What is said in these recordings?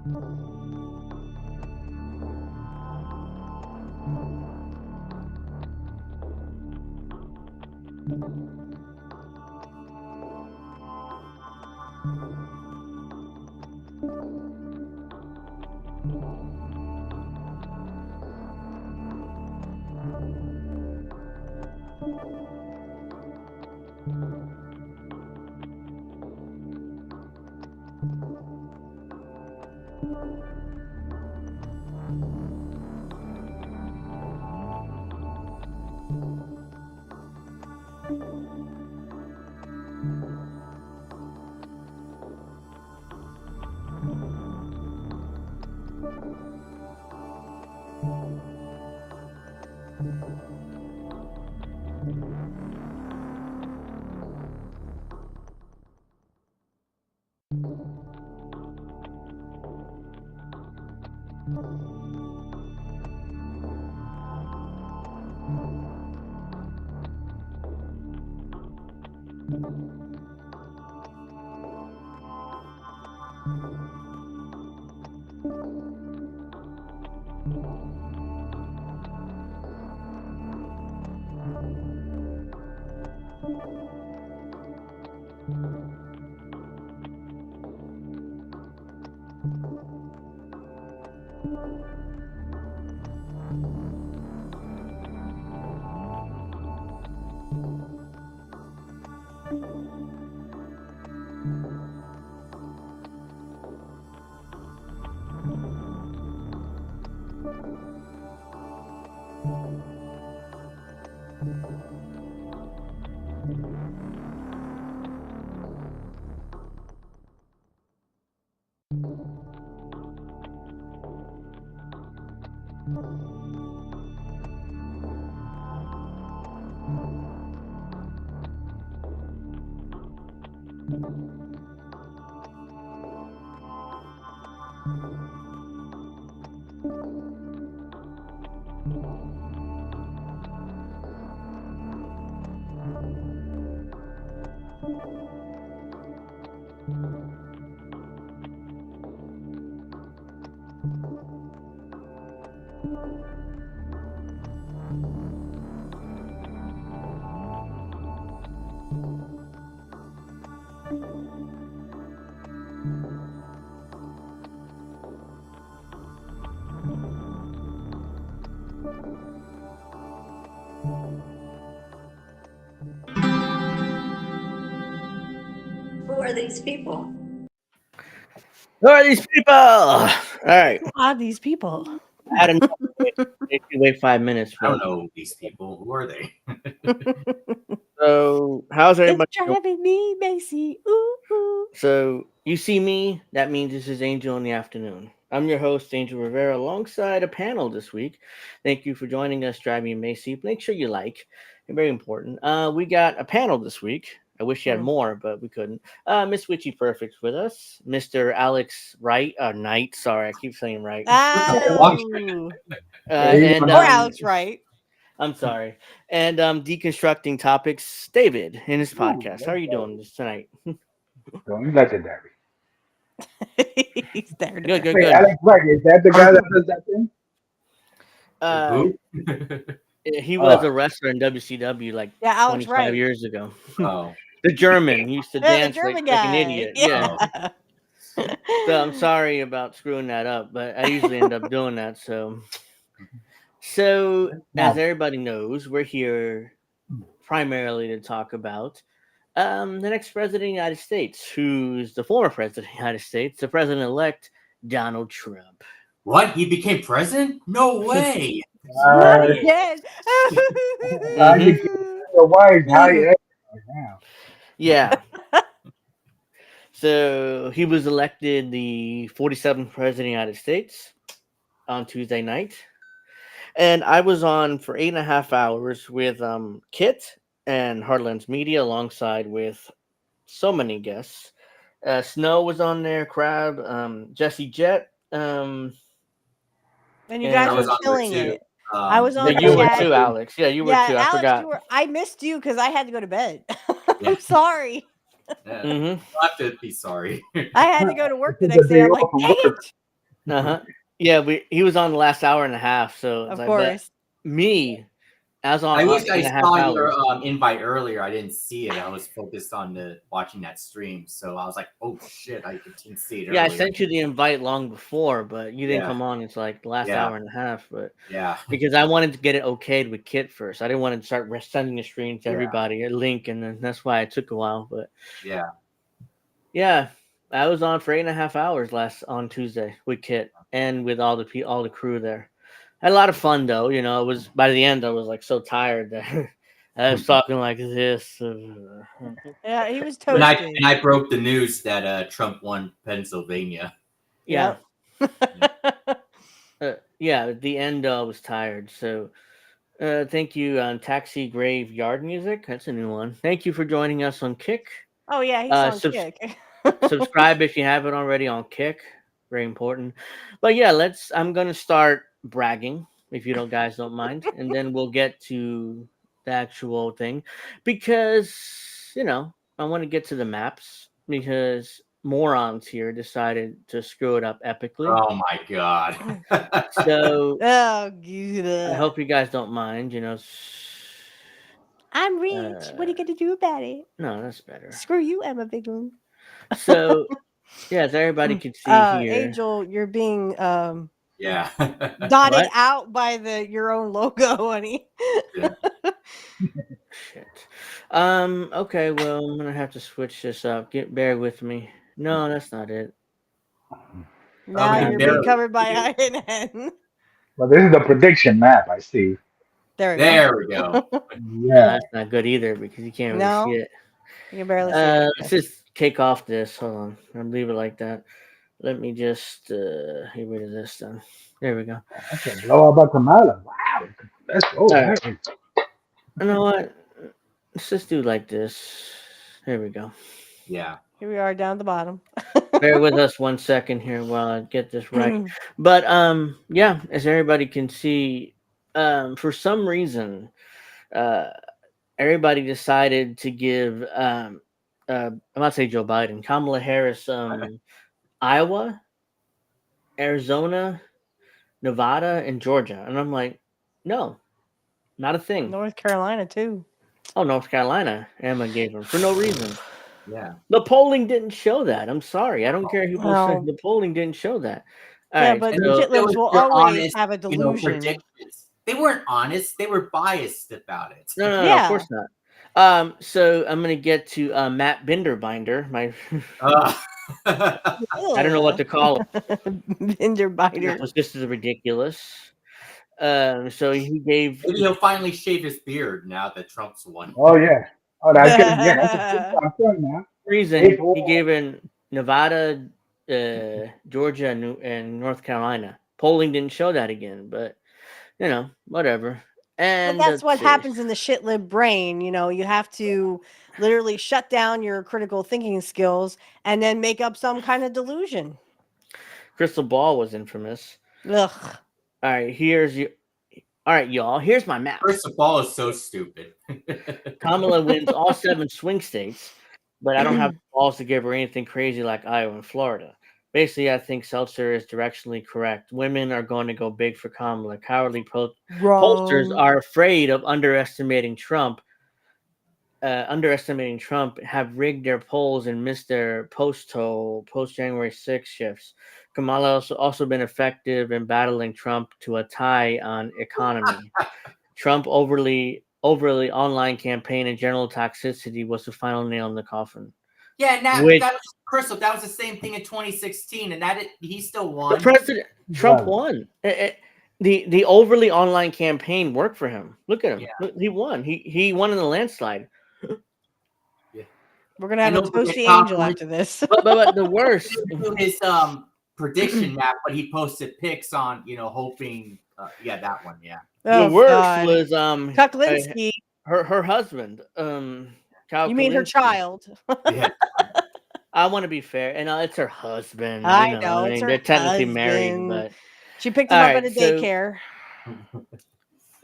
Who are these people? Who are these people? All right. Who are these people? I had enough. Make you wait 5 minutes. I don't know these people. Who are they? So, how's everybody? It's driving me, Macy. Ooh, ooh. So, you see me, that means this is Angel in the Afternoon. I'm your host, Angel Rivera, alongside a panel this week. Thank you for joining us, Driving Macy. Make sure you like. It's very important. We got a panel this week. I wish you had more, but we couldn't. Miss Witchy Perfect's with us. Mr. Alex Knight. Sorry, I keep saying right. Oh. And or Alex Wright. I'm sorry. And Deconstructing Topics, David, in his podcast. How are you doing this tonight? Doing legendary. He's there. Good. Wait, Alex Wright, is that the guy that does that thing? He was a wrestler in WCW like Alex 25 Wright. years ago. Oh. The German. He used to dance the German like guy. an idiot. Yeah. So I'm sorry about screwing that up, but I usually end up doing that. So as everybody knows, we're here primarily to talk about the next president of the United States, who's the former president of the United States, the president-elect Donald Trump. What? He became president? No way. Not again. Yeah. So he was elected the 47th president of the United States on Tuesday night. And I was on for 8.5 hours with Kit and Heartlands Media alongside with so many guests. Snow was on there, Crab, Jesse Jett. And you guys were killing it. I was on. You were too, Alex. Yeah, you were too. I forgot. I missed you because I had to go to bed. I'm sorry. Yeah. You'll have to be sorry. I had to go to work the next day. I'm like, dang it. Yeah, he was on the last hour and a half, so it's Of like, course. but me, I was on I wish I 8.5 saw hours. your invite earlier. I didn't see it. I was focused on watching that stream, so I was like, "Oh shit!" I didn't see it Yeah, I earlier. sent you the invite long before, but you didn't Yeah. come on. It's like the last Yeah. hour and a half, but Yeah. because I wanted to get it okayed with Kit first. I didn't want to start sending the stream to Yeah. everybody, a link, and then that's why it took a while. But Yeah. I was on for 8.5 hours on Tuesday with Kit and with all the crew there. Had a lot of fun though. You know, it was by the end I was like so tired that I was talking like this. Yeah, he was And toasted. I broke the news that Trump won Pennsylvania. Yeah. Yep. Yeah, at the end I was tired. So thank you on Taxi Graveyard Music. That's a new one. Thank you for joining us on Kick. Oh yeah, he's on Kick. Subscribe if you haven't already on Kick. Very important. But yeah, I'm gonna start bragging if you guys don't mind, and then we'll get to the actual thing because I want to get to the maps because morons here decided to screw it up epically. Oh my god. So Oh, I hope you guys don't mind. I'm rich. What are you gonna do about it? No, that's better. Screw you, Emma Bigelow. So yeah, as everybody can see here, Angel, you're being Yeah. dotted What? out by your own logo, honey. Yeah. Shit. Okay, well, I'm gonna have to switch this up. Bear with me. No, that's not it. Now Okay, you're there being we covered by go. INN. Well, this is the prediction map. I see. There we go. No, Yeah. that's not good either because you can't really see it. You can barely see it. Let's just kick off this. Hold on. I'll leave it like that. Let me just get rid of this then. There we go. Okay, blow up by Kamala. Wow. Let's go. Right. You know what? Let's just do like this. There we go. Yeah. Here we are down at the bottom. Bear with us 1 second here while I get this right. But yeah, as everybody can see, for some reason, everybody decided to give I'm not say Joe Biden, Kamala Harris, Iowa, Arizona, Nevada, and Georgia, and I'm like, no, not a thing. North Carolina too. Oh, North Carolina, Emma gave them for no reason. Yeah. The polling didn't show that. I'm sorry. I don't care who says the polling didn't show that. All right, but so, Jitlers will always have a delusion. Predictions. They weren't honest. They were biased about it. No, of course not. So I'm gonna get to Matt Binderbinder. My I don't know what to call him. Binderbinder. This is ridiculous. So he gave. Maybe he'll finally shave his beard now that Trump's won. Oh yeah. Oh, that's good. Yeah, that's a good now. Reason he gave in Nevada, Georgia, and North Carolina. Polling didn't show that again, but whatever. And but that's what happens in the shitlib brain. You have to literally shut down your critical thinking skills and then make up some kind of delusion. Crystal Ball was infamous. Ugh. All right, all right, y'all. Here's my map. Crystal Ball is so stupid. Kamala wins all 7 swing states, but I don't have the balls to give her anything crazy like Iowa and Florida. Basically, I think Seltzer is directionally correct. Women are going to go big for Kamala. Cowardly pollsters are afraid of underestimating Trump. Have rigged their polls and missed their post-January 6 shifts. Kamala also been effective in battling Trump to a tie on economy. Trump overly online campaign and general toxicity was the final nail in the coffin. Yeah, that was Crystal. That was the same thing in 2016, and he still won. The president Trump won. The overly online campaign worked for him. Look at him. Yeah. Look, he won. He won in the landslide. Yeah. We're gonna have a toasty angel after this. But the worst his prediction map, but he posted pics on hoping. That one. Yeah. The worst was Kuklinski. Her husband. You mean her child? Yeah. I want to be fair, and it's her husband. I know. It's they're technically married, but she picked him up at a daycare.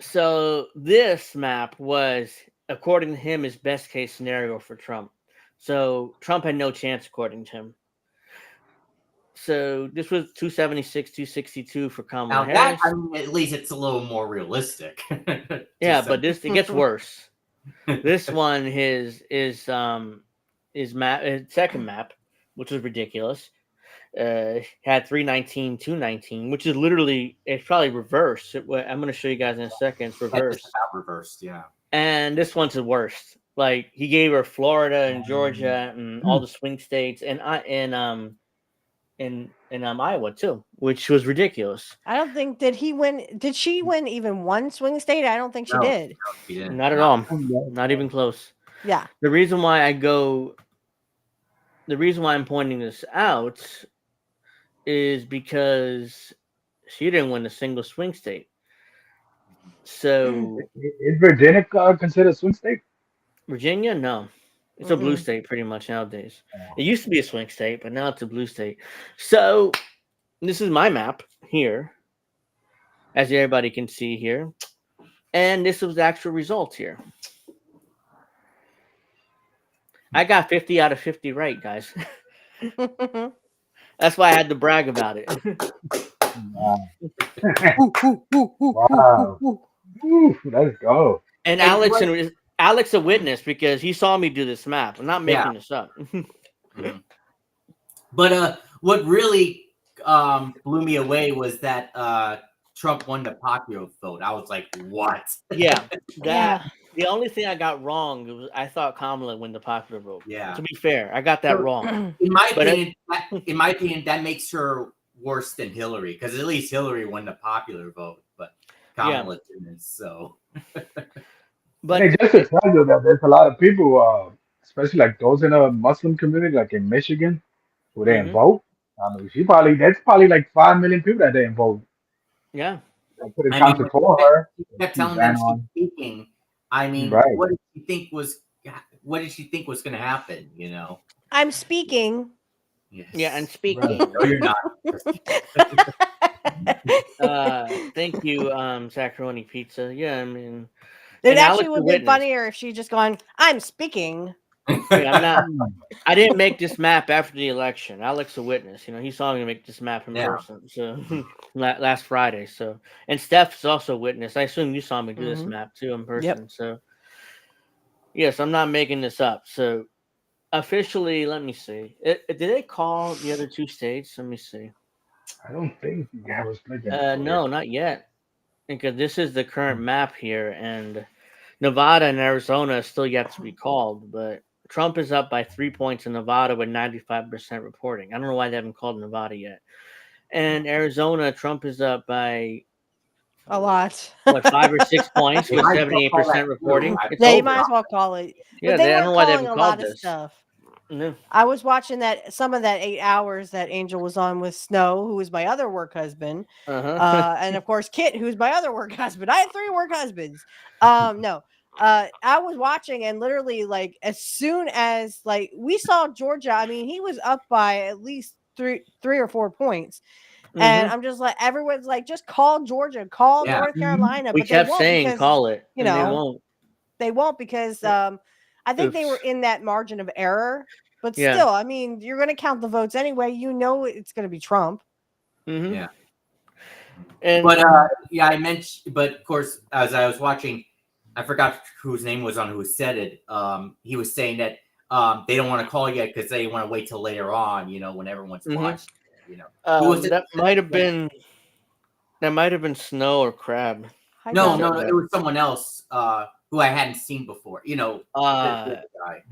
So this map was, according to him, his best case scenario for Trump. So Trump had no chance, according to him. So this was 276, 262 for Kamala Now that Harris. I mean, at least it's a little more realistic. Yeah, but it gets worse. This one his second map, which was ridiculous. Had 319, 219, which is literally it's probably reversed. I'm going to show you guys in a second. It's reversed. About reversed, yeah. And this one's the worst. Like he gave her Florida and Georgia and all the swing states and Iowa too, which was ridiculous. I don't think did she win even one swing state? I don't think she No. did. He didn't. Not at all. Not even close. Yeah. The reason why I'm pointing this out is because she didn't win a single swing state. So Is Virginia considered swing state? Virginia, no. It's a blue state pretty much nowadays. It used to be a swing state, but now it's a blue state. So this is my map here, as everybody can see here. And this was the actual result here. I got 50 out of 50 right, guys. That's why I had to brag about it. Wow. Wow. Ooh, let's go. And Alex a witness because he saw me do this map. I'm not making this up. But what really blew me away was that Trump won the popular vote. I was like, what? Yeah. The only thing I got wrong was I thought Kamala win the popular vote. Yeah. To be fair, I got that wrong. In my opinion, that makes her worse than Hillary because at least Hillary won the popular vote, but Kamala didn't. So, but And just to tell you that there's a lot of people, especially like those in a Muslim community, like in Michigan, who didn't vote. I mean, that's probably like 5 million people that didn't vote. yeah. Like, put it counted for her. She kept She telling ran them on. she's speaking. I mean, Right. what did she think was going to happen? You know? I'm speaking. Yes. Yeah, and speaking. No, you're not. Thank you, Zaccaroni Pizza. Yeah, I mean, It and actually Alex would the have been witness. funnier if she just gone, I'm speaking. Yeah, I'm not. I didn't make this map after the election. Alex a witness. You know, he saw me make this map in person. So last Friday. So and Steph's also a witness. I assume you saw me do this map too in person. So yes, I'm not making this up. So officially, let me see. Did they call the other two states? Let me see. I don't think you have a split. No, not yet. Because this is the current map here, and Nevada and Arizona is still yet to be called, but Trump is up by 3 points in Nevada with 95% reporting. I don't know why they haven't called Nevada yet. And Arizona, Trump is up by a lot. 5 or 6 points with 78% reporting. Yeah, you might as well call it. Yeah, But they I don't were know why they calling haven't a lot called of this. stuff. No. I was watching some of that 8 hours that Angel was on with Snow, who was my other work husband, and of course Kit, who's my other work husband. I had 3 work husbands. No, I was watching, and literally, like, as soon as we saw Georgia, I mean, he was up by at least three or 4 points. And I'm just like, everyone's like, just call Georgia, call North Carolina. We but kept they won't saying because, call it. You and know, they won't because I think they were in that margin of error. But still, I mean, you're going to count the votes anyway. You know it's going to be Trump. Yeah. And, but I mentioned. But of course, as I was watching, I forgot whose name was on who said it. He was saying that they don't want to call yet because they want to wait till later on. You know, when everyone's watching. You know, that might have been Snow or Crab. No, it was someone else who I hadn't seen before. You know,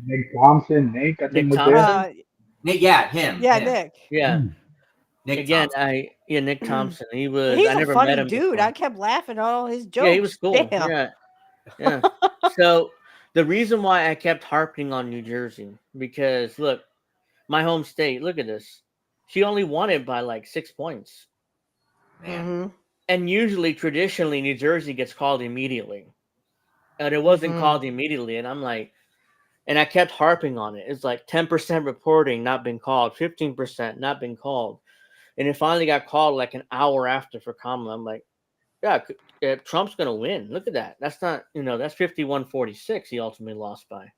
Nick Thompson, Nick. I think Nick Thompson. Nick, him. Nick. Yeah. Nick Again, Thompson. Nick Thompson. He's I never funny met him dude. before. I kept laughing at all his jokes. Yeah, he was cool. Damn. Yeah. So the reason why I kept harping on New Jersey, because look, my home state, look at this. She only won it by like 6 points. Man. And usually, traditionally, New Jersey gets called immediately. And it wasn't called immediately. And I'm like, and I kept harping on it. It's like 10% reporting not been called, 15% not been called. And it finally got called like an hour after for Kamala. I'm like, yeah, Trump's going to win. Look at that. That's not, that's 51-46 he ultimately lost by.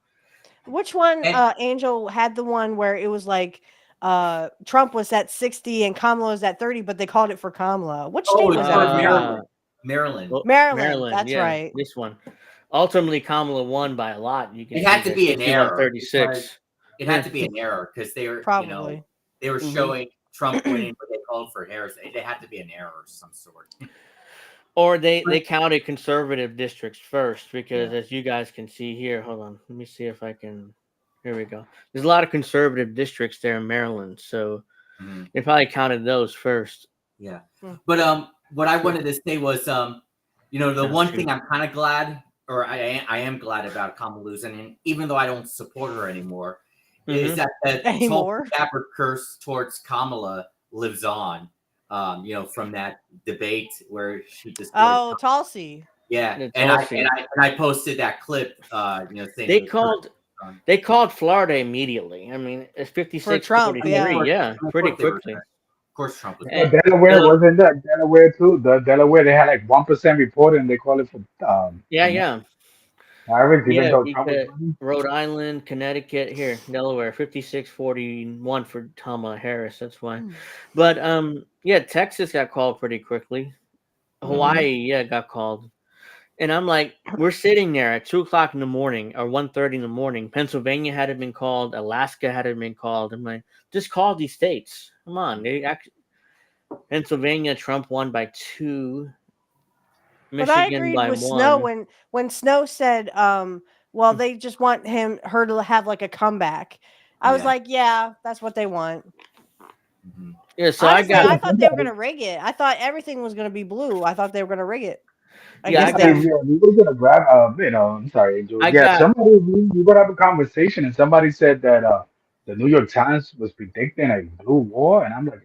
Which one, Angel, had the one where it was like Trump was at 60 and Kamala was at 30, but they called it for Kamala. Which state Oh, was it's that? for again? Maryland. Well, Maryland, that's yeah, right. this one. Ultimately, Kamala won by a lot. You can It had see to be an 61, error. 36. It had to be an error because they were, Probably. they were showing Trump winning, but they called for Harris. It had to be an error of some sort. Or they counted conservative districts first because, Yeah. as you guys can see here, hold on, let me see if I can. Here we go. There's a lot of conservative districts there in Maryland, so they probably counted those first. Yeah, but what I wanted to say was, the one thing I'm kind of glad, or I am glad about Kamala losing, and even though I don't support her anymore, is that the Tulsi Gabbard curse towards Kamala lives on. From that debate where she just Tulsi. Yeah, and I posted that clip. Saying they called Florida immediately. I mean, it's 56-43. Yeah, pretty quickly. Of course, Trump was. Delaware wasn't that Delaware too? The Delaware they had like 1% report and they call it for average, even though Trump was winning. Rhode Island, Connecticut, here, Delaware, 56-41 for Kamala Harris. That's why. But Texas got called pretty quickly. Hawaii, got called. And I'm like, we're sitting there at 2:00 in the morning or 1:30 in the morning. Pennsylvania hadn't been called. Alaska hadn't been called. I'm like, just call these states. Come on. Pennsylvania, Trump won by 2. Michigan but I agreed by with 1. Snow when Snow said, well, they just want her to have like a comeback. I was like, yeah, that's what they want. Yeah, so honestly, I thought they were going to rig it. I thought everything was going to be blue. I thought they were going to rig it. We were gonna grab. I'm sorry, Angel. Somebody we would have a conversation, and somebody said that the New York Times was predicting a blue war, and I'm like,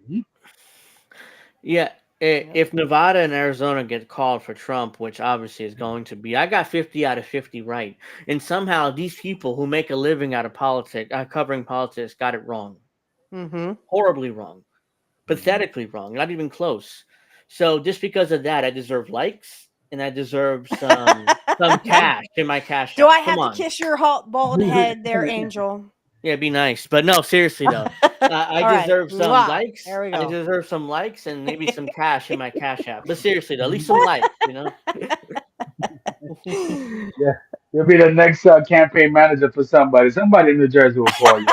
if Nevada and Arizona get called for Trump, which obviously is going to be, I got 50 out of 50 right, and somehow these people who make a living out of politics, covering politics, got it wrong, horribly wrong, pathetically wrong, not even close. So just because of that, I deserve likes. And I deserve some cash in my cash. Do I have to kiss your bald head there, Angel? Yeah, be nice. But no, seriously though, I deserve some likes. There we go. I deserve some likes and maybe some cash in my Cash App. But seriously though, at least some likes, Yeah, you'll be the next campaign manager for somebody. Somebody in New Jersey will call you.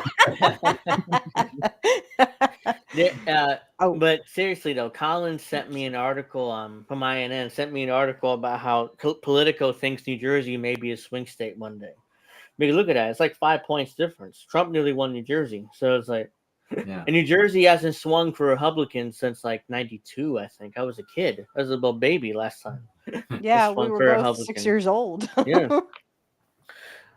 But seriously though, Colin sent me an article from INN, sent me an article about how Politico thinks New Jersey may be a swing state one day. Because look at that, it's like 5 points difference. Trump nearly won New Jersey, so it's like, and New Jersey hasn't swung for Republicans since like '92. I think I was a kid. I was a little baby last time. Yeah, we were both 6 years old. Yeah.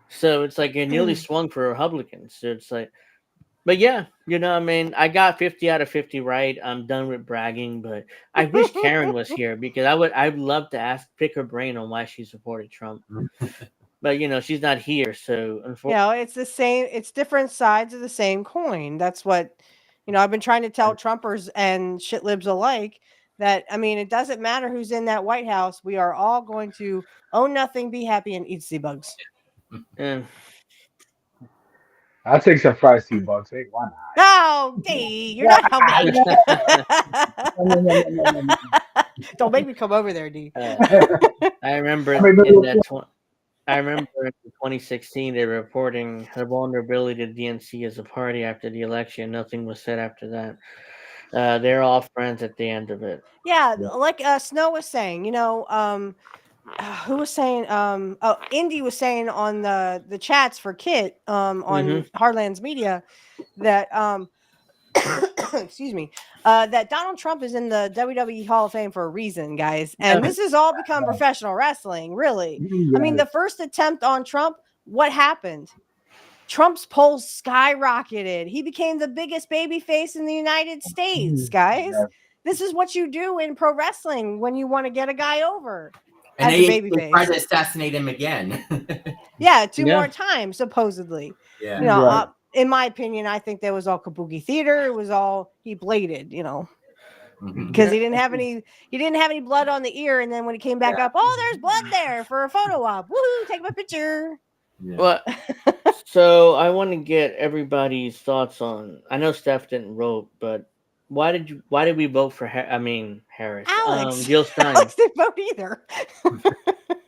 So it's like it nearly swung for Republicans. So it's like. But yeah, I mean, I got 50 out of 50 right. I'm done with bragging, but I wish Karen was here because I'd love to pick her brain on why she supported Trump. But she's not here, so unfortunately, it's the same. It's different sides of the same coin. That's what I've been trying to tell Trumpers and shit libs alike. That I mean, it doesn't matter who's in that White House. We are all going to own nothing, be happy, and eat sea bugs. I'll take some fried sea bugs. Hey, why not? No, D, you're not helping. Don't make me come over there, D. I remember in 2016 they were reporting her vulnerability to DNC as a party after the election. Nothing was said after that. They're all friends at the end of it. Yeah, like Snow was saying, who was saying Indy was saying on the chats for Kit on Hardlands Media that excuse me, that Donald Trump is in the WWE Hall of Fame for a reason, guys. And this has all become professional wrestling, really. I mean, the first attempt on Trump, what happened? Trump's polls skyrocketed. He became the biggest baby face in the United States, guys. This is what you do in pro wrestling when you want to get a guy over. And they tried to assassinate him again. Yeah, two more times, supposedly. Yeah. In my opinion, I think that was all kabuki theater. It was all he bladed, because he didn't have any blood on the ear. And then when he came back up, there's blood there for a photo op. Woohoo! Take my picture. Yeah. Well, So I want to get everybody's thoughts on. I know Steph didn't vote, but why did we vote for? Harris. Alex. Jill Stein. Alex didn't vote either.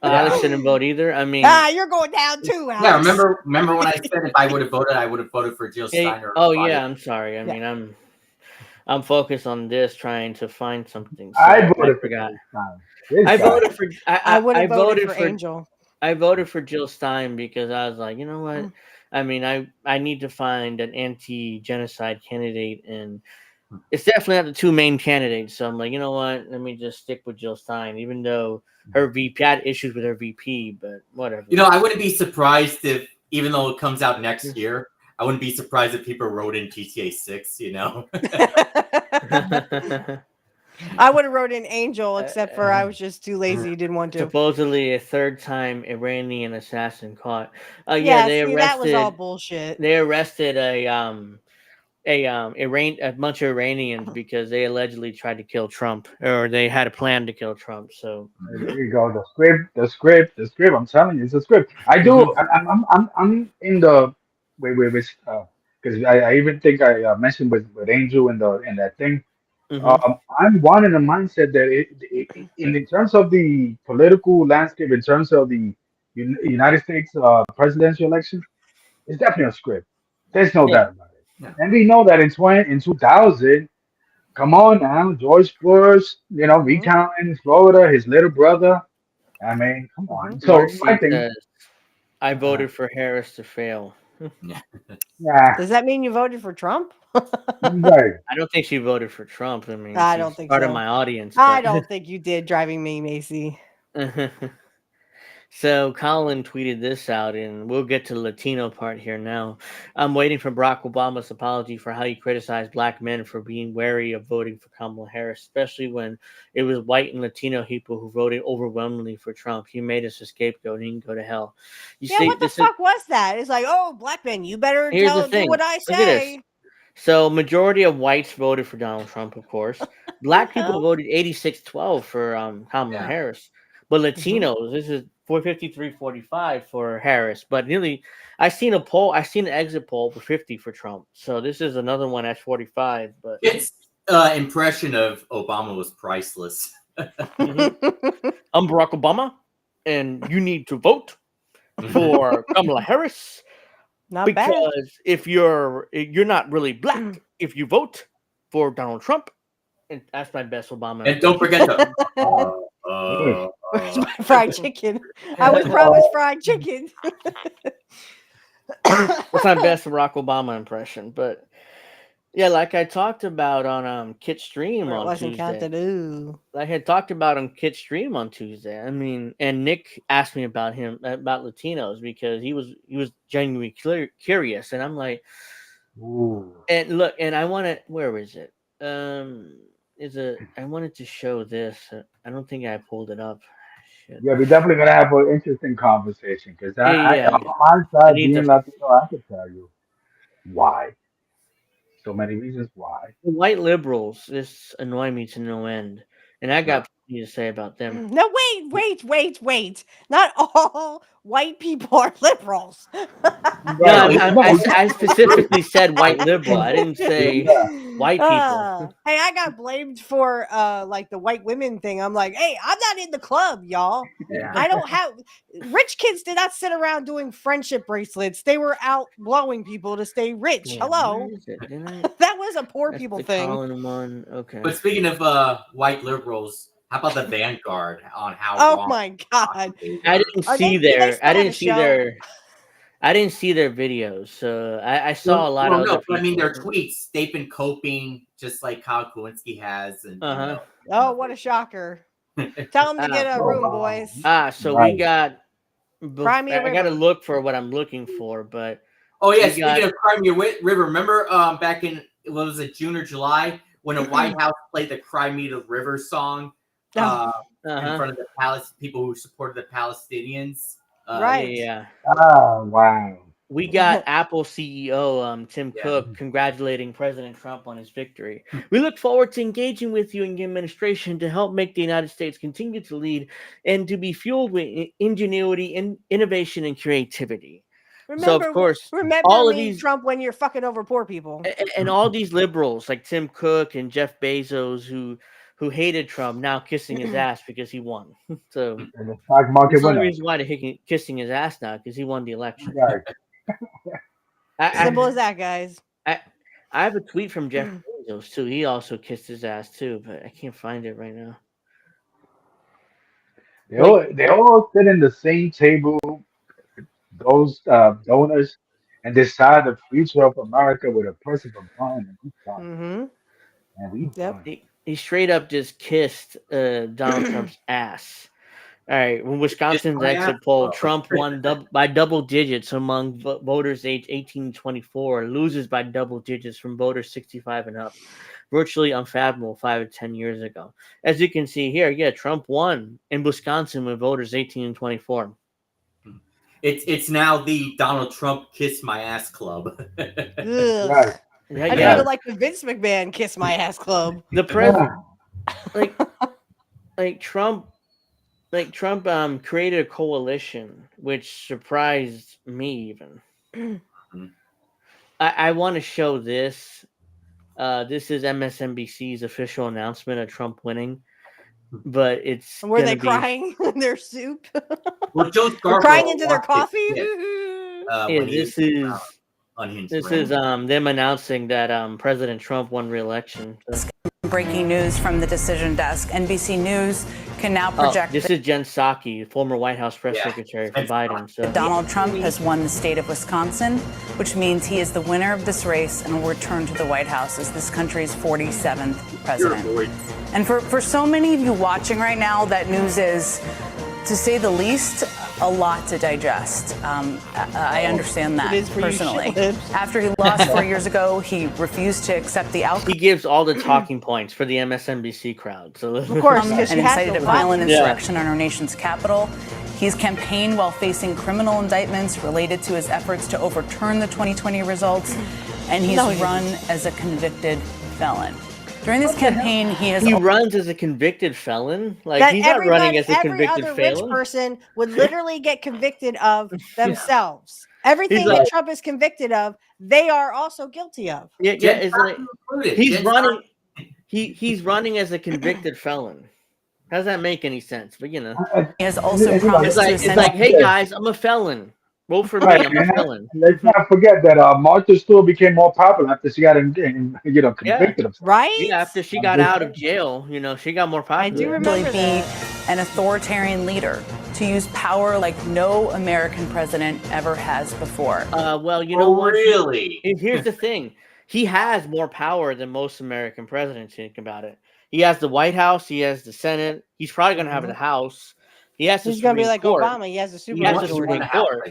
Alex didn't vote either. I mean, you're going down too, Alex. Yeah, remember when I said if I would have voted for Jill Stein or yeah, I'm sorry. I mean, I'm focused on this, trying to find something. So I voted for forgot. Jill Stein. I voted for. I would have voted for Angel. I voted for Jill Stein because I was like, you know what? I mean, I need to find an anti-genocide candidate, and it's definitely not the two main candidates. So I'm like, you know what? Let me just stick with Jill Stein, even though her VP I had issues with her VP, but whatever. You know, I wouldn't be surprised if, even though it comes out next year, I wouldn't be surprised if people wrote in GTA 6. You know. I would have wrote in Angel, except for I was just too lazy, didn't want to. Supposedly a third time Iranian assassin caught. They arrested. That was all bullshit. They arrested a bunch of Iranians because they allegedly tried to kill Trump, or they had a plan to kill Trump. So there you go. The script. I'm telling you, it's a script. I do. I'm in the with because I even think I mentioned with Angel in that thing. I'm one in the mindset that in terms of the political landscape, in terms of the United States presidential election, it's definitely a script. There's no doubt about it. Yeah. And we know that in 2000, come on now, George Bush, recounting Florida, his little brother. I mean, come on. So I think I voted for Harris to fail. Yeah. Does that mean you voted for Trump? Right. I don't think she voted for Trump. I mean, I don't think part so. of my audience. I don't think you did, driving me, Macy. So Colin tweeted this out, and we'll get to the Latino part here now. I'm waiting for Barack Obama's apology for how he criticized black men for being wary of voting for Kamala Harris, especially when it was white and Latino people who voted overwhelmingly for Trump. He made us a scapegoat. He can go to hell. What the fuck was that? It's like, oh, black men, you better do what I say. So majority of whites voted for Donald Trump, of course. Black people voted 86-12 for Kamala Harris. But Latinos, this is 453-45 for Harris. But I seen an exit poll for 50 for Trump. So this is another one at 45. But its impression of Obama was priceless. I'm Barack Obama, and you need to vote for Kamala Harris. Because if you're not really black if you vote for Donald Trump, and that's my best Obama. And don't forget the where's my fried chicken? I was promised fried chicken. That's my best Barack Obama impression. But yeah, like I talked about on Kit's stream on Tuesday. I had talked about on Kit's stream on Tuesday. I mean, and Nick asked me about Latinos because he was genuinely curious, and I'm like, ooh. And look, and I want to. Where is it? I wanted to show this. I don't think I pulled it up. Shit. Yeah, we're definitely gonna have an interesting conversation because on my side, being Latino, I could tell you why. So many reasons why. The white liberals, this annoy me to no end, and I got plenty to say about them. No, wait! Not all white people are liberals. I specifically said white liberal. I didn't say white people. Hey, I got blamed for like the white women thing. I'm like, hey, I'm not in the club, y'all. Yeah. I don't have rich kids did not sit around doing friendship bracelets. They were out blowing people to stay rich. Yeah, hello. That was a poor people thing. One. Okay. But speaking of white liberals, how about the Vanguard on how? Oh my god! I didn't see their videos. So I saw a lot of. No, I mean their tweets. They've been coping just like Kyle Kowinski has. And oh, what a shocker! Tell them to get a room, boys. So we got. I got to look for what I'm looking for, but. Oh yeah, speaking of Crimea River, remember back in was it June or July when the White House played the Crimea River song in front of the people who supported the Palestinians? Right. Yeah. Oh wow. We got Apple CEO Tim Cook congratulating President Trump on his victory. We look forward to engaging with you in the administration to help make the United States continue to lead and to be fueled with ingenuity, innovation, and creativity. Remember, of course, remember all of me, these Trump, when you're fucking over poor people. and all these liberals like Tim Cook and Jeff Bezos who hated Trump now kissing his ass because he won. So And the stock market that's the went only up. reason why they're kissing his ass now, because he won the election. Right. Simple as that, guys. I have a tweet from Jeff Bezos too. He also kissed his ass too, but I can't find it right now. They all sit in the same table, those donors, and decide the future of America with a person from Brian, and we done. Mm-hmm. And we Yep. done. He straight up just kissed Donald Trump's ass. All right, when Wisconsin's my exit ass, poll, bro. Trump won by double digits among voters aged 18 to 24, loses by double digits from voters 65 and up. Virtually unfathomable 5 to 10 years ago. As you can see here, yeah, Trump won in Wisconsin with voters 18 and 24. It's now the Donald Trump kiss my ass club. Ugh. Right. Yeah, I yeah. feel like the Vince McMahon kiss my ass club. The president, like Trump created a coalition, which surprised me even. I want to show this. This is MSNBC's official announcement of Trump winning, but it's Were they gonna be- crying in their soup? Well, Joe Or Scarborough crying into their watched coffee? it, Yeah, when he this was, is unhinged. this Right? is them announcing that President Trump won re-election. So- Breaking news from the Decision Desk. NBC News can now project this is Jen Psaki, former White House press Yeah. secretary for Biden. So that Donald Trump has won the state of Wisconsin, which means he is the winner of this race and will return to the White House as this country's 47th president. And for so many of you watching right now, that news is, to say the least, a lot to digest. I understand that It is for you personally. shitheads. After he lost 4 years ago, he refused to accept the outcome. he gives all the talking points for the MSNBC crowd. So Of course, And because she has incited to a violent lie. insurrection on our nation's capital. He's campaigned while facing criminal indictments related to his efforts to overturn the 2020 results, and he's No, he run as a convicted felon. During this campaign, he runs as a convicted felon. Like That he's not running as a every convicted other rich felon. person would literally get convicted of themselves. Everything like- that Trump is convicted of, they are also guilty of. Yeah, Jen it's like Psaki included. he's Jen running. Psaki- He's running as a convicted felon. How does that make any sense? But you know, He has also It's promised to it's send like, hey guys, I'm a felon. Vote for me. Right, I'm a and felon. let's not forget that Martha Stewart became more popular after she got convicted of something. Right? Yeah, after she got out of jail, she got more popular. I do really remember be that. an authoritarian leader to use power like no American president ever has before. Well, you know Oh, what? really? Here's the thing. He has more power than most American presidents. Think about it. He has the White House. He has the Senate. He's probably going to have the House. He has the He's going to be Supreme like Court. Obama. He has a super He has the majority. Supreme Court.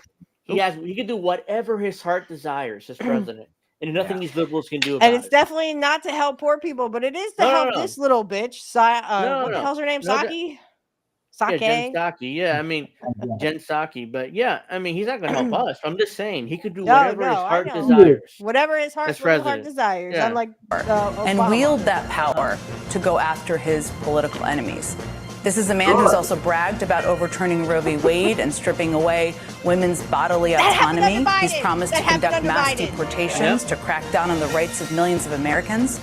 He can do whatever his heart desires as president, and nothing these liberals can do about And it's it. definitely not to help poor people, but it is to No, no, help no. this little bitch. What the hell's her name? No, Saki? Yeah, Sake? Jen Psaki. Yeah, I mean Jen Psaki. But yeah, I mean he's not going to help us. I'm just saying he could do No, whatever his no, I heart know. desires. Whatever his As heart president. desires. Yeah. Unlike and Obama. wield that power to go after his political enemies. This is the man who's also bragged about overturning Roe v. Wade and stripping away women's bodily happened autonomy. under He's Biden. promised That to conduct happened under mass Biden. deportations to crack down on the rights of millions of Americans.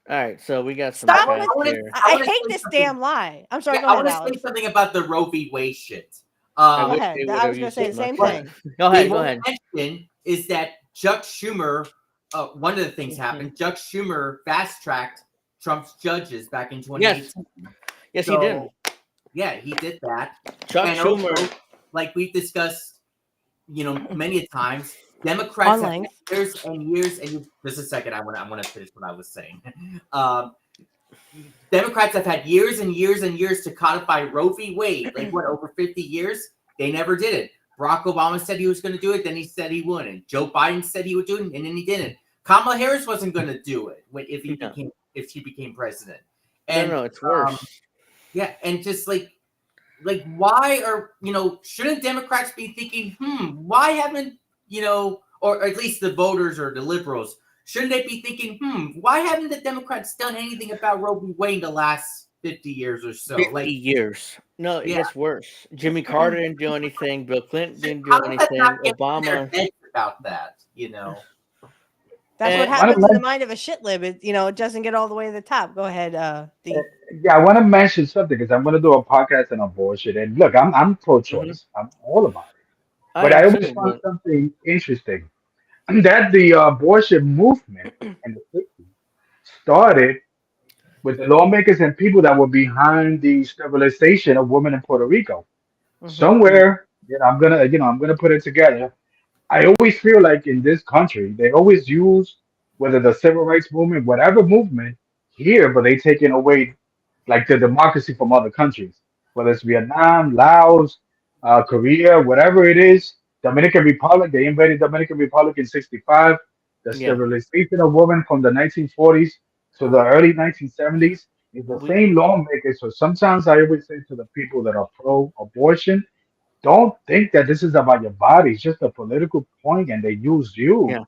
All right, so we got some Stop facts with here. I wanna hate say this something. damn lie. I'm sorry, Yeah, go I ahead, want to say Alex. something about the Roe v. Wade shit. Go I wish ahead. they I would've was going to used say it the same much. thing. Go They ahead. Go won't ahead. mention is that Chuck Schumer, one of the things happened. Chuck Schumer fast-tracked Trump's judges back in 2018. Yes, he did. Yeah, he did that. Chuck And Schumer. also, like we've discussed, many times, Democrats On have length. had years and years and years. Just a second, I want to finish what I was saying. Democrats have had years and years and years to codify Roe v. Wade. Like over 50 years? They never did it. Barack Obama said he was going to do it, then he said he wouldn't. Joe Biden said he would do it, and then he didn't. Kamala Harris wasn't going to do it if she became president. And No, it's worse. yeah, and just like why are shouldn't Democrats be thinking, why haven't or at least the voters or the liberals, shouldn't they be thinking, why haven't the Democrats done anything about Roe v. Wade in the last 50 years or so? 50 years. No, it Yeah. gets worse. Jimmy Carter didn't do anything. Bill Clinton didn't do How does that anything. not get to their Obama. heads about that, you know. That's what And- happens in the mind of a shit lib. It doesn't get all the way to the top. Go ahead, D. Yeah, I want to mention something because I'm going to do a podcast on abortion. And look, I'm pro-choice. I'm all about it. I But am I always too, found but something interesting that the abortion movement in the 50s started with the lawmakers and people that were behind the sterilization of women in Puerto Rico. Somewhere, I'm gonna put it together. I always feel like in this country, they always use whether the civil rights movement, whatever movement here, but they taking away like the democracy from other countries, whether it's Vietnam, Laos, Korea, whatever it is. Dominican Republic, they invaded Dominican Republic in '65. The yeah, sterilization of women from the 1940s to the early 1970s is the we, same lawmakers. So sometimes I always say to the people that are pro-abortion, don't think that this is about your body. It's just a political point, and they use you yeah,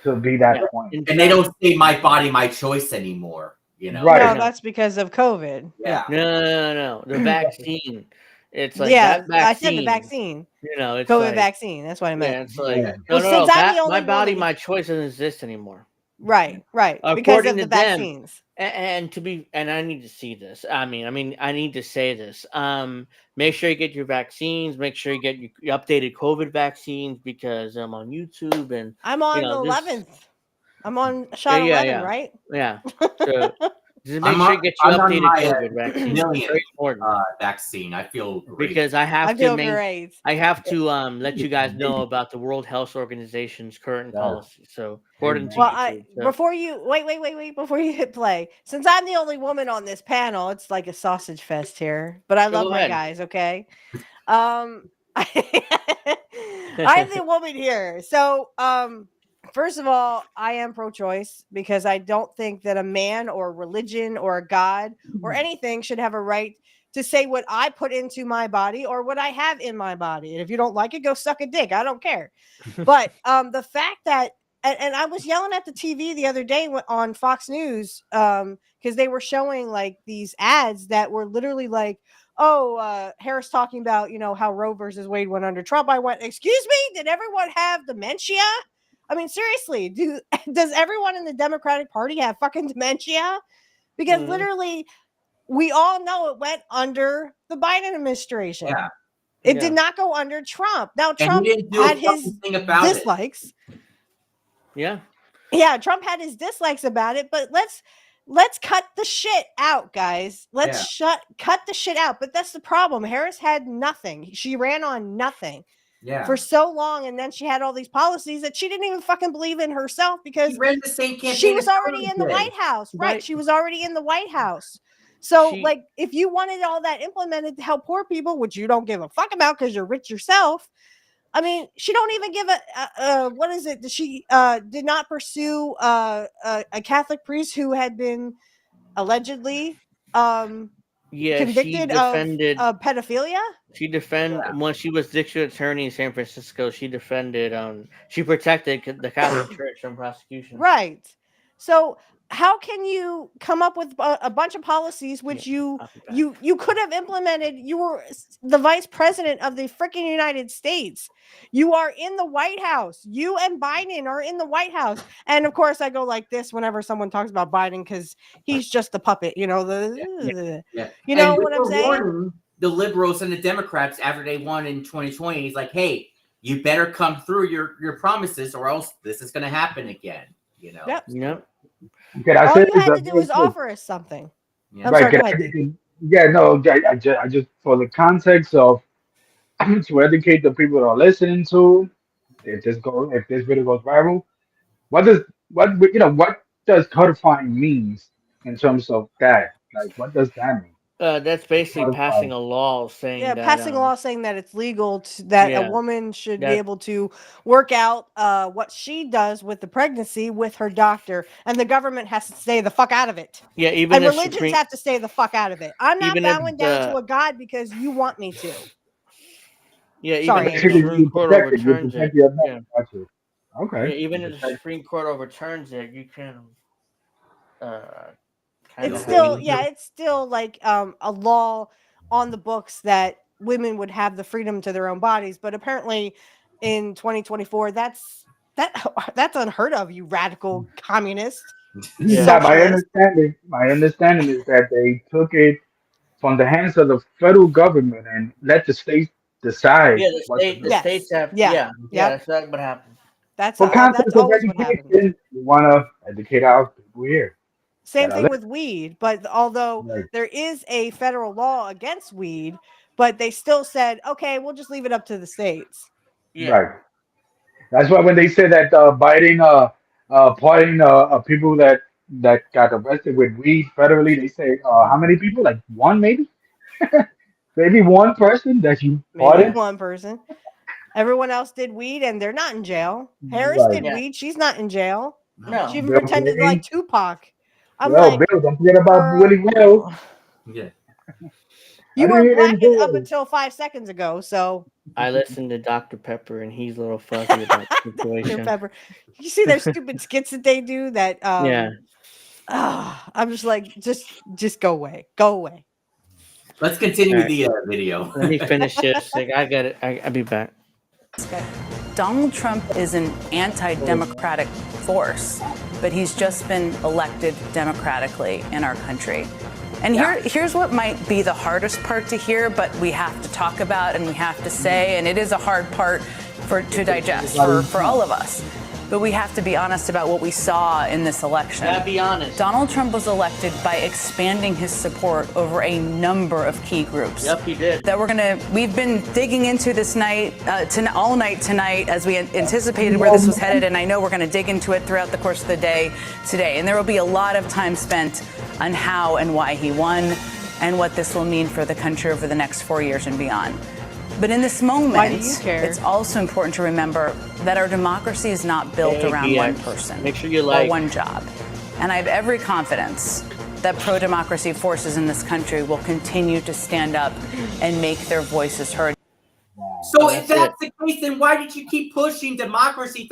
to be that yeah. point. In And they fact, don't say my body, my choice anymore, you know. Right. No, that's because of COVID. Yeah. no, the vaccine. It's like Yeah, that I said the vaccine. vaccine. It's COVID like, vaccine. That's what I meant. yeah, it's like Yeah. no, Well, since I'm the my only body, woman, my choice doesn't exist anymore. right, because According of to the them, vaccines. and I need to see this. I need to say this. Make sure you get your vaccines. Make sure you get your updated COVID vaccines because I'm on YouTube and I'm on the this. 11th. I'm on shot 11, right? Yeah. So just make I'm sure on, you get your I'm on updated my COVID vaccine. millionth Very important vaccine. I feel great. because I have I to feel make. great. I have to let you guys know about the World Health Organization's current Yeah. policy. So according to Well, YouTube, so, before you wait, before you hit play, since I'm the only woman on this panel, it's like a sausage fest here. But I Go love my ahead. guys. Okay. I'm the woman here. So, first of all, I am pro-choice because I don't think that a man or religion or a god or anything should have a right to say what I put into my body or what I have in my body. And if you don't like it, go suck a dick. I don't care. But the fact that and I was yelling at the TV the other day on Fox News because they were showing like these ads that were literally like, Harris talking about, how Roe versus Wade went under Trump. I went, excuse me, did everyone have dementia? I mean, seriously, does everyone in the Democratic Party have fucking dementia? Because literally, we all know it went under the Biden administration. Yeah. It did not go under Trump. Now, Trump he didn't do had a his fucking thing about it. dislikes. yeah. Yeah, Trump had his dislikes about it, but let's cut the shit out, guys. Let's cut the shit out. But that's the problem. Harris had nothing. She ran on nothing for so long, and then she had all these policies that she didn't even fucking believe in herself because She ran the same campaign she was as already in the Trump did. White House. Right. Right. She was already in the White House. So, She- like, if you wanted all that implemented to help poor people, which you don't give a fuck about because you're rich yourself, I mean, she don't even give what is it? She did not pursue a Catholic priest who had been allegedly convicted of pedophilia. She defended when she was district attorney in San Francisco. She defended she protected the Catholic Church from prosecution. Right. So how can you come up with a bunch of policies which you could have implemented? You were the vice president of the freaking United States. You are in the White House. You and Biden are in the White House. And of course, I go like this whenever someone talks about Biden because he's just the puppet. You know You know what I'm saying? The liberals and the Democrats after they won in 2020, he's like, "Hey, you better come through your promises, or else this is going to happen again." You know. Yep. Can I All say you this had to real do was quick? offer us something. Yeah. I'm Right? sorry, Can go ahead. I just for the context of to educate the people that are listening to, if this video goes viral, what does codifying means in terms of that? Like, what does that mean? That's basically passing Codifying. a law saying that Passing a law saying that it's legal that a woman should be able to work out what she does with the pregnancy with her doctor, and the government has to stay the fuck out of it. Yeah, even and the religions have to stay the fuck out of it. I'm not even if bowing down to a god because you want me to. Yeah, Sorry, even if the Basically, Supreme Court overturns it. your Yeah. Gotcha. Okay. Yeah, even if the Supreme Court overturns it, you can. It's still like a law on the books that women would have the freedom to their own bodies, but apparently in 2024. That's unheard of, you radical communist. Yeah, Socialist. my understanding is that they took it from the hands of the federal government and let the states decide Yeah, what to the do. Yes. states have. Yeah. Yeah, Yep. that's not what happened. That's For concepts of always what happens. education, we want to educate our people here Same that are thing there. with weed, but although Right. there is a federal law against weed, but they still said, okay, we'll just leave it up to the states. Yeah. Right. That's why when they say that Biden pardoning people that got arrested with weed federally, they say how many people? Like one, maybe, maybe one person that you Maybe pardon. one person. Everyone else did weed and they're not in jail. Harris Right. did Yeah. weed. She's not in jail. No. She even Bill pretended Clinton. like Tupac. I'm Well, like, Bill, don't forget about Willie Will. Yeah. you I were didn't black do up it. until 5 seconds ago. So I listened to Dr. Pepper, and he's a little fuzzy about the Dr. situation. Pepper. You see their stupid skits that they do that Yeah. I'm just like, just go away. Go away. Let's continue All right. the video. Let me finish this. Like, I got it. I'll be back. Donald Trump is an anti-democratic force, but he's just been elected democratically in our country. And here's what might be the hardest part to hear, but we have to talk about and we have to say, and it is a hard part to digest for all of us. But we have to be honest about what we saw in this election. Gotta be honest. Donald Trump was elected by expanding his support over a number of key groups. Yep, he did. That we've been digging into this night, all night tonight, as we anticipated where this was headed, and I know we're going to dig into it throughout the course of the day today. And there will be a lot of time spent on how and why he won, and what this will mean for the country over the next 4 years and beyond. But in this moment, Why do you care? it's also important to remember that our democracy is not built around one person Make sure you or like. one job. And I have every confidence that pro-democracy forces in this country will continue to stand up and make their voices heard. So if that's the case, then why did you keep pushing democracy?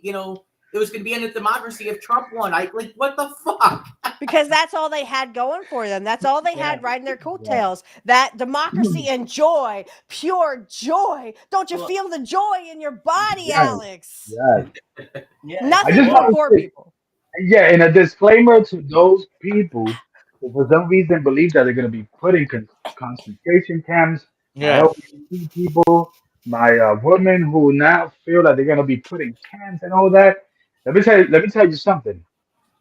You know, it was going to be in a democracy if Trump won. What the fuck? Because that's all they had going for them. That's all they had riding their coattails. That democracy and joy, pure joy. Don't you feel the joy in your body, Alex? Yeah. Yeah. Nothing I just for wanna poor say- people. Yeah, and a disclaimer to those people who for some reason believe that they're going to be put in concentration camps. My Yeah. LGBT people, my women who now feel that they're going to be put in camps and all that. Let me tell you something.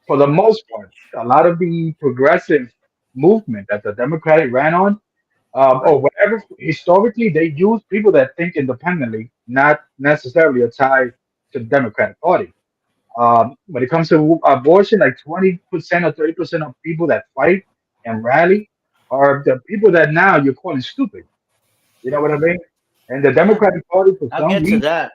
For the most part, a lot of the progressive movement that the Democratic ran on, or whatever, historically they use people that think independently, not necessarily a tie to the Democratic Party. When it comes to abortion, like 20% or 30% of people that fight and rally are the people that now you're calling stupid. You know what I mean? And the Democratic Party, for I'll some get to reason, that.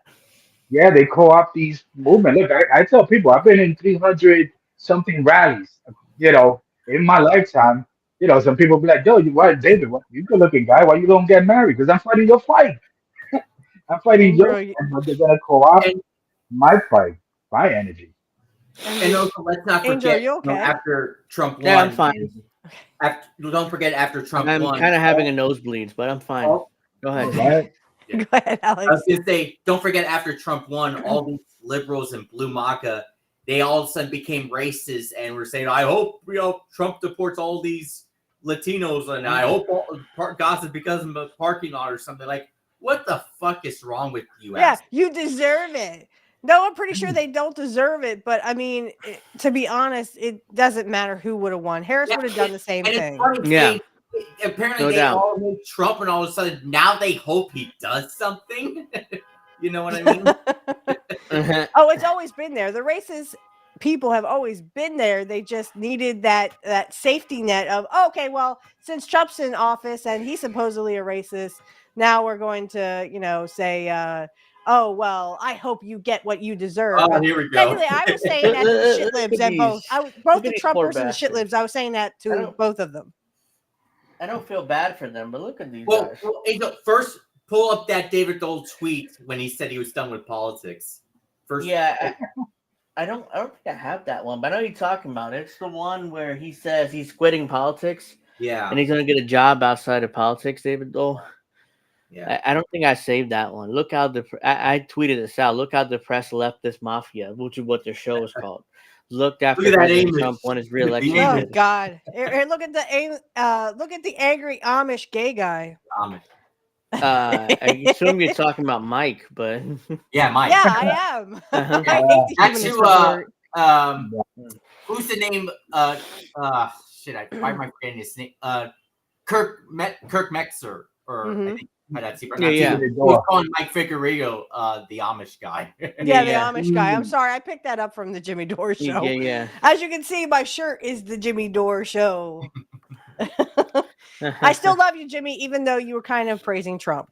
yeah, they co-opt these movements. Look, I tell people I've been in 300 something rallies, you know, in my lifetime. You know, some people be like, yo, David, you good looking guy, why you don't get married? Because I'm fighting your fight. I'm fighting your Bro, fight, but they're going to co-opt And, my fight, my energy. and also, let's not Angel, forget, you okay? after Trump won. Yeah, I'm fine. Don't forget, after Trump I'm won. kind of having a nosebleeds, but I'm fine. all- Go ahead. Right? Go ahead, I was Alex. going to say, don't forget, after Trump won, all these liberals and blue MAGA, they all of a sudden became racist and were saying, I hope Trump deports all these Latinos, and I hope Gaza because of a parking lot or something. Like, what the fuck is wrong with you? Yeah, assholes? you deserve it. No, I'm pretty sure they don't deserve it, but I mean, to be honest, it doesn't matter who would have won. Harris would have done the same And thing. it's funny, Yeah. apparently No they doubt. all hate Trump, and all of a sudden now they hope he does something. You know what I mean? Oh, it's always been there. The racist people have always been there. They just needed that safety net of, okay, well, since Trump's in office and he's supposedly a racist, now we're going to, say, oh, well, I hope you get what you deserve. Oh, here we go. Technically, I was saying that to the shit libs and both Look the at these Trumpers poor and the shit bastards. libs. I was saying that to both of them. I don't feel bad for them, but look at these Well, guys. Angel, first pull up that David Dole tweet when he said he was done with politics. First, Yeah, I don't think I have that one, but I know you're talking about it. It's the one where he says he's quitting politics yeah. and he's going to get a job outside of politics, David Dole. Yeah. I don't think I saved that one. Look how I tweeted this out. Look how depressed leftist mafia, which is what their show is called, looked after Look at that President image. Trump won his Look at the re-election Oh image. bid. God! Here, look at the angry Amish gay guy. I assume you're talking about Mike, but Yeah, Mike. Yeah, I am. Uh-huh. I hate the That's humanist who. report. Who's the name? Shit. Why am I forgetting his name? Kirk Mexer, or Mhm. I think that's the Yeah, pronunciation. yeah. He was calling Mike Figueredo the Amish guy. Yeah, the yeah. Amish guy. I'm sorry, I picked that up from the Jimmy Dore show. Yeah. As you can see, my shirt is the Jimmy Dore show. I still love you, Jimmy, even though you were kind of praising Trump.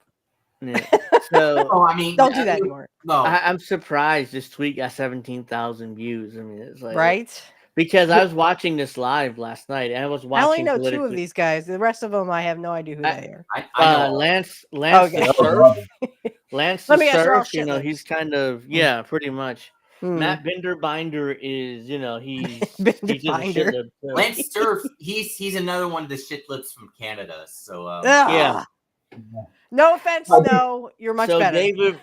Yeah. So Oh, I mean, Don't do that anymore. No, I'm surprised this tweet got 17,000 views. I mean, it's like Right? because I was watching this live last night, and I was watching. I only know two of politically- these guys. The rest of them, I have no idea who they are. I know. Lance Okay. the Surf. Lance Let the me guess, they're all Surf. You know, shitless. he's kind of pretty much. Matt Binder is, he's just a Binder. shitlib, too. Lance Surf, he's another one of the shit lips from Canada. So Yeah. No offense, no, you're much so better.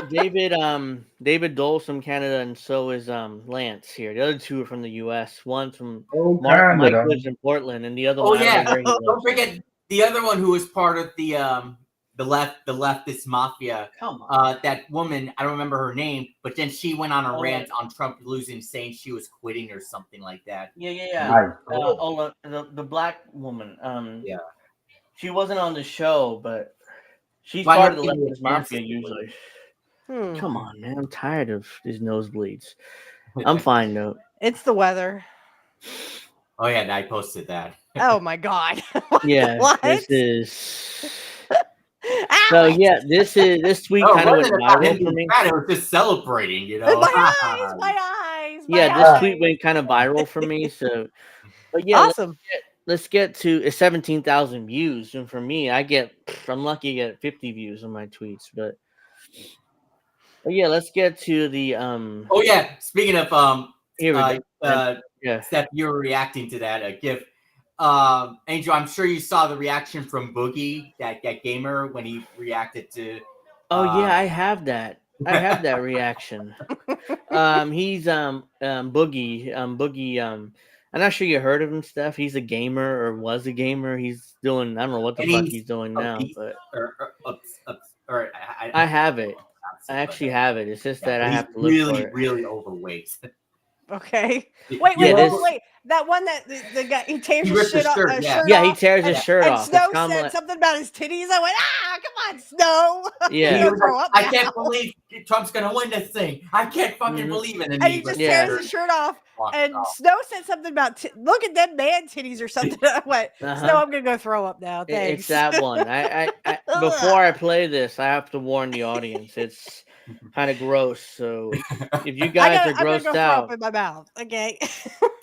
David Dole's from Canada, and so is Lance here. The other two are from the U.S. One's from Mike lives in Portland, and the other one. I don't know where he lives. Don't forget the other one who was part of the leftist mafia. Come on. That woman, I don't remember her name, but then she went on a rant on Trump losing, saying she was quitting or something like that. Yeah. The black woman. Yeah. She wasn't on the show, but she's Why part of not the give me a leftist chance mafia to usually. Hmm. Come on, man. I'm tired of these nosebleeds. I'm fine though. It's the weather. Oh yeah, I posted that. Oh my God. Yeah. What? This is. So yeah, this tweet kind of went viral for me. It was just celebrating, you know. My eyes. This tweet went kind of viral for me. So, but yeah, Awesome. let's get to 17,000 views, and for me, I'm lucky to get 50 views on my tweets, but yeah, let's get to the Oh yeah, speaking of here we go. Steph, you were reacting to that GIF. Angel, I'm sure you saw the reaction from Boogie, that gamer, when he reacted to. Oh yeah, I have that. I have that reaction. He's Boogie. I'm not sure you heard of him, Steph. He's a gamer or was a gamer. He's doing I don't know what the fuck he's doing now, but I have it. I actually have it. It's just that I have to look for it. Really overweight. Okay. Wait. That one that the guy he tears his shirt off. Yeah, he tears his shirt and off. Snow said something about his titties. I went, come on, Snow. Yeah. I can't believe Trump's gonna win this thing. I can't fucking believe it. And he just tears his shirt off. And Snow said something about look at them man titties or something. I went, Snow, I'm gonna go throw up now. Thanks. It's that one. I before I play this, I have to warn the audience. It's kind of gross. So if you guys are grossed throw out up in my mouth, okay.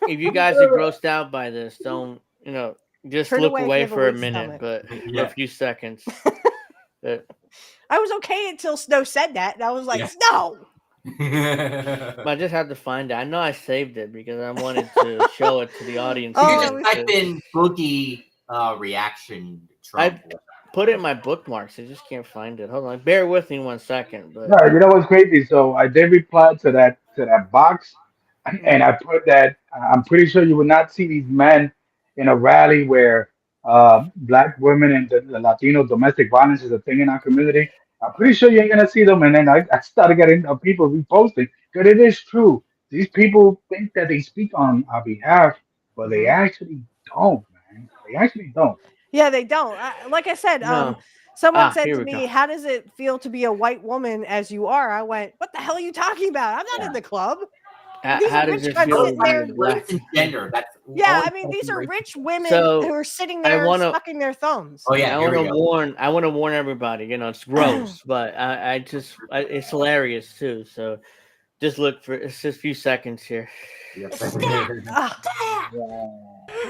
if you guys are grossed out by this, don't just Turn look away if you for a have a weak minute, stomach. but a few seconds. I was okay until Snow said that, and I was like, Snow. I just had to find it. I know I saved it because I wanted to show it to the audience. You just type in Boogie reaction Trump. I put it in my bookmarks. I just can't find it. Hold on. Bear with me 1 second. But no, you know what's crazy? So I did reply to that box, and I put that. I'm pretty sure you will not see these men in a rally where black women and the Latino domestic violence is a thing in our community. I'm pretty sure you ain't gonna see them. And then I started getting people reposting because it is true. These people think that they speak on our behalf, but they actually don't, man. They actually don't. Yeah, they don't. Like I said, someone said to me, go. "How does it feel to be a white woman as you are?" I went, "What the hell are you talking about? I'm not in the club." How does it feel to be a black? Gender. I mean, these are rich women who are sitting there sucking their thumbs. Oh yeah, I want to warn everybody. It's gross, but it's hilarious too. So just look for it's just a few seconds here. I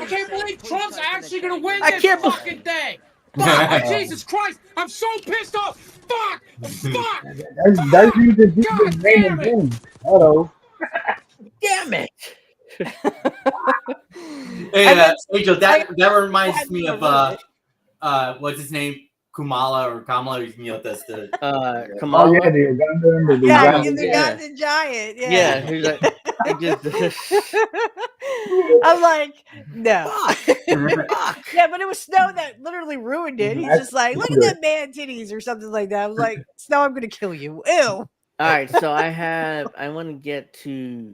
can't believe Trump's actually going to win this fucking thing. Fuck, Jesus Christ. I'm so pissed off. Fuck. That's you just God damn it. Hello. Damn it. Hey, Angel, that reminds me of what's his name? Kamala, you know, that's the Kamala. Oh yeah, the Ugandan, the Yeah, Ugandan. the Ugandan giant. Yeah, he's like, I'm like, no. fuck. Yeah, but it was Snow that literally ruined it. He's just like, look at that man titties or something like that. I was like, Snow, I'm gonna kill you. Ew. All right, so I want to get to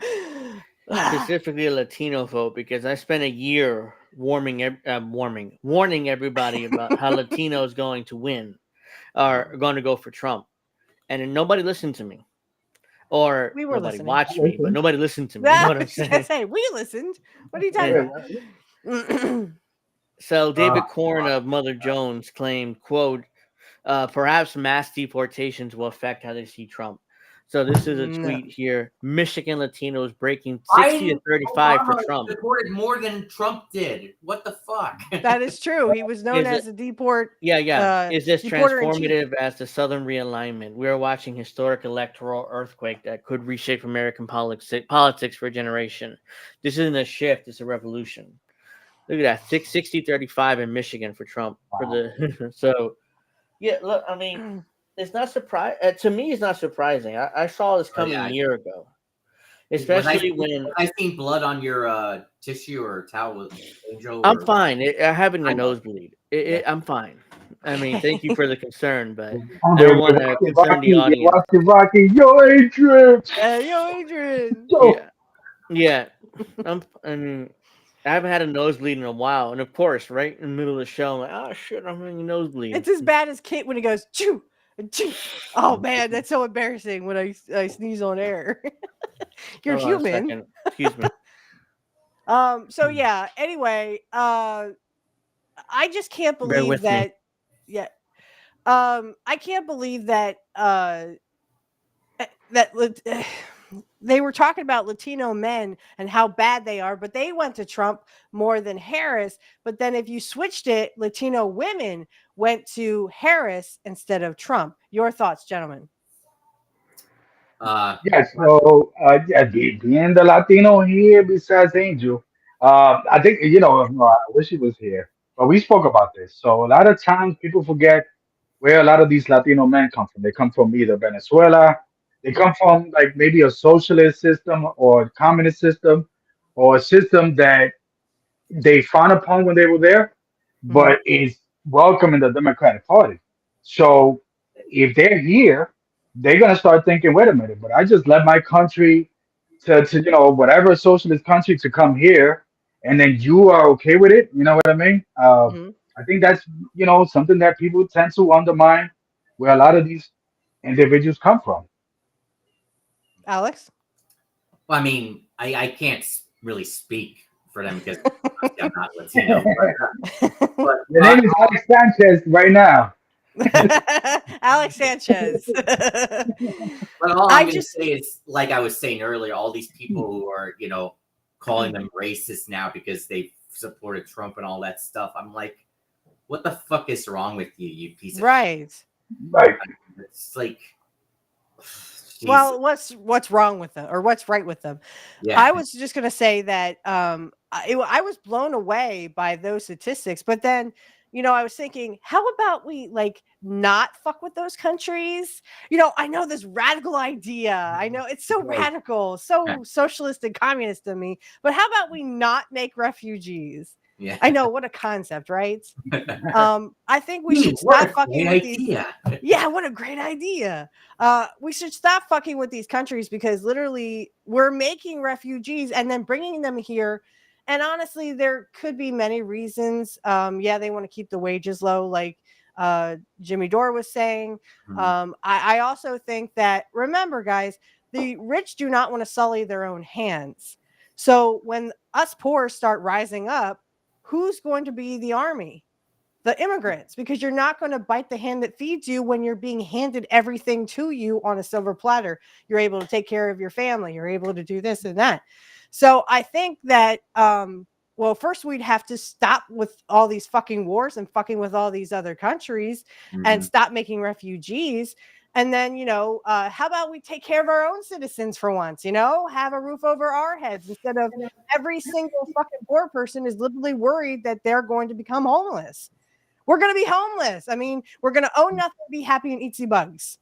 specifically a Latino vote because I spent a year warning everybody about how Latino is going to win or going to go for Trump, and then nobody listened to me, or We were nobody listening. watched me, but nobody listened to me. You know what I'm saying? Hey, we listened. What are you talking about? So David Corn of Mother Jones claimed, quote, perhaps mass deportations will affect how they see Trump. So this is a tweet here. Michigan Latinos breaking 60 to 35 for Trump. Deported more than Trump did. What the fuck? That is true. He was known as a deport. Is this transformative as the Southern realignment? We are watching historic electoral earthquake that could reshape American politics for a generation. This isn't a shift; it's a revolution. Look at that, 60-35 in Michigan for Trump. For the so, yeah. Look, I mean, it's not surprising to me. It's not surprising. I saw this coming a year ago, especially when I seen blood on your tissue or towel with Angel. I'm fine. I having a nosebleed. I'm fine. I mean, thank you for the concern, but I don't want to concern the audience. Rocky, yo, Adrian. Yo, Adrian. Yeah. I mean, I haven't had a nosebleed in a while, and of course, right in the middle of the show, I'm like, oh shit, I'm having a nosebleed. It's as bad as Kit when he goes choo, choo. Oh man, that's so embarrassing when I sneeze on air. You're human. Excuse me. So yeah. Anyway, I just can't believe that. Me. Yeah. I can't believe that. They were talking about Latino men and how bad they are, but they went to Trump more than Harris. But then if you switched it, Latino women went to Harris instead of Trump. Your thoughts, gentlemen? So being the Latino here besides Angel, I think, I wish he was here, but we spoke about this. So a lot of times people forget where a lot of these Latino men come from. They come from either Venezuela, they come from like maybe a socialist system or a communist system or a system that they frown upon when they were there, but is welcome in the Democratic Party. So if they're here, they're gonna start thinking, wait a minute, but I just left my country to whatever socialist country to come here, and then you are okay with it. You know what I mean? I think that's something that people tend to undermine where a lot of these individuals come from. Alex? Well, I mean, I can't really speak for them because I'm not Latino. But your name is Alex Sanchez right now. Alex Sanchez. But all I'm going to say is, like I was saying earlier, all these people who are, calling them racist now because they supported Trump and all that stuff. I'm like, what the fuck is wrong with you, you piece of shit? Right. It's like, well, what's wrong with them, or what's right with them? Yeah. I was just gonna say that I was blown away by those statistics, but then I was thinking, how about we not fuck with those countries? I know this radical idea. I know it's so radical, so socialist and communist to me. But how about we not make refugees? Yeah. I know, what a concept, right? I think we should stop fucking with these. Yeah, what a great idea. We should stop fucking with these countries because literally we're making refugees and then bringing them here. And honestly, there could be many reasons. They want to keep the wages low, like Jimmy Dore was saying. I also think that, remember, guys, the rich do not want to sully their own hands. So when us poor start rising up, who's going to be the army? The immigrants, because you're not going to bite the hand that feeds you when you're being handed everything to you on a silver platter. You're able to take care of your family. You're able to do this and that. So I think that, first we'd have to stop with all these fucking wars and fucking with all these other countries and stop making refugees. And then, how about we take care of our own citizens for once, have a roof over our heads instead of every single fucking poor person is literally worried that they're going to become homeless. we're going to be homeless. I mean, we're going to own nothing, be happy, and eat sea bugs.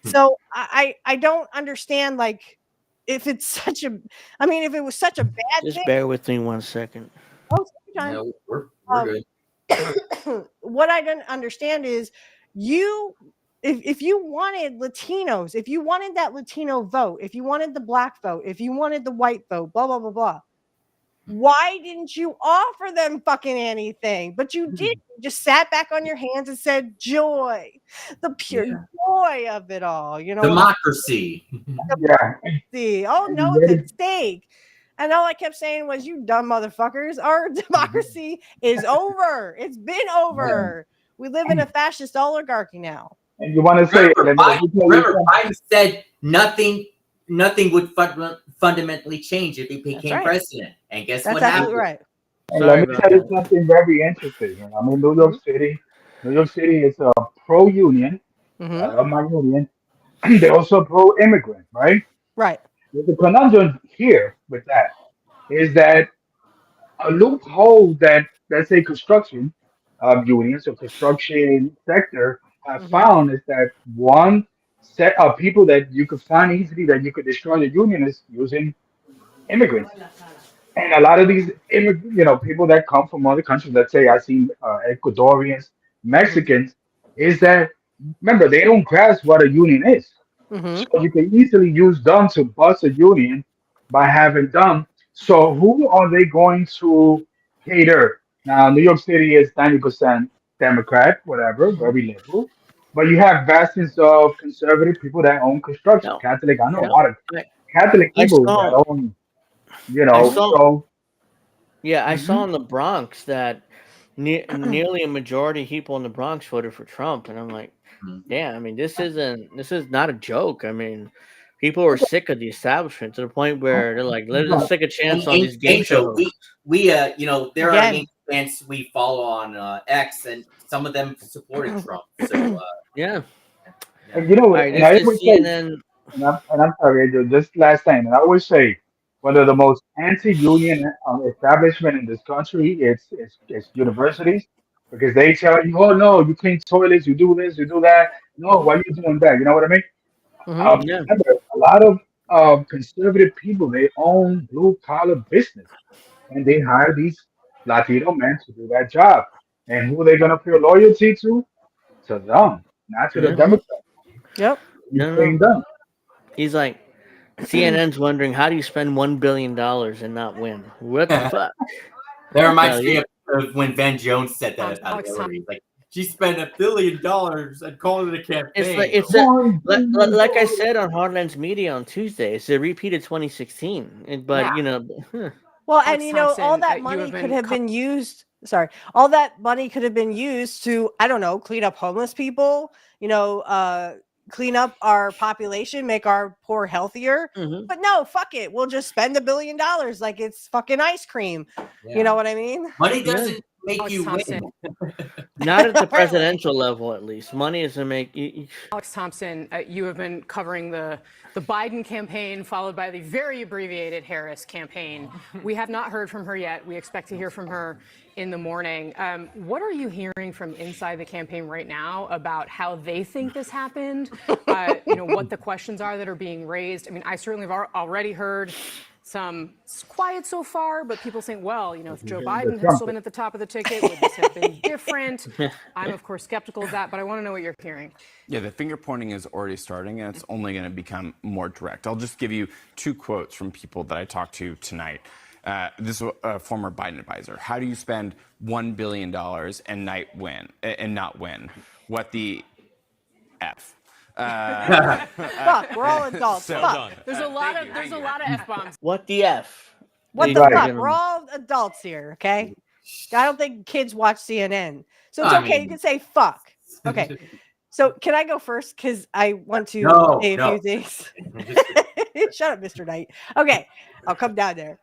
So I don't understand, like, if it's such a, I mean, if it was such a bad Just thing. bear with me 1 second. Oh, time. No, we're good. What I don't understand is if you wanted Latinos, if you wanted that Latino vote, if you wanted the black vote, if you wanted the white vote, blah, blah, blah, blah, why didn't you offer them fucking anything? But you did. You just sat back on your hands and said, joy, the pure joy of it all. You know, Democracy. See, oh no, it's at stake. And all I kept saying was, you dumb motherfuckers, our democracy is over. It's been over. We live in a fascist oligarchy now. And you want to say, remember, Biden said nothing would fundamentally change if he became president. And guess what happened? Right. And let me tell you something very interesting. I'm in New York City. New York City is a pro-union. I love my union. They're also pro-immigrant, right? Right. The conundrum here with that is that a loophole that, let's say, construction unions or construction sector have found is that one set of people that you could find easily that you could destroy the union is using immigrants. And a lot of these people that come from other countries, let's say I've seen Ecuadorians, Mexicans, is that, remember, they don't grasp what a union is. So you can easily use them to bust a union by having them. So who are they going to cater? Now, New York City is 90% Democrat, whatever, very liberal. But you have bastions of conservative people that own construction. Catholic, I know a lot of Catholic people that own, I saw in the Bronx that nearly a majority of people in the Bronx voted for Trump, and I'm like, yeah, I mean, this is not a joke. I mean, people are sick of the establishment to the point where they're like, let's take a chance on these game shows. We there are Yankee fans we follow on X, and some of them supported Trump. So And you know what? And I always say, and I'm sorry, Adriel, just last time, and I always say, one of the most anti-union establishment in this country is universities, because they tell you, oh no, you clean toilets, you do this, you do that. No, why are you doing that? You know what I mean? Remember, a lot of conservative people, they own blue collar business, and they hire these Latino men to do that job. And who are they gonna feel loyalty to? To them, not to the Democrats. Yep. Them. He's like, CNN's wondering, how do you spend $1 billion and not win? What the fuck? That reminds me of when Van Jones said that about Hillary. Like, she spent $1 billion and called it a campaign. Like I said on Hardlands Media on Tuesday, it's a repeat of 2016. But well, and all that money could have been used. Sorry, all that money could have been used to, I don't know, clean up homeless people. Clean up our population, make our poor healthier. But no, fuck it. We'll just spend $1 billion like it's fucking ice cream. Yeah. You know what I mean? Money doesn't make you win. Not at the presidential level, at least. Money is to make you. Alex Thompson, you have been covering the Biden campaign, followed by the very abbreviated Harris campaign. We have not heard from her yet. We expect to hear from her in the morning. What are you hearing from inside the campaign right now about how they think this happened? What the questions are that are being raised. I mean, I certainly have already heard some quiet so far, but people saying, well, if Joe Biden had still been at the top of the ticket, would this have been different? I'm, of course, skeptical of that, but I want to know what you're hearing. Yeah, the finger pointing is already starting, and it's only going to become more direct. I'll just give you 2 quotes from people that I talked to tonight. This is a former Biden advisor. How do you spend $1 billion and not win? What the F? Fuck, we're all adults. Fuck. There's a lot of F-bombs. What the F? What the fuck? We're all adults here, okay? I don't think kids watch CNN. So it's okay. You can say fuck. Okay. So can I go first? Because I want to say a few things. Shut up, Mr. Knight. Okay. I'll come down there.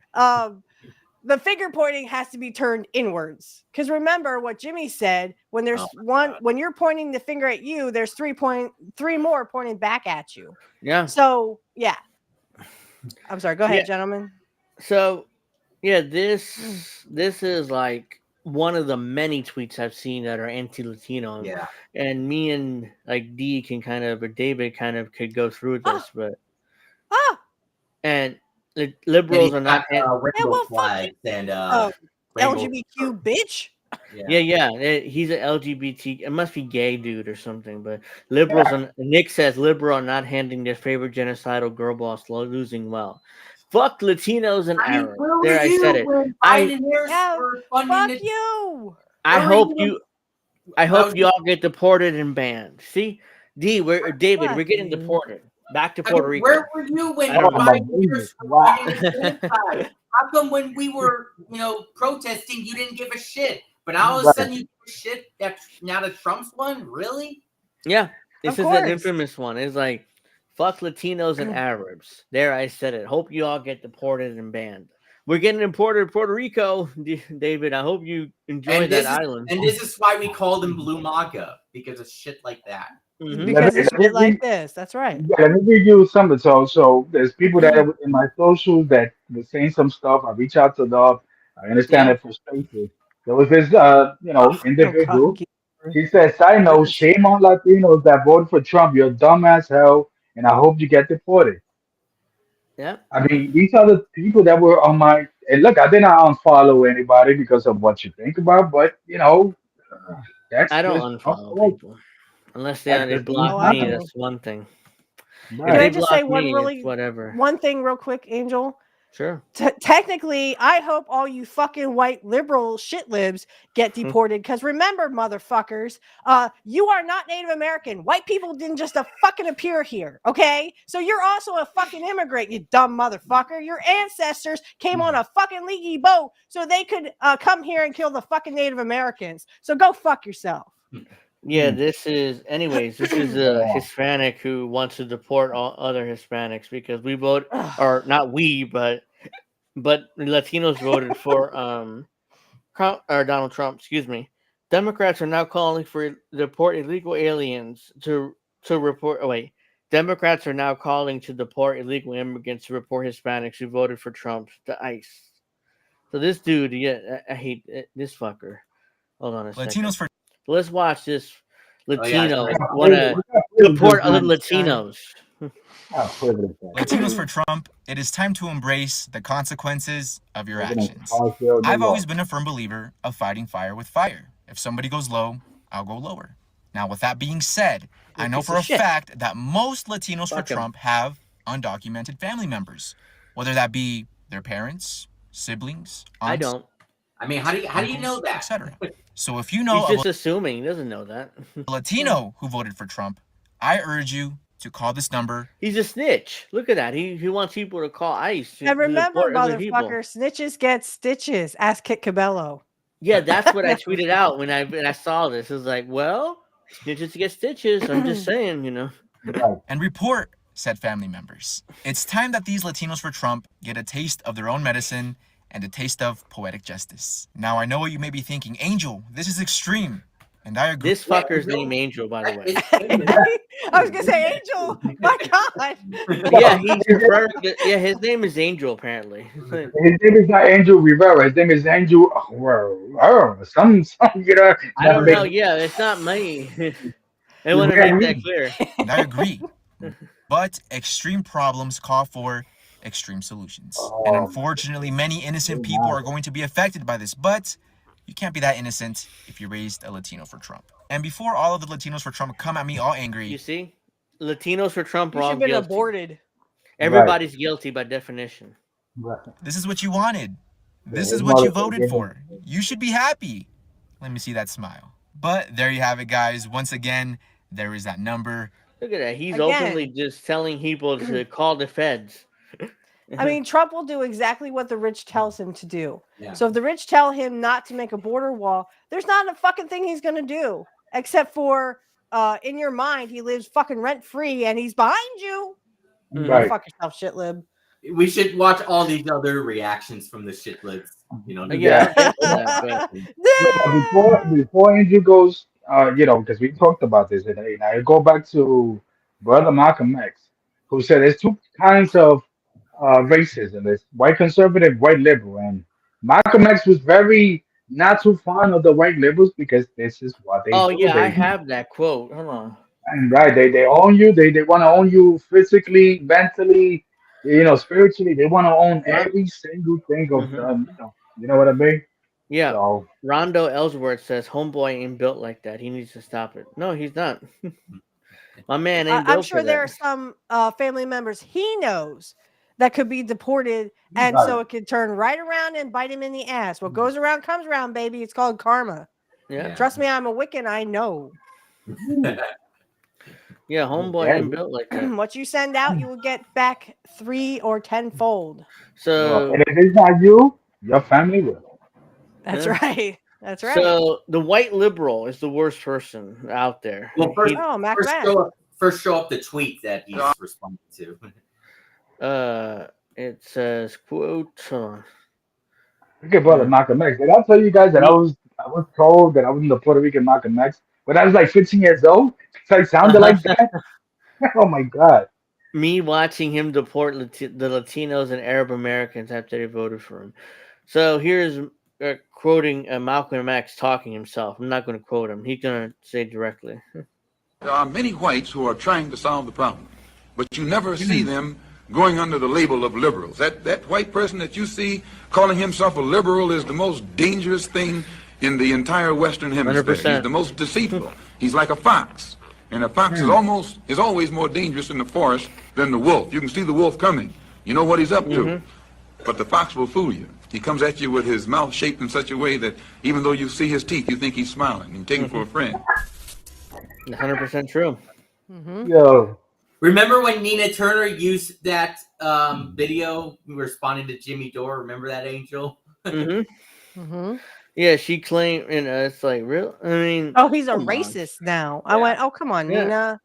The finger pointing has to be turned inwards. Because remember what Jimmy said, when there's when you're pointing the finger at you, there's three more pointing back at you. Yeah. So yeah. I'm sorry. Go ahead, gentlemen. So yeah, this is like one of the many tweets I've seen that are anti-Latino. Yeah. And me and like D can kind of, or David kind of could go through this, but and liberals are not rainbow flags and LGBTQ bitch. Yeah. He's an LGBT. It must be gay dude or something. But liberals, Nick says liberal are not handling their favorite genocidal girl boss losing well. Fuck Latinos and Arabs. There, I said it. Fuck you. I hope you all get deported and banned. See, David, we're getting deported back to Puerto Rico. Where were you when Biden years were How come when we were, protesting, you didn't give a shit? But all of a sudden you give a shit that now that Trump's won? Really? Yeah. This is an infamous one. It's like, fuck Latinos and Arabs. There, I said it. Hope you all get deported and banned. We're getting deported to Puerto Rico, David. I hope you enjoy that island. And this is why we call them Blue MAGA, because of shit like that. Mm-hmm. Because it's shit like this. That's right. Yeah, let me give you something. So there's people that are in my socials that were saying some stuff. I reach out to them. I understand their frustration. There was this, individual. He said, "Side note, shame on Latinos that voted for Trump. You're dumb as hell, and I hope you get deported." Yeah. I mean, these are the people that were on my. And look, I did not unfollow anybody because of what you think about, but that's I don't unfollow people unless they block me. That's one thing. Right. Can I just say one thing real quick, Angel? Sure. Technically, I hope all you fucking white liberal shit libs get deported. Because remember, motherfuckers, you are not Native American. White people didn't just fucking appear here, okay? So you're also a fucking immigrant, you dumb motherfucker. Your ancestors came on a fucking leaky boat so they could come here and kill the fucking Native Americans. So go fuck yourself. Yeah, this is a Hispanic who wants to deport all other Hispanics because we vote, or not we, but Latinos voted for Donald Trump. Excuse me. Democrats are now calling for deport illegal aliens to report. Oh wait, Democrats are now calling to deport illegal immigrants to report Hispanics who voted for Trump to ICE. So this dude, I hate this fucker. Hold on a second. Let's watch this. Latino want to support other Latinos. Latinos for Trump, it is time to embrace the consequences of your actions. I've always been a firm believer of fighting fire with fire. If somebody goes low, I'll go lower. Now, with that being said, I know for a fact that most Latinos for Trump have undocumented family members, whether that be their parents, siblings, aunts. I don't. I mean, how do you know that? Etc. So if you know, he's just assuming he doesn't know that. A Latino who voted for Trump, I urge you to call this number. He's a snitch. Look at that. He wants people to call ICE. And remember, motherfucker, snitches get stitches. Ask Kit Cabello. Yeah, that's what I tweeted out when I saw this. It was like, well, snitches get stitches. I'm just saying, And report said family members. It's time that these Latinos for Trump get a taste of their own medicine and a taste of poetic justice. Now, I know what you may be thinking. Angel, this is extreme. And I agree. This fucker's name Angel, by the way. I was going to say Angel. My God. Yeah, his name is Angel, apparently. His name is not Angel Rivera. His name is Angel. Some I don't know. Yeah, it's not me. I want to make that clear. And I agree. But extreme problems call for extreme solutions. And unfortunately, many innocent people are going to be affected by this, but you can't be that innocent if you raised a Latino for Trump. And before all of the Latinos for Trump come at me all angry. You see? Latinos for Trump are all guilty. Been aborted. Everybody's guilty by definition. This is what you wanted. This is what you voted for. You should be happy. Let me see that smile. But there you have it, guys. Once again, there is that number. Look at that. He's openly just telling people to call the feds. I mean, Trump will do exactly what the rich tells him to do. Yeah. So if the rich tell him not to make a border wall, there's not a fucking thing he's going to do. Except for, in your mind, he lives fucking rent-free and he's behind you. Right. Fuck yourself, shit lib. We should watch all these other reactions from the shit libs. Before Andrew goes, because we talked about this, and I go back to Brother Malcolm X, who said there's two kinds of racism. There's white conservative, white liberal, and Malcolm X was very not too fond of the white liberals because this is what they Oh do. yeah, I They have that quote. Hold on. and right, they own you. They want to own you physically, mentally, spiritually. They want to own every single thing of Mhm. them. You know what I mean? Yeah. So Rondo Ellsworth says homeboy ain't built like that. He needs to stop it. No, he's not. My man ain't I'm built for sure there are that. some family members he knows that could be deported, and right. so it could turn right around and bite him in the ass. What goes around comes around, baby. It's called karma. Yeah. Trust me, I'm a Wiccan. I know. Yeah, homeboy Yeah. ain't built like that. What you send out, you will get back 3 or 10-fold. So And if it's not you, your family will. That's Yeah. right. That's right. So the white liberal is the worst person out there. Well, first, Oh, Mac first Mac. show up the tweet that he's responding to. It says quote. Okay, brother, Malcolm X. Did I tell you guys that I was told that I was in the Puerto Rican Malcolm X when I was like 15 years old? So I sounded like that. Oh my god. Me watching him deport the Latinos and Arab Americans after they voted for him. So here's quoting Malcolm X talking himself. I'm not going to quote him. He's going to say directly. There are many whites who are trying to solve the problem, but you never see them going under the label of liberals. That white person that you see calling himself a liberal is the most dangerous thing in the entire Western Hemisphere. 100%. He's the most deceitful. He's like a fox. And a fox is always more dangerous in the forest than the wolf. You can see the wolf coming. You know what he's up to. But the fox will fool you. He comes at you with his mouth shaped in such a way that even though you see his teeth, you think he's smiling. You take him for a friend. 100% true. Yo. Remember when Nina Turner used that video responding to Jimmy Dore? Remember that, Angel? Yeah, she claimed, and it's like, real. I mean, oh, he's a racist now. I went, oh, come on, Yeah.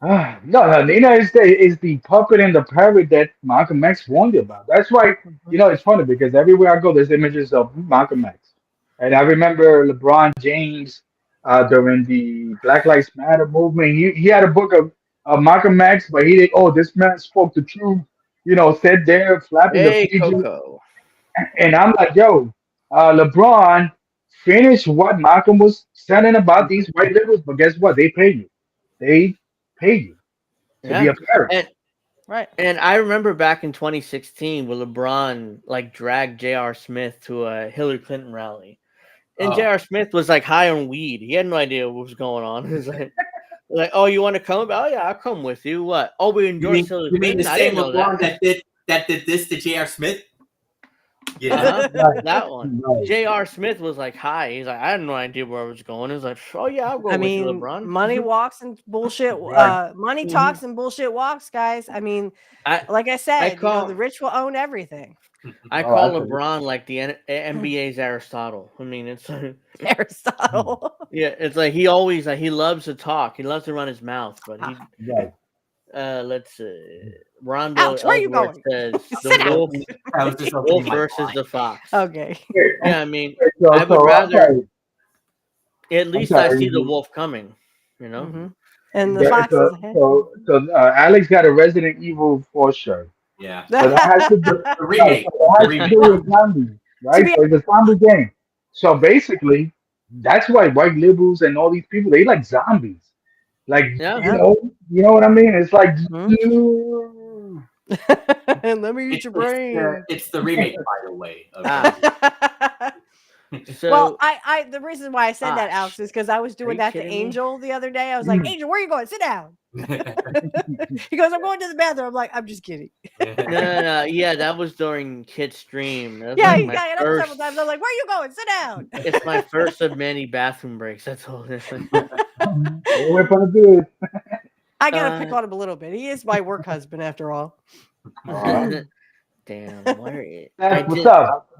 Nina. No, Nina is the puppet and the parrot that Malcolm X warned you about. That's why, it's funny because everywhere I go, there's images of Malcolm X. And I remember LeBron James during the Black Lives Matter movement. He had a book of Malcolm X, but he did, this man spoke the truth, said there, flapping the Hey, Fiji. Coco. And I'm like, yo, LeBron, finish what Malcolm was saying about these white liberals, but guess what? They pay you. They pay you to be a parent. And I remember back in 2016 when LeBron dragged J.R. Smith to a Hillary Clinton rally. And J.R. Smith was high on weed. He had no idea what was going on. He was like, oh, you want to come? Oh yeah, I'll come with you. What? Oh, we endorse Hillary Clinton. You mean the I same didn't know LeBron that did this to J.R. Smith? Yeah, that one. J.R. Smith was high. He's like, I had no idea where I was going. He was like, oh yeah, I'll go with you, LeBron. Money walks and bullshit. Money talks and bullshit walks, guys. I mean, like I said, the rich will own everything. I call LeBron the NBA's Aristotle. I mean, it's Aristotle. Yeah, it's he always he loves to talk. He loves to run his mouth, but he. Let's see. Rondo Alex, where are you Ellsworth going? says the wolf versus the fox. Okay. Yeah, I mean, I would rather. At least I see the wolf coming. And the fox is ahead. So Alex got a Resident Evil 4 shirt. Yeah. So that has to do, the remake. to do with zombies, right? So it's a zombie game. So basically, that's why white liberals and all these people, they like zombies. You know what I mean? It's like and let me eat your brain. It's the remake, by the way. So, well, I the reason why I said that, Alex, is because I was doing that to Angel the other day. I was like, Angel, where are you going? Sit down. He goes, I'm going to the bathroom. I'm like, I'm just kidding. No. Yeah, that was during Kid's stream. Yeah, he got it up several times. I'm like, where are you going? Sit down. It's my first of many bathroom breaks. That's all. We're gonna do it. I gotta pick on him a little bit. He is my work husband, after all. Damn, where what's up?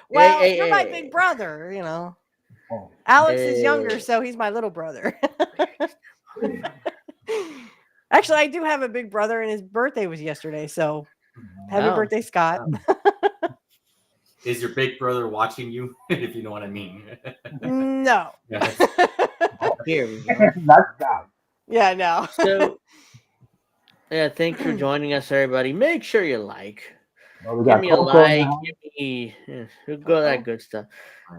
Well, you're my big brother, Alex is younger, so he's my little brother. Actually, I do have a big brother, and his birthday was yesterday, so happy birthday, Scott. Is your big brother watching you, if you know what I mean? No. Here we go. Not that. Yeah, no. So, thanks for joining us, everybody. Make sure you like. Give me a like. Give me go that good stuff.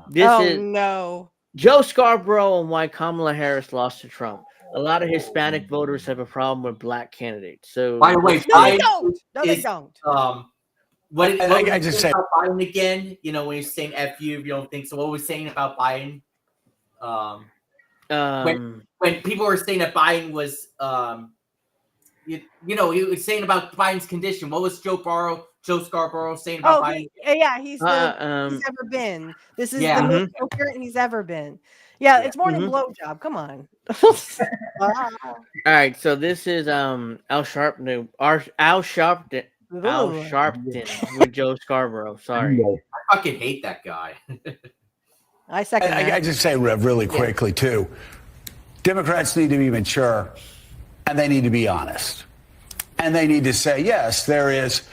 This is no. Joe Scarborough and why Kamala Harris lost to Trump. A lot of Hispanic voters have a problem with black candidates. So by the way, no, they don't. No, they don't. What I just said about Biden again? You know, when he's saying "f you" if you don't think so. What was saying about Biden? When people were saying that Biden was, you know, he was saying about Biden's condition. What was Joe Scarborough saying about Biden? He's ever been. This is the most coherent he's ever been. Yeah, it's more than blowjob. Come on. All right, so this is Al Sharpton with Joe Scarborough. Sorry, I fucking hate that guy. I second that. I just say, Rev, really quickly too. Democrats need to be mature, and they need to be honest, and they need to say yes, there's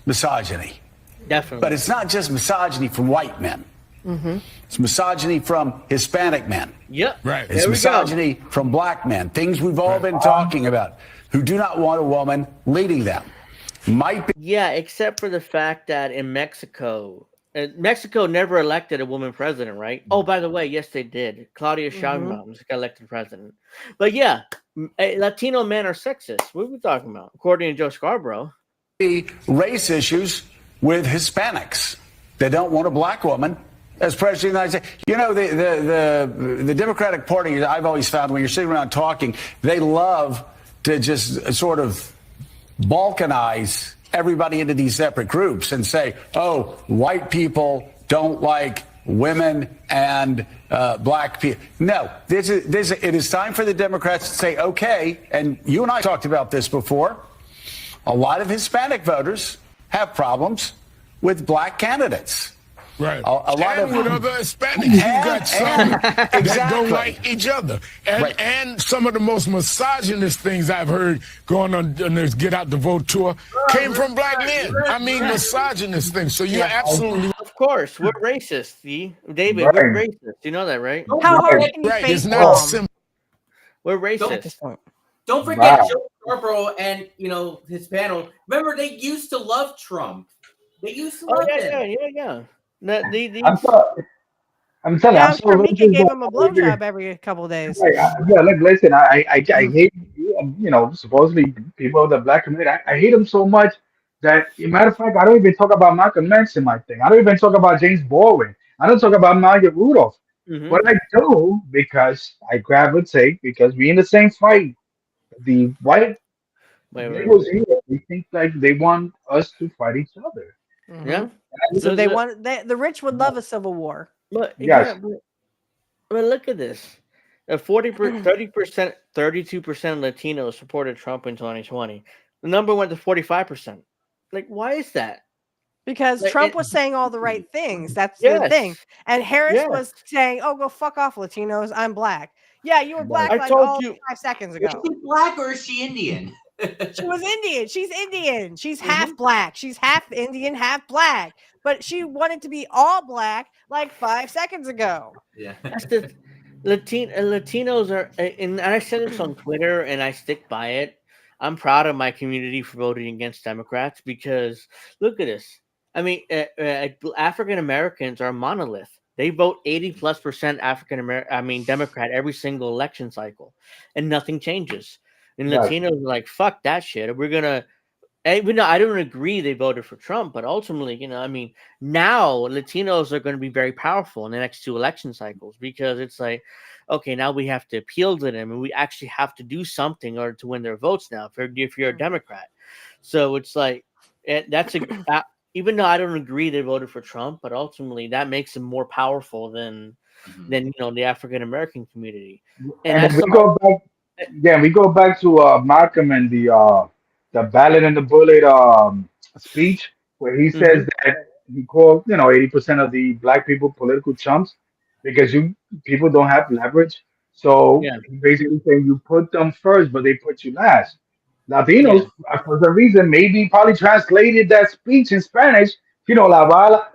misogyny, definitely, but it's not just misogyny from white men. It's misogyny from Hispanic men. Yep. Right. It's misogyny from black men. Things we've all been talking about, who do not want a woman leading them. Might be. Yeah, except for the fact that in Mexico never elected a woman president, right? Oh, by the way, yes, they did. Claudia Sheinbaum got elected president. But yeah, Latino men are sexist. What are we talking about? According to Joe Scarborough. Race issues with Hispanics. They don't want a black woman as president of the United States. You know, the Democratic Party, I've always found when you're sitting around talking, they love to just sort of balkanize everybody into these separate groups and say, oh, white people don't like women and black people. No, it is time for the Democrats to say, okay, and you and I talked about this before, a lot of Hispanic voters have problems with black candidates. Right. A lot and of with other Hispanics, you got some that don't like each other. And some of the most misogynist things I've heard going on this Get Out the Vote tour came from black men. I mean, misogynist things. So you're absolutely... Of course, we're racist, David, we're racist. You know that, right? How hard can you face it's not simple. We're racist. Don't forget Joe Scarborough and, you know, his panel. Remember, they used to love Trump. They used to love him. Yeah. I'm telling you, I'm sure Mika gave him a blowjob every couple of days. Look, listen, I hate, you know, supposedly people of the black community. I hate them so much that, matter of fact, I don't even talk about Malcolm X in my thing. I don't even talk about James Baldwin. I don't talk about Maya Rudolph. But I do because I gravitate, because we in the same fight. The white liberals here, they think like they want us to fight each other. Yeah. So the rich would love a civil war. But look at this. 30%, 32% of Latinos supported Trump in 2020. The number went to 45%. Like, why is that? Because Trump was saying all the right things. That's the thing. And Harris was saying, "Oh, go fuck off, Latinos. I'm black." Yeah, you were black 5 seconds ago. Is she black or is she Indian? She was Indian. She's Indian. She's half black. She's half Indian, half black. But she wanted to be all black like 5 seconds ago. Yeah. That's the Latinos are, and I said this on Twitter, and I stick by it. I'm proud of my community for voting against Democrats because look at this. I mean, African Americans are a monolith. They vote 80+% Democrat every single election cycle, and nothing changes. And Latinos are like, fuck that shit. We're gonna, even though I don't agree they voted for Trump, but ultimately, you know, I mean, now Latinos are going to be very powerful in the next 2 election cycles because it's like, okay, now we have to appeal to them, and we actually have to do something in order to win their votes now. If you're a Democrat, so it's like that's even though I don't agree they voted for Trump, but ultimately that makes them more powerful than you know the African American community. And we go back to Malcolm and the ballot and the bullet speech where he says that he called 80% of the black people political chumps because people don't have leverage. So he basically saying you put them first, but they put you last. Latinos, for the reason, maybe probably translated that speech in Spanish, la bala,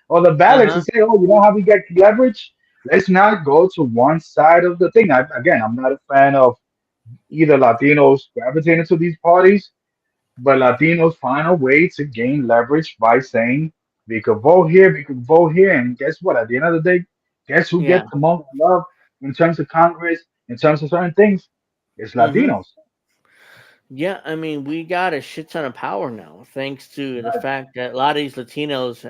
or the ballots and say, oh, you know how we get leverage? Let's not go to one side of the thing. I'm not a fan of either Latinos gravitating to these parties but Latinos find a way to gain leverage by saying we could vote here, we could vote here, and guess what? At the end of the day, guess who Yeah. gets the most love in terms of Congress, in terms of certain things? It's Latinos. Yeah, I mean, we got a shit ton of power now, thanks to the fact that a lot of these Latinos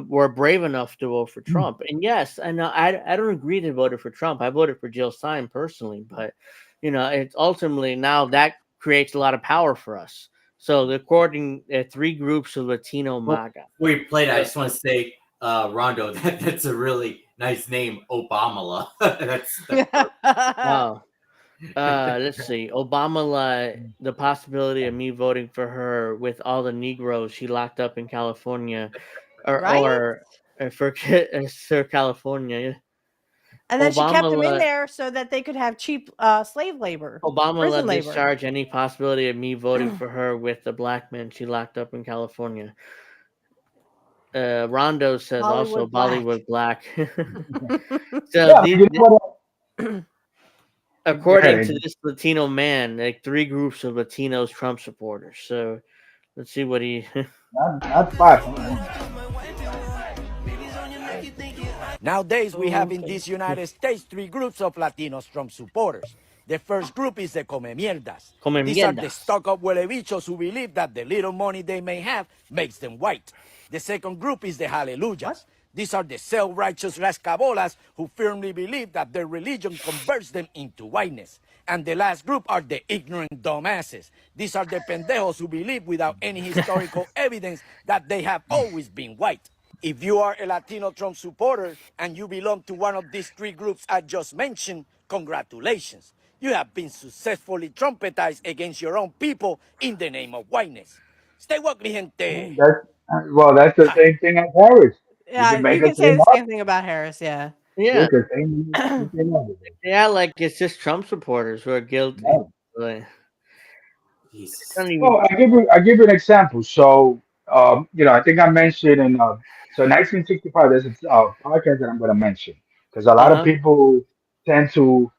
were brave enough to vote for Trump. And yes, I know I don't agree they voted for Trump. I voted for Jill Stein personally, but it's ultimately now that creates a lot of power for us. So according three groups of Latino MAGA. Before you played, I just want to say, Rondo, that's a really nice name, Obama. that's Oh. Let's see. Obama, the possibility of me voting for her with all the Negroes she locked up in California, or for Sir California. And then she kept them in there so that they could have cheap slave labor. Obama prison let labor. discharge any possibility of me voting for her with the black men she locked up in California. Rondo says also Bollywood black. So according to this Latino man, like three groups of Latinos Trump supporters. So let's see what he. Not five. Nowadays, we have in these United States three groups of Latinos Trump supporters. The first group is the Come Mierdas. These are the stuck-up huelebichos who believe that the little money they may have makes them white. The second group is the Hallelujahs. These are the self-righteous rascabolas who firmly believe that their religion converts them into whiteness. And the last group are the ignorant dumbasses. These are the pendejos who believe without any historical evidence that they have always been white. If you are a Latino Trump supporter and you belong to one of these three groups I just mentioned, congratulations. You have been successfully trumpetized against your own people in the name of whiteness. Stay woke, mi gente. That's the same thing as Harris. Yeah, you can say the same thing about Harris. Yeah. Yeah. Yeah, like it's just Trump supporters who are guilty. Like, well, I give you an example. So, I think I mentioned in 1965. There's a podcast that I'm going to mention because a lot of people tend to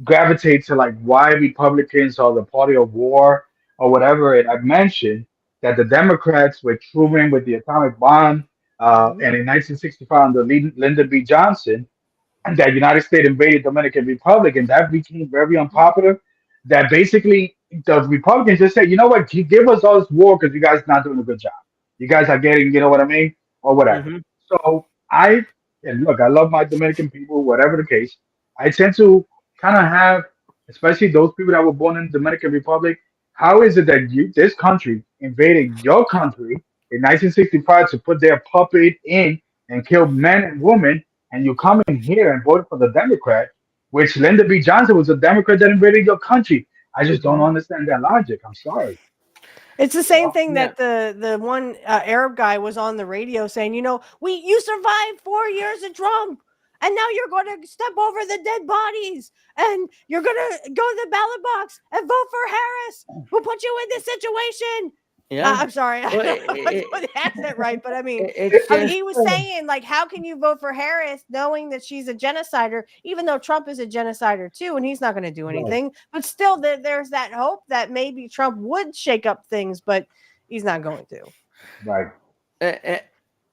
gravitate to like why Republicans are the party of war or whatever. And I've mentioned that the Democrats with Truman with the atomic bomb, and in 1965 under Lyndon B. Johnson, and that United States invaded Dominican Republic, and that became very unpopular. That basically the Republicans just said, you know what, you give us all this war because you guys not doing a good job. You guys are getting, you know what I mean, or whatever. So and look, I love my Dominican people, whatever the case. I tend to kind of have, especially those people that were born in the Dominican Republic. How is it that this country invaded your country in 1965 to put their puppet in and kill men and women? And you come in here and vote for the Democrat, which Lyndon B. Johnson was a Democrat that invaded your country. I just don't understand that logic. I'm sorry. It's the same thing that the one Arab guy was on the radio saying, you survived 4 years of Trump, and now you're going to step over the dead bodies, and you're going to go to the ballot box and vote for Harris, who put you in this situation. Yeah, I'm sorry, I don't know if I put the accent right, but I mean, he was saying, like, how can you vote for Harris knowing that she's a genocider, even though Trump is a genocider too, and he's not going to do anything. But still, there's that hope that maybe Trump would shake up things, but he's not going to. Right.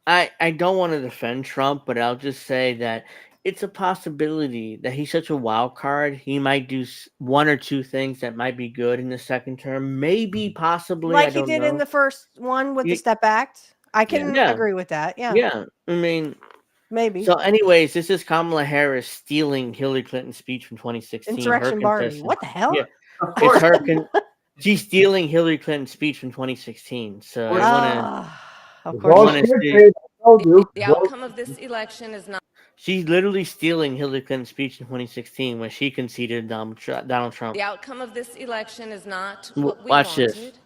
I don't want to defend Trump, but I'll just say that it's a possibility that he's such a wild card. He might do one or two things that might be good in the second term. Maybe, possibly, like he did in the first one with the Step Act. I can agree with that. Yeah. Yeah. I mean, maybe. So, anyways, this is Kamala Harris stealing Hillary Clinton's speech from 2016. Insurrection Barbie. What the hell? Yeah. It's her. She's stealing Hillary Clinton's speech from 2016. So I want to. Of course. The outcome of this election is not. She's literally stealing Hillary Clinton's speech in 2016 when she conceded Donald Trump. The outcome of this election is not what we wanted,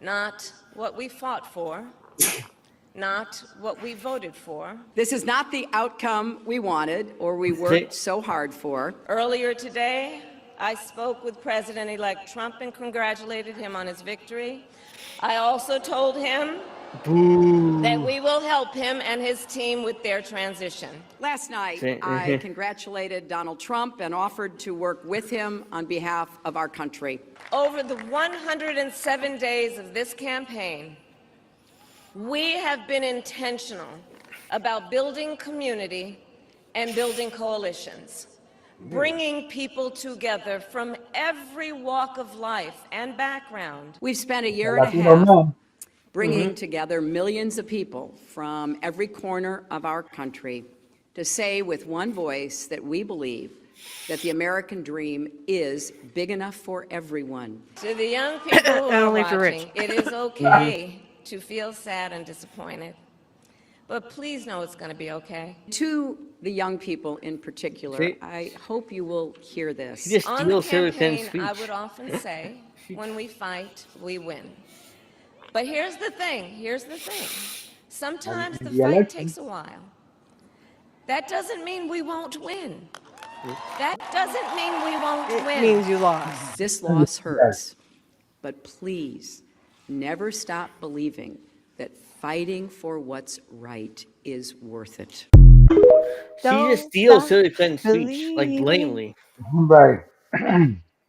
not what we fought for, not what we voted for. This is not the outcome we wanted or we worked so hard for. Earlier today, I spoke with President-elect Trump and congratulated him on his victory. I also told him that we will help him and his team with their transition. Last night, I congratulated Donald Trump and offered to work with him on behalf of our country. Over the 107 days of this campaign, we have been intentional about building community and building coalitions, bringing people together from every walk of life and background. We've spent a year and a half bringing together millions of people from every corner of our country to say with one voice that we believe that the American dream is big enough for everyone. To the young people who are watching, it is okay to feel sad and disappointed, but please know it's going to be okay. To the young people in particular, I hope you will hear this. On the campaign, I would often say, when we fight, we win. But here's the thing. Sometimes the fight takes a while. That doesn't mean we won't win. It means you lost. This loss hurts, but please never stop believing that fighting for what's right is worth it. She just steals Hillary Clinton's speech, like blatantly. Right.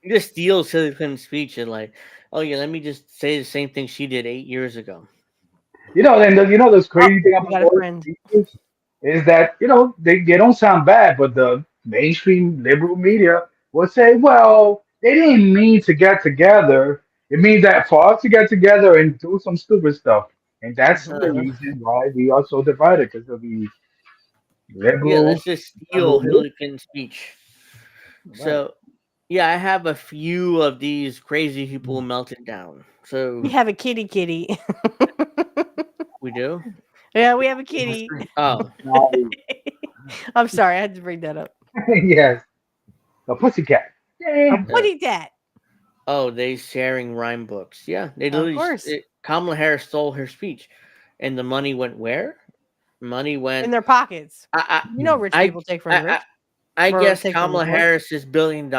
He just steals Hillary Clinton's speech and like, oh yeah, let me just say the same thing she did 8 years ago. And this crazy thing about those speeches is that they don't sound bad, but the mainstream liberal media will say, well, they didn't mean to get together. It means that for us to get together and do some stupid stuff, and that's the reason why we are so divided, because of the liberal. Yeah, let's just steal Hillary Clinton's speech. Right. So, yeah, I have a few of these crazy people melted down. So we have a kitty. We do? Yeah, we have a kitty. Oh. I'm sorry, I had to bring that up. Yes. A pussycat. A pussycat. Oh, they sharing rhyme books. Yeah, they literally. Kamala Harris stole her speech, and the money went where? Money went in their pockets. Rich people take from rich. I guess Kamala Harris's $1 billion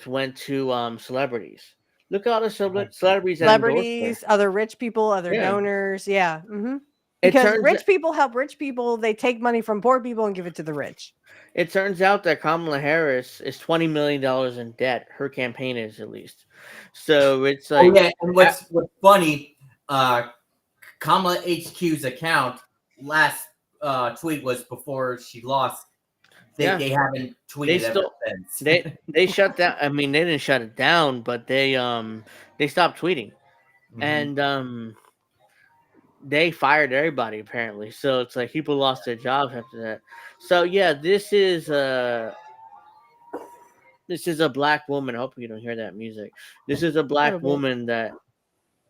went to celebrities. Look at all the celebrities, other rich people, other donors. Yeah. Mm-hmm. Because rich people help rich people. They take money from poor people and give it to the rich. It turns out that Kamala Harris is $20 million in debt. Her campaign is, at least. So it's like... Oh, yeah, and what's funny, Kamala HQ's account last tweet was before she lost. They haven't tweeted ever since. They shut down. I mean, they didn't shut it down, but they stopped tweeting, and they fired everybody apparently. So it's like people lost their jobs after that. So yeah, this is a black woman. I hope you don't hear that music. This is a black woman that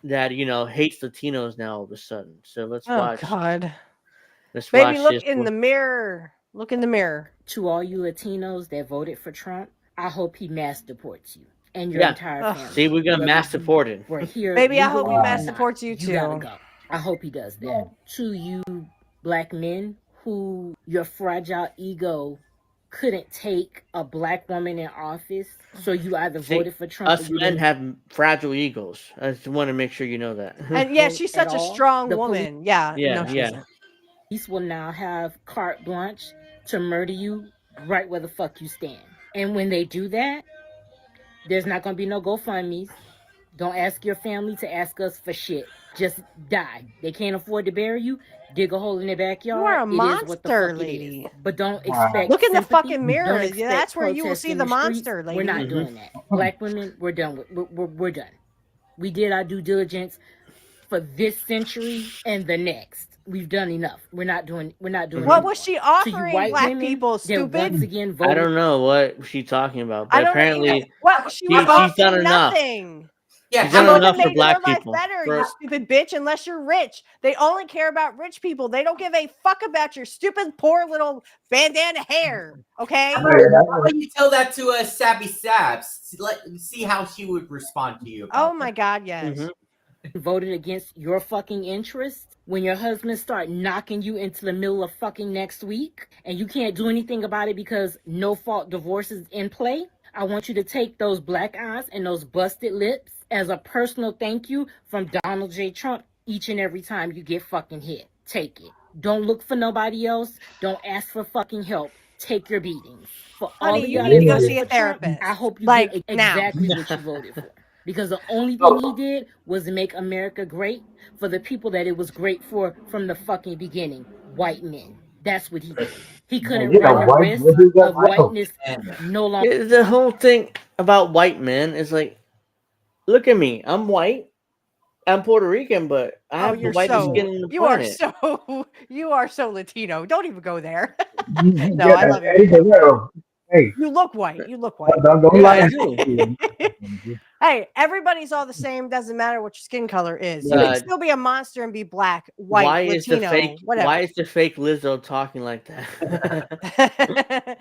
hates Latinos now all of a sudden. So let's watch. Oh God. Let's Baby, watch look in the mirror. Look in the mirror. To all you Latinos that voted for Trump, I hope he mass deports you and your entire family. See, we're gonna mass deport him. Baby, I hope he mass deports you too. You gotta go. I hope he does that. To you black men who your fragile ego couldn't take a black woman in office, so you either voted for Trump. Us men have fragile egos. I just want to make sure you know that. And yeah, she's such a strong woman. Yeah. Police will now have carte blanche to murder you right where the fuck you stand. And when they do that, there's not going to be no GoFundMes. Don't ask your family to ask us for shit. Just die. They can't afford to bury you. Dig a hole in their backyard. You are a monster, lady. But don't expect. Look in the fucking mirror. That's where you will see the monster, lady. We're not doing that. Black women, we're done. We're done. We did our due diligence for this century and the next. We've done enough. We're not doing. What was she offering black people? Stupid. Once again, I don't know what she's talking about, but apparently, she's done enough. Yeah, she's done enough for black people. Better, you stupid bitch. Unless you're rich, they only care about rich people. They don't give a fuck about your stupid, poor little bandana hair. Okay. How about you tell that to Sabby Sabs? See how she would respond to you. Oh my God, yes. Voted against your fucking interests. When your husband start knocking you into the middle of fucking next week and you can't do anything about it because no fault divorce is in play, I want you to take those black eyes and those busted lips as a personal thank you from Donald J. Trump each and every time you get fucking hit. Take it. Don't look for nobody else. Don't ask for fucking help. Take your beatings. For all Honey, of you y'all need to that go voted see a for Trump, therapist. I hope you Like, get now. exactly what you voted for. Because the only thing he did was make America great for the people that it was great for from the fucking beginning. White men. That's what he did. He couldn't run the risk of whiteness no longer. The whole thing about white men is like, look at me. I'm white. I'm Puerto Rican, but I have the whitest skin on the planet. You are so Latino. Don't even go there. No, I love you. Eddie Guerrero. Hey, You look white. You look white. don't lie. Hey, everybody's all the same. Doesn't matter what your skin color is. You can still be a monster and be black, white, Latino, whatever. Why is the fake Lizzo talking like that?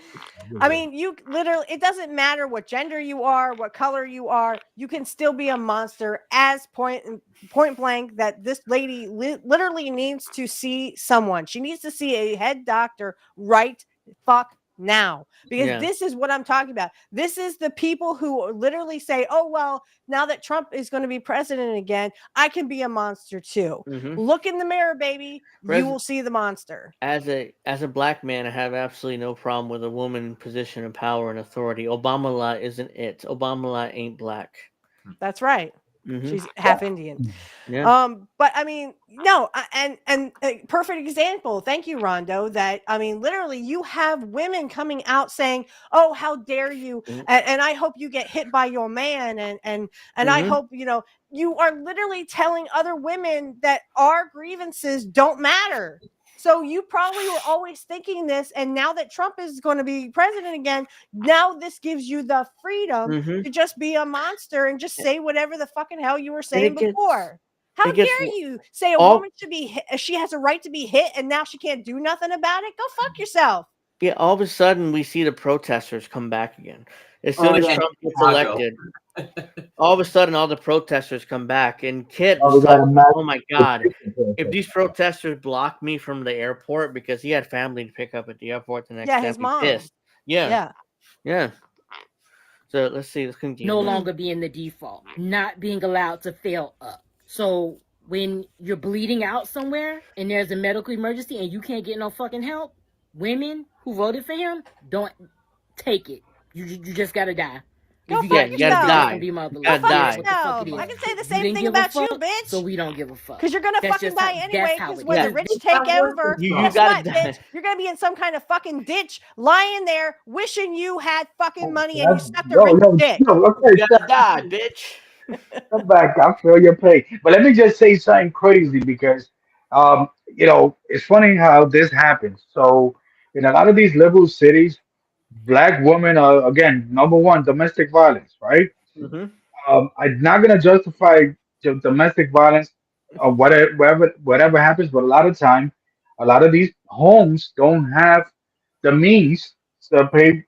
I mean, you literally, it doesn't matter what gender you are, what color you are. You can still be a monster as point blank that this lady literally needs to see someone. She needs to see a head doctor right fuck now, because this is what I'm talking about. This is the people who literally say, oh, well, now that Trump is going to be president again, I can be a monster too. Look in the mirror, baby. You will see the monster. As a black man, I have absolutely no problem with a woman in position of power and authority. Obama law isn't it. Obama law ain't black. That's right. She's half Indian. Yeah. But I mean, no, and a perfect example. Thank you, Rondo. That I mean, literally, you have women coming out saying, "Oh, how dare you!" And I hope you get hit by your man, and I hope you are literally telling other women that our grievances don't matter. So you probably were always thinking this, and now that Trump is going to be president again, now this gives you the freedom to just be a monster and just say whatever the fucking hell you were saying before. How dare you say a woman should be hit, she has a right to be hit, and now she can't do nothing about it? Go fuck yourself. Yeah, all of a sudden we see the protesters come back again. As soon as Trump gets elected, all of a sudden all the protesters come back. And Kit was like, oh my God, if these protesters block me from the airport, because he had family to pick up at the airport the next day. His mom. Pissed. Yeah. So let's see. Let's continue. No longer being the default, not being allowed to fail up. So when you're bleeding out somewhere and there's a medical emergency and you can't get no fucking help, women who voted for him, don't take it. You just gotta die. Go fuck yourself. You gotta die. You gotta die. I can say the same thing about you, bitch. So we don't give a fuck. Because you're gonna fucking die anyway. Because when the rich take over, you gotta die. Bitch, you're gonna be in some kind of fucking ditch, lying there, wishing you had fucking money and you sucked a rich dick. You gotta die, bitch. Come back. I feel your pain. But let me just say something crazy because, it's funny how this happens. So in a lot of these liberal cities, black women are again number one domestic violence, right? I'm not gonna justify domestic violence or whatever happens, but a lot of time, a lot of these homes don't have the means to pay.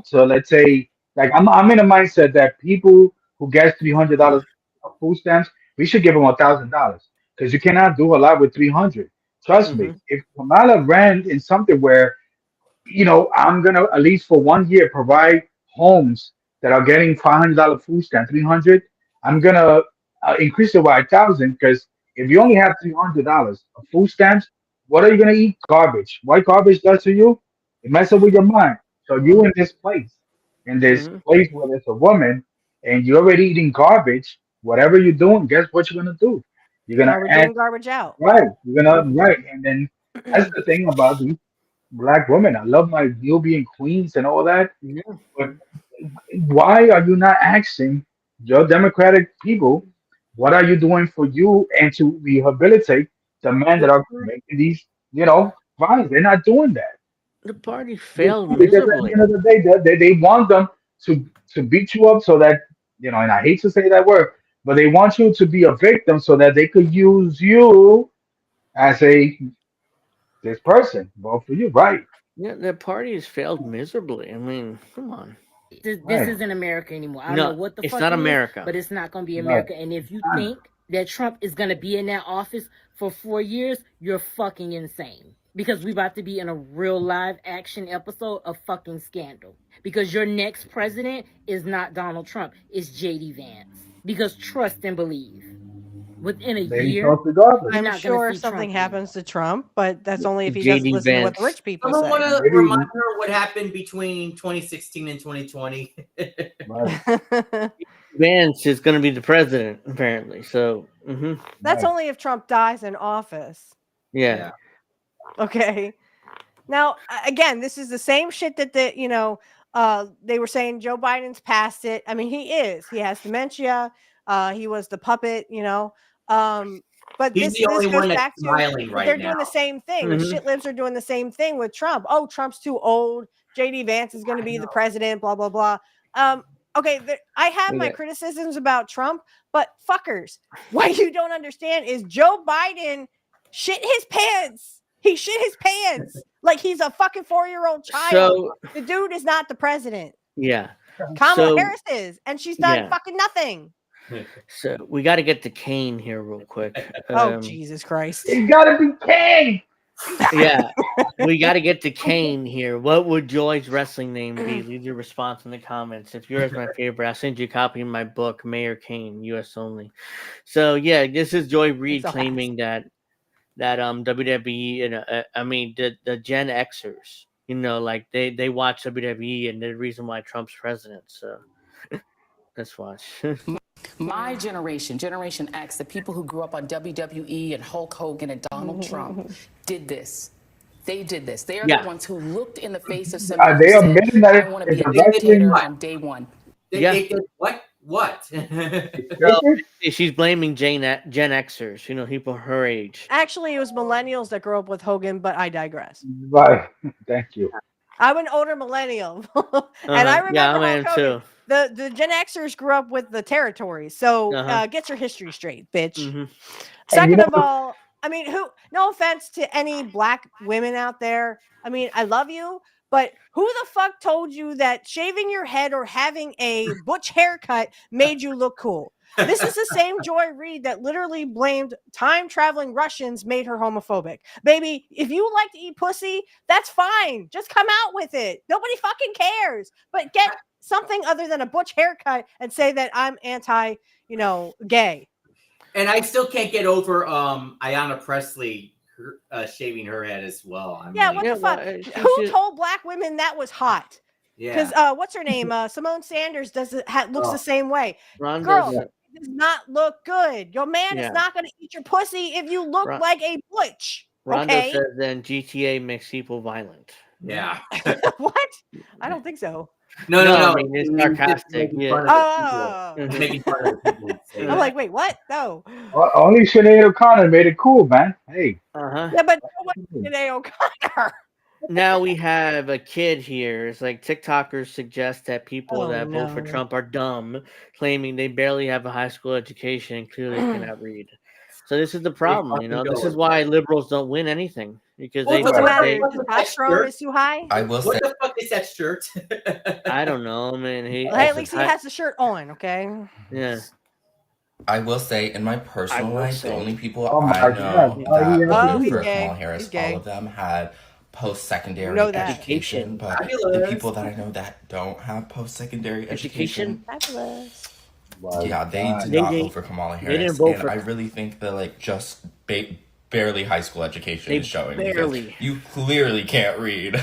So let's say, like I'm in a mindset that people who get $300 of food stamps, we should give them $1,000 because you cannot do a lot with 300. Trust me, if Kamala ran in something where I'm gonna at least for 1 year provide homes that are getting $500 food stamp, 300. I'm gonna increase it by 1,000 because if you only have $300 of food stamps, what are you gonna eat? Garbage. What garbage does to you? It messes with your mind. So you in this place where there's a woman, and you're already eating garbage. Whatever you're doing, guess what you're gonna do? You're gonna garbage out. Right. You're gonna and then that's the thing about these black women. I love my Nubian queens and all that. But why are you not asking your Democratic people what are you doing for you and to rehabilitate the men that are making these, crimes? They're not doing that. The party failed Because at miserably. the end of the day, they want them to beat you up so that, and I hate to say that word, but they want you to be a victim so that they could use you as this person. Vote for you, right? Yeah, the party has failed miserably. I mean, come on. This isn't America anymore. I don't know what the fuck it's not it is, America. but it's not going to be America. And if you think that Trump is going to be in that office for 4 years, you're fucking insane. Because we about to be in a real live action episode of fucking Scandal. Because your next president is not Donald Trump, it's JD Vance. Because trust and believe. within a Maybe year, Trump regardless. I'm not sure gonna see something Trump happens to Trump, but that's only if he JD doesn't listen to what the Vance. rich people Someone want say. to remind her what happened between 2016 and 2020? Vance is going to be the president, apparently. So, That's only if Trump dies in office. yeah. Okay. Now, again, this is the same shit that they were saying Joe Biden's past it. I mean, he is. He has dementia. He was the puppet, but He's the only goes one that's back to smiling right they're now. doing the same thing. The Mhm. shitlibs are doing the same thing with Trump. Oh, Trump's too old. JD Vance is going to be the president. Blah blah blah. Okay, I have my criticisms about Trump, but fuckers, what you don't understand is Joe Biden shit his pants. He shit his pants like he's a fucking 4-year-old child. So- the dude is not the president. Yeah. Kamala So- Harris is, and she's done Yeah. fucking nothing. So we got to get to Kane here real quick. Oh, Jesus Christ. It's gotta be Kane. Yeah, we got to get to Kane here. What would Joy's wrestling name be? Leave your response in the comments. If yours is my favorite, I'll send you a copy of my book, Mayor Kane, U.S. only. So yeah, this is Joy Reid claiming that WWE and I mean the Gen Xers, like they watch WWE and they're the reason why Trump's president. So let's watch. My generation, Generation X, the people who grew up on WWE and Hulk Hogan and Donald Trump did this. They did this. They are the ones who looked in the face of somebody They who admitted said, that I want to be a it's dictator on day one. They did what? What? So, she's blaming Gen Xers, people her age. Actually, it was millennials that grew up with Hogan, but I digress. Right. Thank you. I'm an older millennial, and I remember Yeah, I'm Hulk in Hogan. too. The Gen Xers grew up with the territories, so get your history straight, bitch. Second of all, I mean, no offense to any black women out there. I mean, I love you, but who the fuck told you that shaving your head or having a butch haircut made you look cool? This is the same Joy Reid that literally blamed time-traveling Russians made her homophobic. Baby, if you like to eat pussy, that's fine. Just come out with it. Nobody fucking cares. But get something other than a butch haircut and say that I'm anti, And I still can't get over Ayanna Presley shaving her head as well. I mean, what the fuck? Who told black women that was hot? Because what's her name? Simone Sanders looks the same way. Rhonda, Girl, it does not look good. Your man is Yeah. not going to eat your pussy if you look like a butch. Rondo Okay? says then GTA makes people violent. Yeah. What? I don't think so. No. I mean, it's sarcastic. Oh. Making fun of the people. I'm like, wait, what? No. Well, only Sinead O'Connor made it cool, man. Hey. Yeah, but Sinead O'Connor. Now we have a kid here. It's like TikTokers suggest that people that vote for Trump are dumb, claiming they barely have a high school education and clearly cannot read. So this is the problem, This is why liberals don't win anything because What's the matter? His testosterone is too high. I will say. What the fuck is that shirt? I don't know, man. Hey, at least he has the shirt on, okay? Yeah. I will say, in my personal life, the only people Oh my I know God. that he's voted for gay. Kamala Harris, He's gay. all of them had post-secondary know that. education, but the people that I know that don't have post-secondary education, Fabulous. yeah, they did not vote for Kamala they didn't Harris, vote and for- I really think that just barely high school education is showing barely. because you clearly can't read.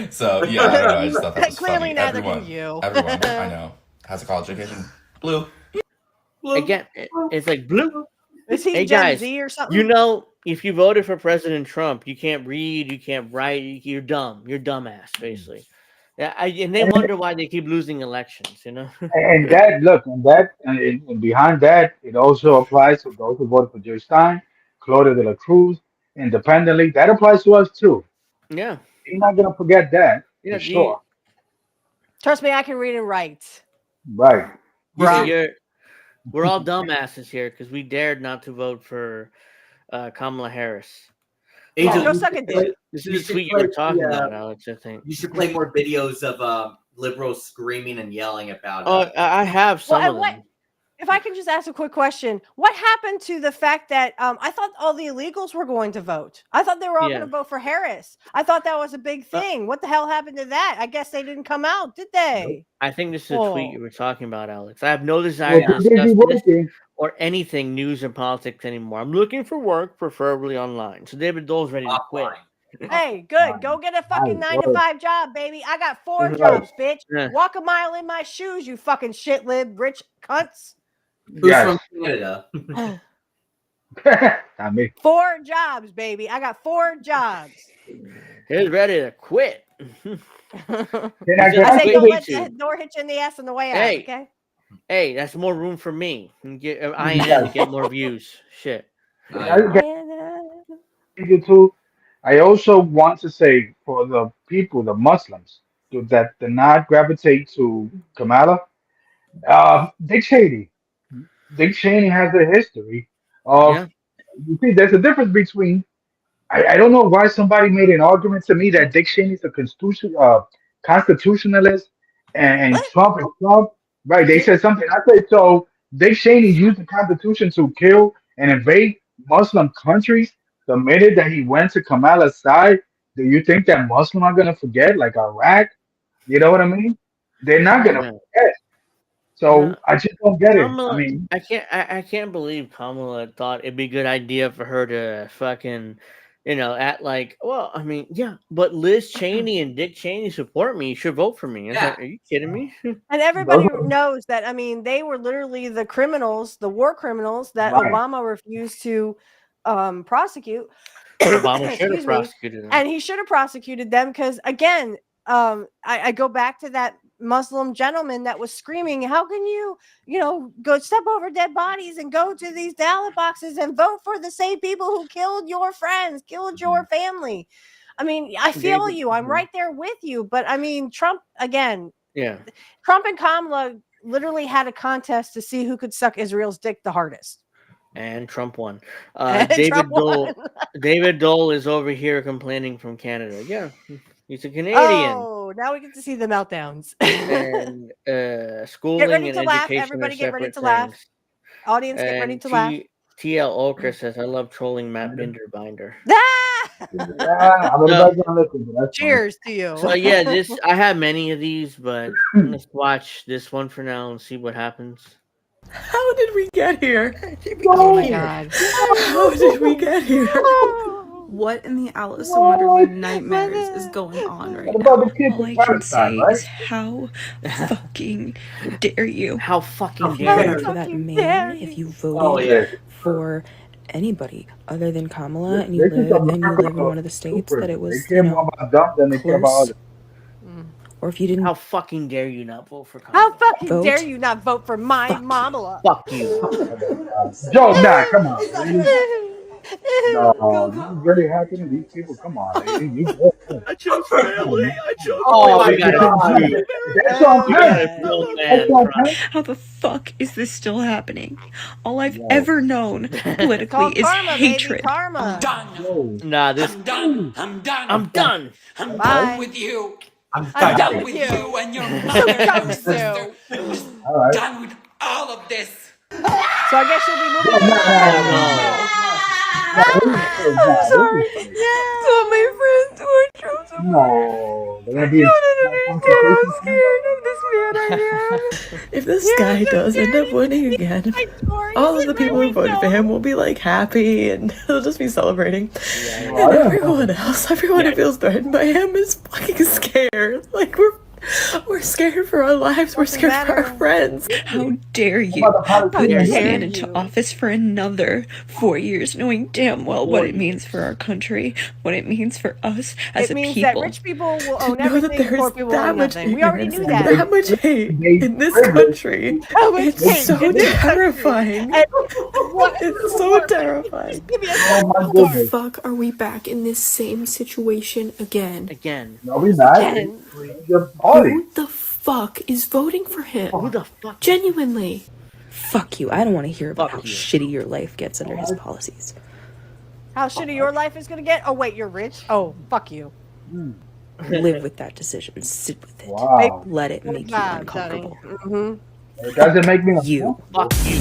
So yeah, I don't know. I just thought that was Clearly funny. neither can you. Everyone I know has a college education. Blue. Again, it's like blue. Is he Hey Gen guys, Z or something? if you voted for President Trump, you can't read, you can't write, you're dumb. You're dumbass, basically. Yeah, and they wonder why they keep losing elections, And behind that, it also applies to those who voted for Joe Stein, Claudia de la Cruz, independently. That applies to us too. Yeah. You're not gonna forget that Yeah, for sure. Trust me, I can read and write. Right. We're all dumbasses here because we dared not to vote for Kamala Harris. Angel, go suck a dick. This You is the should tweet you were play talking the, about, Alex, I think. You should play more videos of liberals screaming and yelling about Oh, I have some of them. if I can just ask a quick question, what happened to the fact that I thought all the illegals were going to vote? I thought they were all going to vote for Harris. I thought that was a big thing. What the hell happened to that? I guess they didn't come out, did they? I think this is a tweet you were talking about, Alex. I have no desire to discuss this or anything news and politics anymore. I'm looking for work, preferably online. So David Dole's ready to quit. Hey, good. Go get a fucking 9-to-5 job, baby. I got 4 jobs, bitch. Walk a mile in my shoes, you fucking shit lib, rich cunts. Who's from Canada? Not me. 4 jobs, baby. I got 4 jobs. He's ready to quit. I say don't let the door hit you in the ass on the way out, okay? Hey, that's more room for me. And get INN to get more views. Shit. I also want to say for the people, the Muslims, that do not gravitate to Kamala, Dick Cheney. Dick Cheney has a history of. You see, there's a difference between. I don't know why somebody made an argument to me that Dick Cheney's a constitutionalist and Trump is Trump. Right? They said something. I said so. Dick Cheney used the Constitution to kill and invade Muslim countries. The minute that he went to Kamala's side, do you think that Muslims are gonna forget, like Iraq? You know what I mean? They're not gonna forget. So I just don't get Kamala, it. I mean, I can't believe Kamala thought it'd be a good idea for her to fucking, act like, well, I mean, yeah, but Liz Cheney and Dick Cheney support me. You should vote for me. Like, are you kidding me? And everybody knows that. I mean, they were literally the criminals, the war criminals that Obama refused to prosecute. Obama should have prosecuted them. And he should have prosecuted them because, again, I go back to that Muslim gentleman that was screaming, how can you go step over dead bodies and go to these ballot boxes and vote for the same people who killed your friends, killed your family? I mean, I feel you. I'm right there with you. But I mean, Trump, again, Trump and Kamala literally had a contest to see who could suck Israel's dick the hardest. And Trump won. David Dole is over here complaining from Canada. Yeah, he's a Canadian. Oh, now we get to see the meltdowns. And schooling get ready and to laugh. education Everybody are get ready to separate laugh. things. Audience, get ready to laugh. TL Olker says, I love trolling Matt Binder. Cheers to you. So yeah, I have many of these, but let's watch this one for now and see what happens. How did we get here? Oh my god. How did we get here? What in the Alice in Wonderland nightmares is going on right now? All I can say is how fucking dare you? How fucking If you dare voted you? for that man, if you voted for anybody other than Kamala and you live in one of the states that it was close, or if you didn't, how fucking dare you not vote for Kamala? How fucking dare you not vote for my Kamala? Fuck you. Joe, nah, come on. No, this is really happening. These people, come on. I chose family. I chose my God. That's on how the fuck is this still happening? All I've ever known politically is karma, hatred. Baby, karma. Nah, this. I'm done. I'm done. I'm done. I'm Bye. done with you. I'm done with you and your mother and your sister. I'm just done with all of this. So I guess you'll be moving. I'm sorry. So my friends were chosen. No, they're gonna I be. don't understand how scared of this man I am. If this guy does end up winning again, all of the people who voted for him will be like happy and they'll just be celebrating. And everyone else, everyone who feels threatened by him is fucking scared. Like we're scared for our lives. We're scared for our friends. How dare you put this man into office for another 4 years, knowing damn well what it means for our country, what it means for us as a people. It means that rich people will own know that everything, poor people will own nothing. We already knew that. That much hate in this country. It's so terrifying. It's so terrifying. How the fuck are we back in this same situation again? No, we're not. Who the fuck is voting for him? Who the fuck? Genuinely. Fuck you. I don't want to hear about how shitty your life gets under his policies. How shitty your life is gonna get? Oh wait, you're rich? Oh, fuck you. Live with that decision. Sit with it. Wow. Let it make you uncomfortable. It doesn't make me you. Fuck you.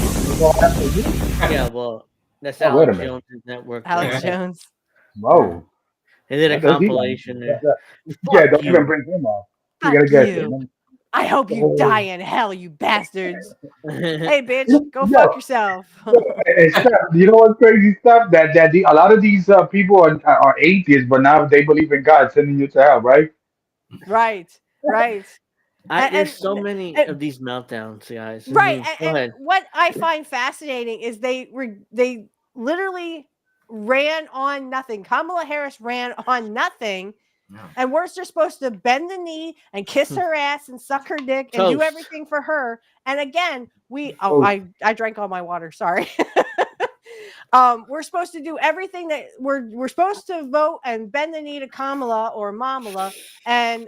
Yeah, well, that's Oh, wait a Alex minute. Jones' network. Alex Jones. Whoa. They did a What does he compilation. like? Yeah, Fuck don't you. even bring him up. You Fuck gotta get you. him. I hope you Oh. die in hell, you bastards. Hey, bitch, go Yo, fuck yourself. You know what's crazy stuff? A lot of these people are atheists, but now they believe in God sending you to hell, right? Right. There's so many of these meltdowns, guys. Right. Go ahead. What I find fascinating is they literally ran on nothing. Kamala Harris ran on nothing. And we're just supposed to bend the knee and kiss her ass and suck her dick and do everything for her. And again, I drank all my water. Sorry. We're supposed to do everything that we're supposed to vote and bend the knee to Kamala or Mamala. And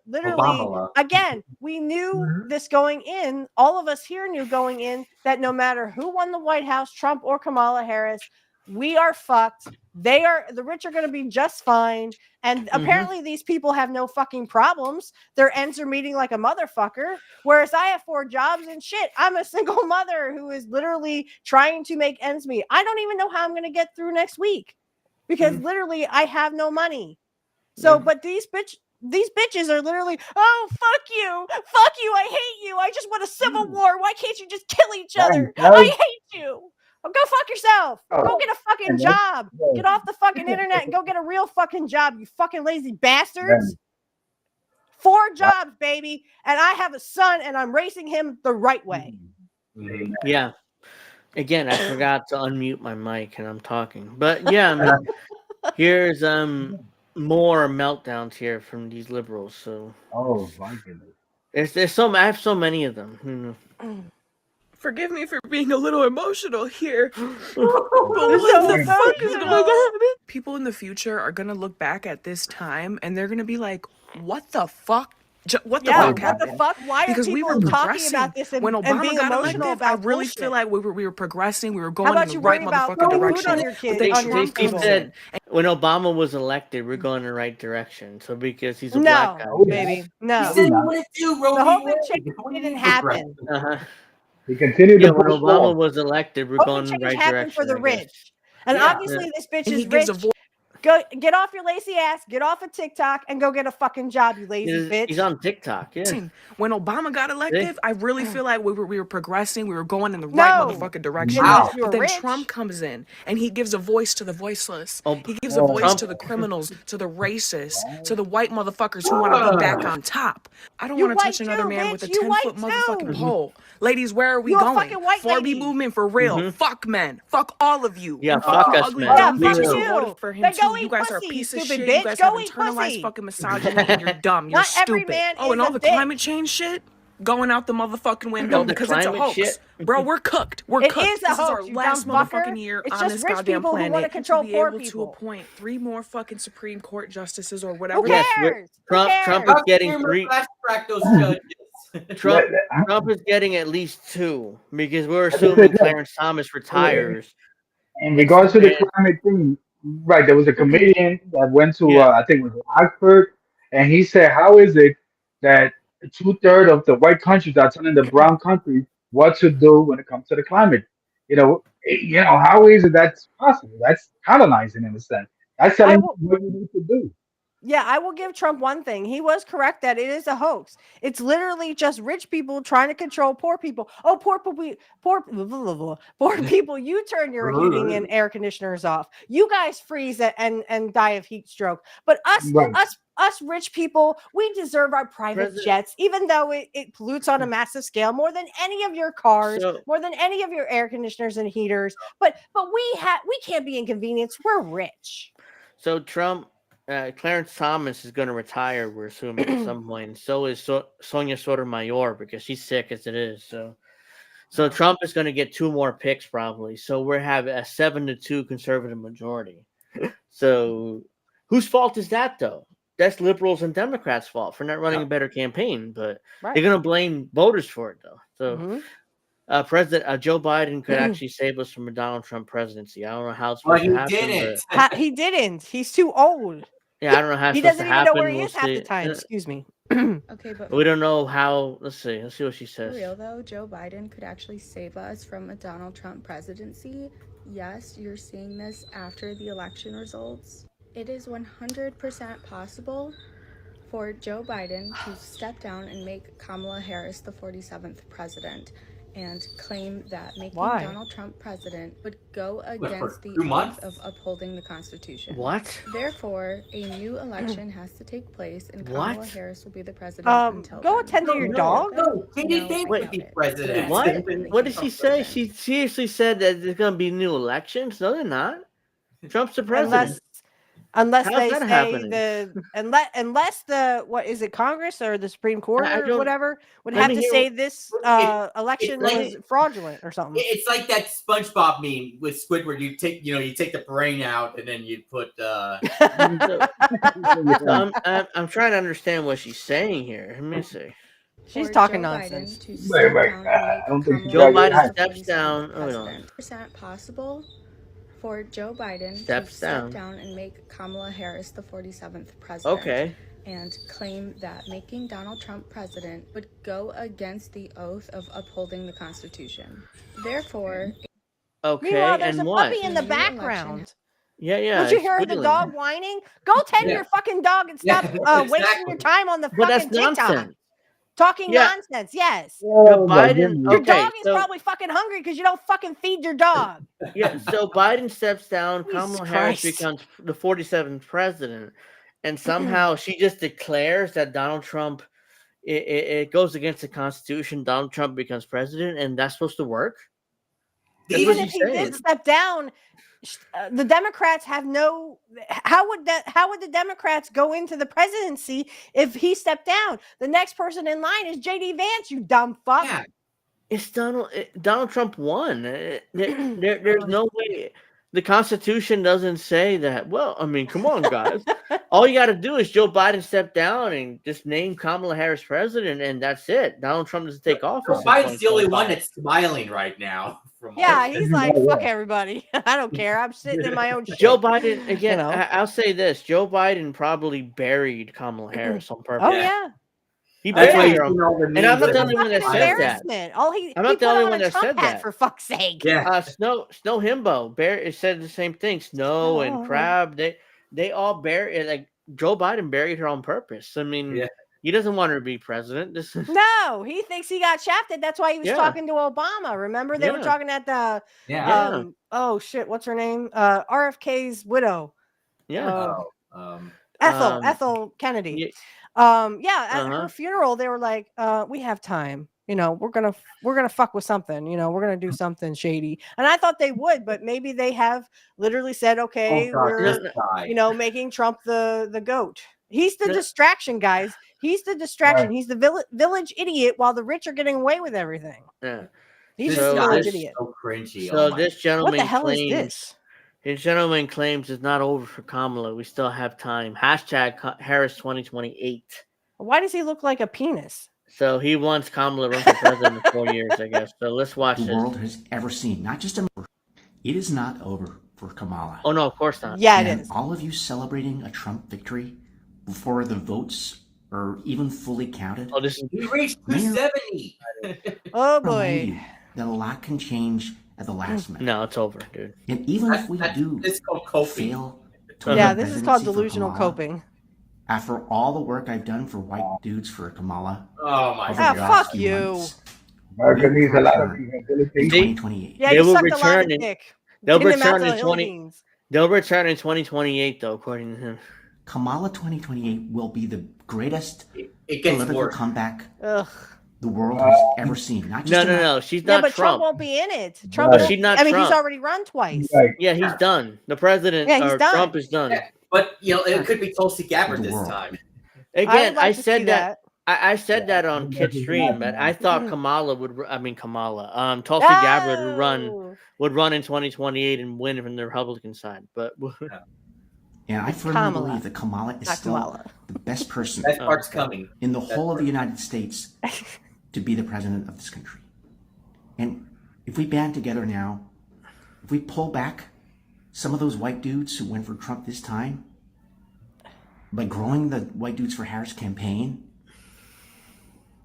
literally, Obamala. again, we knew this going in. All of us here knew going in that no matter who won the White House, Trump or Kamala Harris, we are fucked. The rich are going to be just fine. And apparently these people have no fucking problems. Their ends are meeting like a motherfucker. Whereas I have 4 jobs and shit. I'm a single mother who is literally trying to make ends meet. I don't even know how I'm going to get through next week because literally I have no money. So, but these bitches are literally, oh, fuck you, I hate you, I just want a civil war. Why can't you just kill each other? I hate you. Go fuck yourself. Go get a fucking job. Get off the fucking internet and go get a real fucking job, you fucking lazy bastards. 4 jobs, baby, and I have a son and I'm raising him the right way. Yeah. Again, I forgot to unmute my mic and I'm talking. But yeah, here's more meltdowns here from these liberals. So my goodness. I have so many of them. Forgive me for being a little emotional here. But what the fuck is going on? People in the future are gonna look back at this time and they're gonna be like, what the fuck? What the fuck happened? What the fuck? Why because are we people were talking about this and, when and Obama being got emotional elected, about I really bullshit? feel like we were progressing. We were How going about in you the right worry about motherfucking putting direction. food on your kids? They said when Obama was elected, we're going in the right direction. So because he's a No, black guy, baby, no. He said he wouldn't do Roe The v. whole Wade. change didn't happen. He continued Yeah, to when push Obama forward. was elected, we're Open going in the change right happened for direction. the I guess. rich. And obviously this bitch And he is gives rich. a voice. Go get off your lazy ass, get off of TikTok, and go get a fucking job, you lazy bitch. He's on TikTok, yeah. When Obama got elected, I really feel like we were progressing. We were going in the right motherfucking direction. Unless you But were then rich. Trump comes in and he gives a voice to the voiceless. He gives a Trump- voice to the criminals, to the racists, to the white motherfuckers who want to be back on top. I don't You want to touch white another too, man with a bitch. You 10-foot white motherfucking too. pole. Ladies, where are we You a going? fucking white 4B lady. movement for real. Fuck men. Fuck all of you. Yeah, And fuck you us, ugly man. dumb Yeah, bitches fuck who you. voted for him Then go too. You eat guys are a pussy, piece of stupid shit. bitch. You guys Go have eat internalized pussy. fucking misogyny and you're dumb. You're Not every stupid. man Oh, and is all a the dick. climate change shit going out the motherfucking window the because it's a climate hoax. shit? Bro, we're cooked. We're It cooked. is a This is our hoax, you last dumb fucker. motherfucking year It's on just this rich goddamn people who planet wanna control to be poor able to people. appoint 3 more fucking Supreme Court justices or Who whatever. cares? Trump is getting 3. Fast track those judges. Trump is getting at least 2 because we're assuming Clarence Thomas retires. In regards to the climate thing, right? There was a comedian that went to I think it was Oxford, and he said, "How is it that 2/3 of the white countries are telling the brown countries what to do when it comes to the climate? How is it that's possible? That's colonizing in a sense. That's telling you what you need to do." Yeah, I will give Trump one thing. He was correct that it is a hoax. It's literally just rich people trying to control poor people. Oh, poor people, you turn your heating and air conditioners off. You guys freeze and die of heat stroke. But us rich people, we deserve our private jets, even though it pollutes on a massive scale more than any of your cars, more than any of your air conditioners and heaters. But we can't be inconvenienced. We're rich. So Trump, Clarence Thomas is going to retire, we're assuming, at some point. And so is Sonia Sotomayor because she's sick as it is. So Trump is going to get 2 more picks probably. So we're having a 7-2 conservative majority. So whose fault is that though? That's liberals and Democrats' fault for not running a better campaign. But they're going to blame voters for it though. So President Joe Biden could actually save us from a Donald Trump presidency. I don't know how it's supposed to happen. He didn't. He's too old. Yeah, I don't know how it's He supposed doesn't to even know happen. where he We'll is half the see. time. Excuse me. Okay, but We don't know how. Let's see. Let's see what she for says. real though, Joe Biden could actually save us from a Donald Trump presidency. Yes, you're seeing this after the election results. It is 100% possible for Joe Biden to step down and make Kamala Harris the 47th president and claim that making Donald Trump president would go against the oath of upholding the Constitution. What? Therefore, a new election has to take place and What? Kamala Harris will be the president until Go then. attend to your dog. No, JD Vance would be president. What? What did she say? She seriously said that there's going to be new elections? No, they're not. Trump's the president. Unless How's they that say happening? unless the what is it, Congress or the Supreme Court I or don't- whatever would let have me to hear- say this election it's like- was fraudulent or something. It's like that SpongeBob meme with Squidward. You take the brain out and then you put. I'm trying to understand what she's saying here. Let me see. She's For talking Joe nonsense. Biden to step down I don't and think make Joe Kamala Biden Harris steps the down. 47th Hold on. president. Percent possible for Joe Biden to Steps step down. down and make Kamala Harris the 47th president. Okay. And claim that making Donald Trump president would go against the oath of upholding the Constitution. Therefore, Okay. Meanwhile, there's and a what? puppy in the background. Yeah. Don't you hear the squealing. dog whining? Go tend your fucking dog and stop wasting your time on the But that's fucking TikTok. nonsense. Talking Yeah. nonsense, yes. Joe Biden. Your Okay. dog is so- probably fucking hungry because you don't fucking feed your dog. Yeah, so Biden steps down, Kamala Harris Christ. becomes the 47th president, and somehow she just declares that Donald Trump, it goes against the Constitution. Donald Trump becomes president, and that's supposed to work? That's Even what if she's he saying. did step down, the Democrats have no. How would the Democrats go into the presidency if he stepped down? The next person in line is JD Vance. You dumb fuck. Yeah. It's Donald Trump won. There's no way. The Constitution doesn't say that. Well, I mean, come on, guys. All you got to do is Joe Biden step down and just name Kamala Harris president, and that's it. Donald Trump doesn't take office. Joe Biden's the only one that's smiling right now. Yeah, he's like, fuck everybody. I don't care. I'm sitting in my own shit. Joe Biden, again, You know? I'll say this. Joe Biden probably buried Kamala Harris on purpose. Oh yeah. He That's why buried you've her. seen all the And I'm memes not the of only one that Fucking said that. embarrassment. He I'm not the put only on one a that Trump said hat, that. for fuck's sake. Yeah. Snow Himbo, it said the same thing. Snow and Crab, they all buried, like Joe Biden buried her on purpose. I mean, he doesn't want her to be president. This is No, he thinks he got shafted. That's why he was Yeah. talking to Obama. Remember, they were Yeah. talking at the Yeah. oh shit, what's her name? RFK's widow. Yeah. Ethel Kennedy. At her funeral, they were like, we have time. You know, we're gonna fuck with something. You know, we're gonna do something shady. And I thought they would, but maybe they have literally said, okay, Oh, God, this we're guy. making Trump the goat. He's the distraction, guys. He's the distraction. He's the village idiot while the rich are getting away with everything. Yeah. He's This just a guy village is idiot. so cringy. So Oh my this God. gentleman What the hell is claims this? his gentleman claims it's not over for Kamala. We still have time. # Harris 2028. Why does he look like a penis? So he wants Kamala to run for president in 4 years, I guess. So let's watch the this. world has ever seen. Not just America. It is not over for Kamala. Oh no, of course not. Yeah, it And is. all of you celebrating a Trump victory before the votes are even fully counted. Oh, this is He reached 270. Oh remind boy. you that a lot can change at the last minute. No, it's over, dude. And even if we do It's called coping. fail to win Yeah, the this is called presidency for delusional Kamala, coping. after all the work I've done for white dudes for Kamala, Oh my over God. the last Fuck few you. months, America we needs a lot of return in rehabilitation. 2028. Yeah, They you will sucked a lot return of in- dick. They'll Getting them out return to in the 20. Philippines. They'll return in 2028, though, according to him. Kamala 2028 will be the greatest It gets political worse. comeback Ugh. the world has ever seen. Not just No. She's Yeah, not but Trump Trump. won't be in it. Trump. But won't- she's not I mean, he's Trump. already run twice. Yeah, he's done. The president, Yeah, he's or done. Trump is done. Yeah, but it could be Tulsi Gabbard The this world. time. Again, would like I to see said that. that. I said that on Kid's stream, but I thought Kamala Tulsi Gabbard would run in 2028 and win from the Republican side. But And I firmly Kamala. believe that Kamala is Not still Kamala. the best person That part's coming. in the whole of the United States to be the president of this country. And if we band together now, if we pull back some of those white dudes who went for Trump this time, by growing the White Dudes for Harris campaign,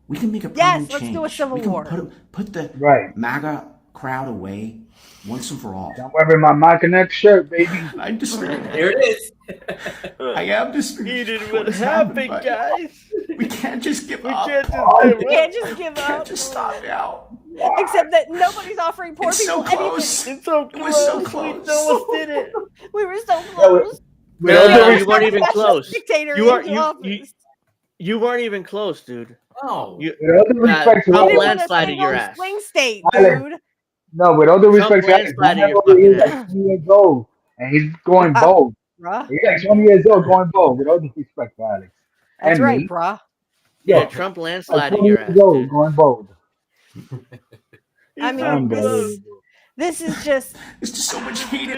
we can make a permanent change. Let's do a civil war. Put the MAGA crowd away once and for all. I'm wearing my Mackinac shirt, baby. I'm disturbed. There it is. I am disturbed. What happened, guys? We can't just give up. We can't just give up. Can't just stop now. Except that nobody's offering poor people close. anything. It's so close. It was so close. We almost did it. We were so close. No, you weren't even close. Dictator you weren't even close, dude. No. Trump landslided your ass. Swing state, dude. No, with all due respect, landslided your he's fucking like ass. 20 years old, and he's going bold. He's like 20 years old, going bold. With all due respect, Alex. That's and right, me. bruh. Yeah, Trump landslided like 20 your years ass, old, dude. going bold. I mean, this is just. There's just so much hate.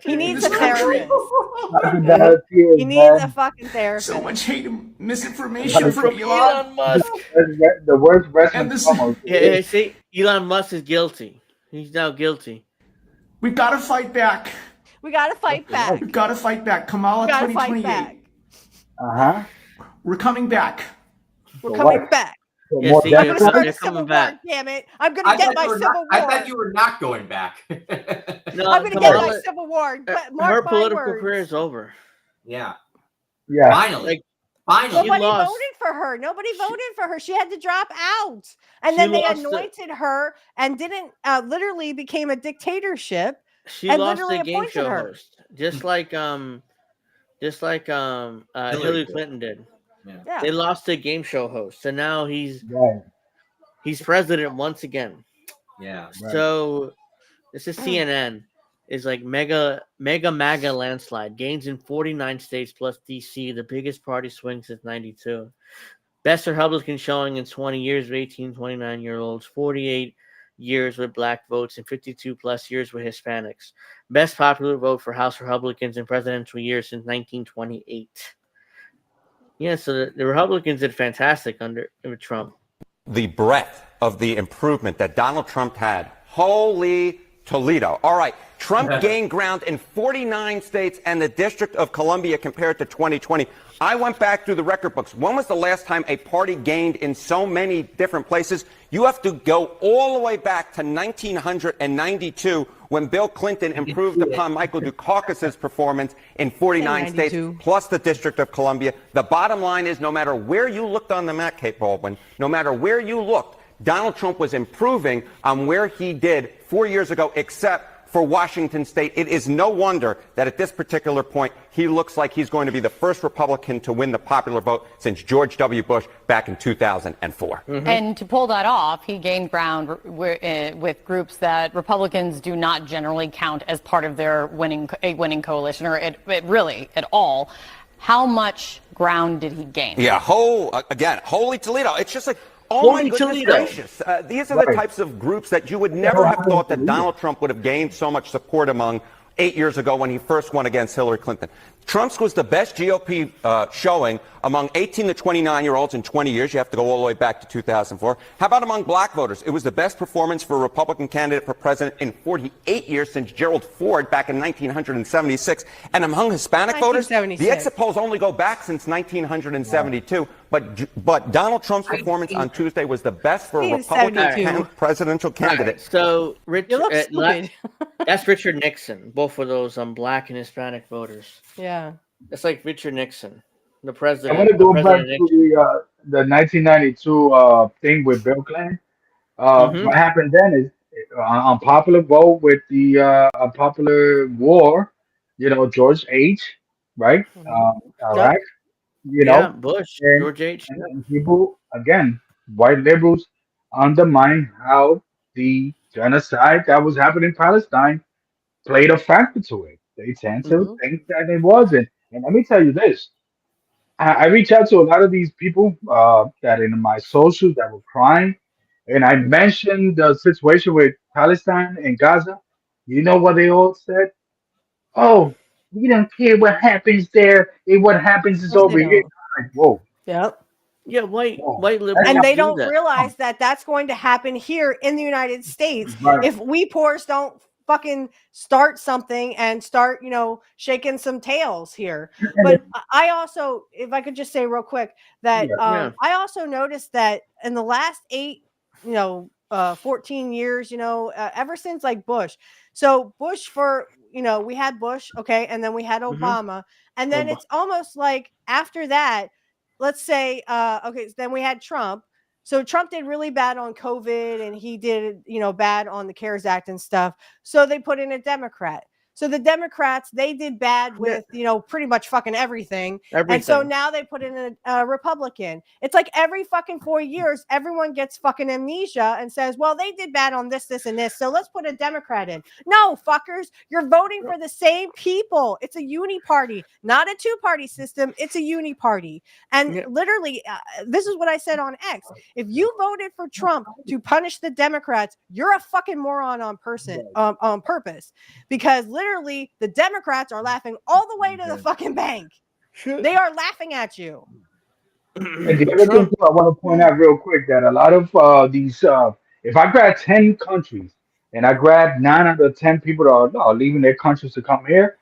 He needs a therapist. He needs a fucking therapist. So much hate and misinformation from Elon Musk. The worst wrestling. Yeah, see, Elon Musk is guilty. He's now guilty. We gotta fight back. We gotta fight back. We gotta fight back. Kamala 2028. We're coming back. We're coming back. Yeah, see, I'm gonna start a coming civil back. war, damn it. I'm gonna get my civil war. I thought you were not going back. No, I'm gonna get my civil war. Her political career is over. Yeah. Yeah. Finally. Finally. Nobody voted for her. Nobody voted for her. She had to drop out. And then they anointed her and didn't literally became a dictatorship. She lost the game show host. Just like Hillary Clinton did. Yeah. They lost the game show host. So now he's president once again. Yeah. So this is CNN. Is like mega MAGA landslide. Gains in 49 states plus DC, the biggest party swing since 92. Best Republican showing in 20 years with 18, 29-year-olds, 48 years with black votes, and 52 plus years with Hispanics. Best popular vote for House Republicans in presidential years since 1928. Yeah, so the Republicans did fantastic under Trump. The breadth of the improvement that Donald Trump had. Holy Toledo. All right. Trump gained ground in 49 states and the District of Columbia compared to 2020. I went back through the record books. When was the last time a party gained in so many different places? You have to go all the way back to 1992 when Bill Clinton improved upon Michael Dukakis's performance in 49 states plus the District of Columbia. The bottom line is no matter where you looked on the map, Kate Baldwin, no matter where you looked, Donald Trump was improving on where he did 4 years ago, except for Washington State. It is no wonder that at this particular point, he looks like he's going to be the first Republican to win the popular vote since George W. Bush back in 2004. And to pull that off, he gained ground with groups that Republicans do not generally count as part of their winning coalition, or really at all. How much ground did he gain? Yeah, holy Toledo. It's just like, oh my goodness gracious. These are the types of groups that you would never have thought that Donald Trump would have gained so much support among 8 years ago when he first won against Hillary Clinton. Trump's was the best GOP showing among 18 to 29-year-olds in 20 years. You have to go all the way back to 2004. How about among black voters? It was the best performance for a Republican candidate for president in 48 years since Gerald Ford back in 1976. And among Hispanic voters, the exit polls only go back since 1972. But Donald Trump's performance on Tuesday was the best for a Republican presidential candidate. Right. So, that's Richard Nixon, both of those black and Hispanic voters. Yeah. It's like Richard Nixon, the president. I want to go back to the 1992 thing with Bill Clinton. What happened then is unpopular vote with the unpopular war, George H., right? Iraq, Bush, George H. And people, again, white liberals undermine how the genocide that was happening in Palestine played a factor to it. They tend to think that it wasn't. And let me tell you this. I reach out to a lot of these people that in my socials that were crying, and I mentioned the situation with Palestine and Gaza. You know what they all said? Oh, we don't care what happens there. What happens is over here. Like, whoa. Yep. Yeah, white liberals. And they don't realize that that's going to happen here in the United States if we poors don't fucking start something and start, shaking some tails here. But I also, if I could just say real quick that I also noticed that in the last 14 years, ever since like Bush. So Bush we had Bush, okay, and then we had Obama, and then it's almost like after that, let's say, okay, so then we had Trump. So Trump did really bad on COVID and he did, bad on the CARES Act and stuff. So they put in a Democrat. So the Democrats, they did bad with, pretty much fucking everything. And so now they put in a Republican. It's like every fucking 4 years, everyone gets fucking amnesia and says, well, they did bad on this, this, and this. So let's put a Democrat in. No, fuckers, you're voting for the same people. It's a uni party, not a two-party system. It's a uni party. And literally, this is what I said on X. If you voted for Trump to punish the Democrats, you're a fucking moron on purpose. Because literally, the Democrats are laughing all the way to the fucking bank. They are laughing at you. And the other thing too, I want to point out real quick that a lot of these, if I grab 10 countries and I grab 9 out of 10 people that are leaving their countries to come here,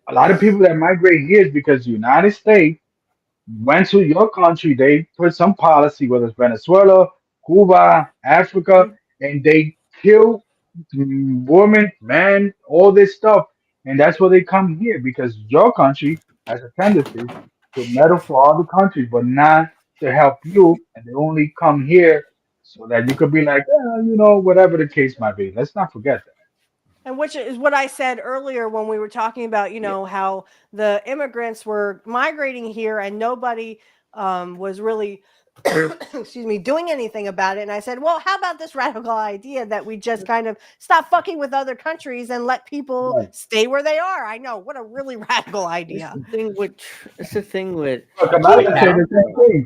a lot of people that migrate here is because the United States went to your country, they put some policy, whether it's Venezuela, Cuba, Africa, and they kill women, men, all this stuff. And that's why they come here, because your country has a tendency to meddle for other countries, but not to help you. And they only come here so that you could be like, whatever the case might be. Let's not forget that. And which is what I said earlier when we were talking about, how the immigrants were migrating here and nobody was really, doing anything about it. And I said, well, how about this radical idea that we just kind of stop fucking with other countries and let people stay where they are? I know, what a really radical idea. It's the thing with Kamala said the same thing.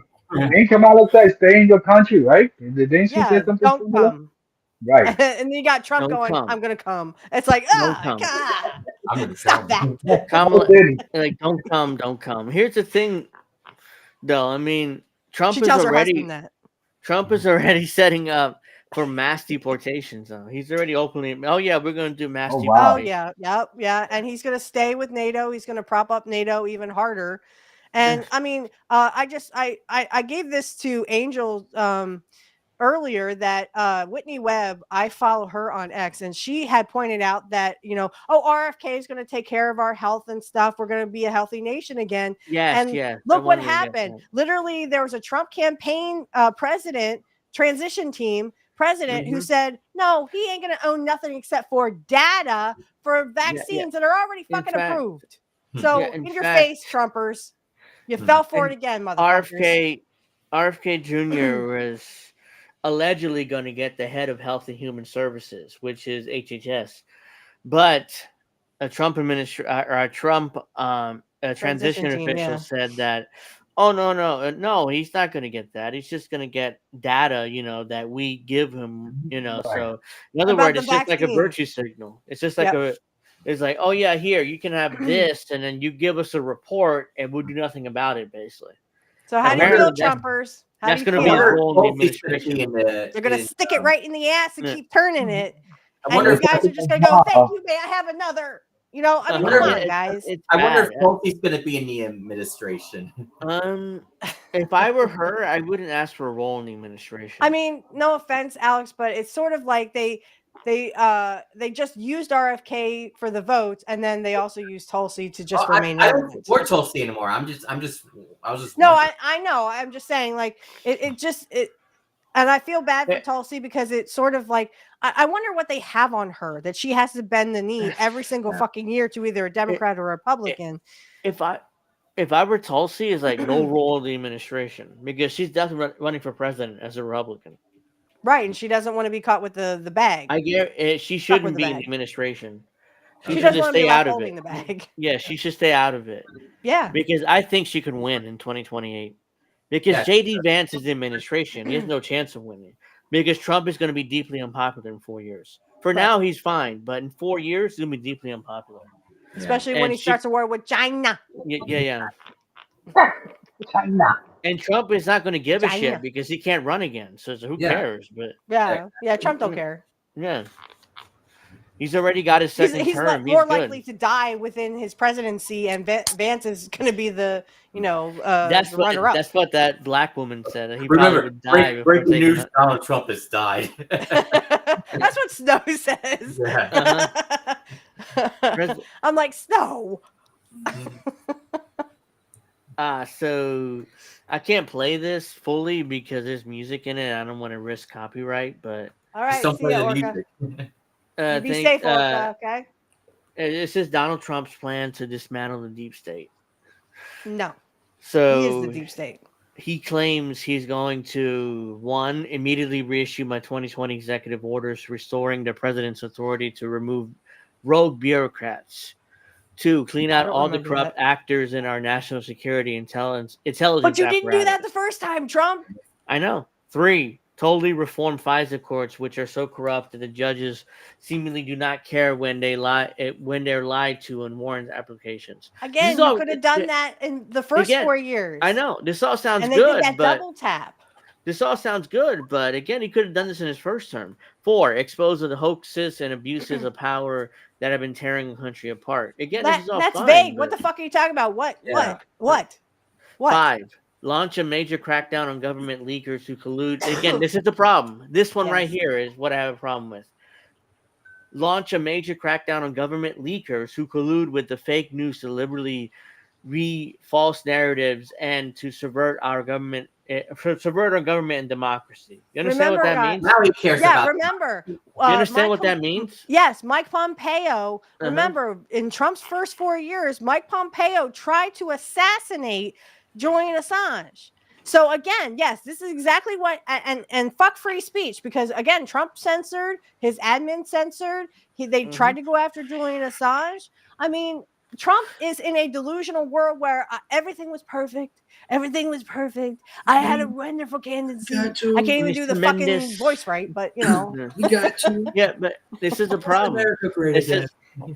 Ain't Kamala said stay in your country, right? Didn't she say something don't similar? come. Right. And then you got Trump going, I'm going to come. It's like, God, stop that. Kamala, like, don't come. Here's the thing, though. I mean, Trump is already setting up for mass deportations, though. He's already openly, we're going to do mass deportations. Yeah. And he's going to stay with NATO. He's going to prop up NATO even harder. And I mean, I gave this to Angel earlier that Whitney Webb, I follow her on X, and she had pointed out that, RFK is going to take care of our health and stuff. We're going to be a healthy nation again. Yes. Look what happened. Literally, there was a Trump campaign transition team president who said, no, he ain't going to own nothing except for data for vaccines that are already fucking approved. So in your face, Trumpers. You fell for it again, motherfuckers. RFK Jr. was allegedly going to get the head of Health and Human Services, which is HHS, but a Trump transition official said that, no, he's not going to get that. He's just going to get data, that we give him, So in other words, it's just like a virtue signal. It's just like it's like, oh yeah, here you can have this, and then you give us a report, and we'll do nothing about it, basically. So how do you feel, Trumpers? That's going to be a role in the administration. They're going to stick it right in the ass and keep turning it. And you guys are just going to go, thank you, may I have another? Come on, guys. I wonder if Tulsi's going to be in the administration. If I were her, I wouldn't ask for a role in the administration. I mean, no offense, Alex, but it's sort of like they just used RFK for the votes, and then they also used Tulsi to just remain. I don't support Tulsi anymore. I was just. No, I know. I'm just saying, like it, and I feel bad for Tulsi because it's sort of like I wonder what they have on her that she has to bend the knee every single fucking year to either a Democrat or a Republican. If I were Tulsi, is like no role in the administration because she's definitely running for president as a Republican. Right, and she doesn't want to be caught with the bag. I get she shouldn't be in the administration. She should just stay out of it. The bag. Yeah, she should stay out of it. Yeah, because I think she could win in 2028. Because JD Vance is in administration, he has no chance of winning. Because Trump is going to be deeply unpopular in 4 years. For now, he's fine, but in 4 years, he's going to be deeply unpopular. Especially when he starts a war with China. Yeah. China. And Trump is not going to give a shit because he can't run again. So who cares? But yeah, Trump don't care. Yeah. He's already got his second he's term. more He's likely to die within his presidency, and Vance is going to be the that's the what runner-up. That's what that black woman said. He Remember, probably would die before breaking taking news: Donald Trump has died. That's what Snow says. I'm like, Snow. So I can't play this fully because there's music in it. I don't want to risk copyright, but All right, see ya, Orca. You be safe, Orca, okay? This is Donald Trump's plan to dismantle the deep state. No. So he is the deep state. He claims he's going to, 1, immediately reissue my 2020 executive orders restoring the president's authority to remove rogue bureaucrats. 2, clean out all the corrupt actors in our national security intelligence But you didn't do apparatus. that the first time, Trump. I know. 3, totally reform FISA courts, which are so corrupt that the judges seemingly do not care when they're lied to in warrant applications. Again, you could have done that in the first 4 years. I know. This all sounds and they good, did that but double tap. this all sounds good, but again, he could have done this in his first term. 4, expose the hoaxes and abuses of power that have been tearing the country apart. Again, this is all that's fine, vague. but- What the fuck are you talking about? What? 5, launch a major crackdown on government leakers who collude. Again, this is the problem. This one right here is what I have a problem with. Launch a major crackdown on government leakers who collude with the fake news to deliberately false narratives and to subvert our government and democracy. You understand what that means? Now he cares about. Remember. You understand what that means? Yes, Mike Pompeo. Remember, in Trump's first 4 years, Mike Pompeo tried to assassinate Julian Assange. So again, yes, this is exactly what and fuck free speech, because again, Trump censored, his admin censored. They tried to go after Julian Assange. I mean, Trump is in a delusional world where everything was perfect. Everything was perfect. I had a wonderful candidacy. I can't even do the fucking voice right, but you know. We got you. Yeah, but this is the problem. America great again.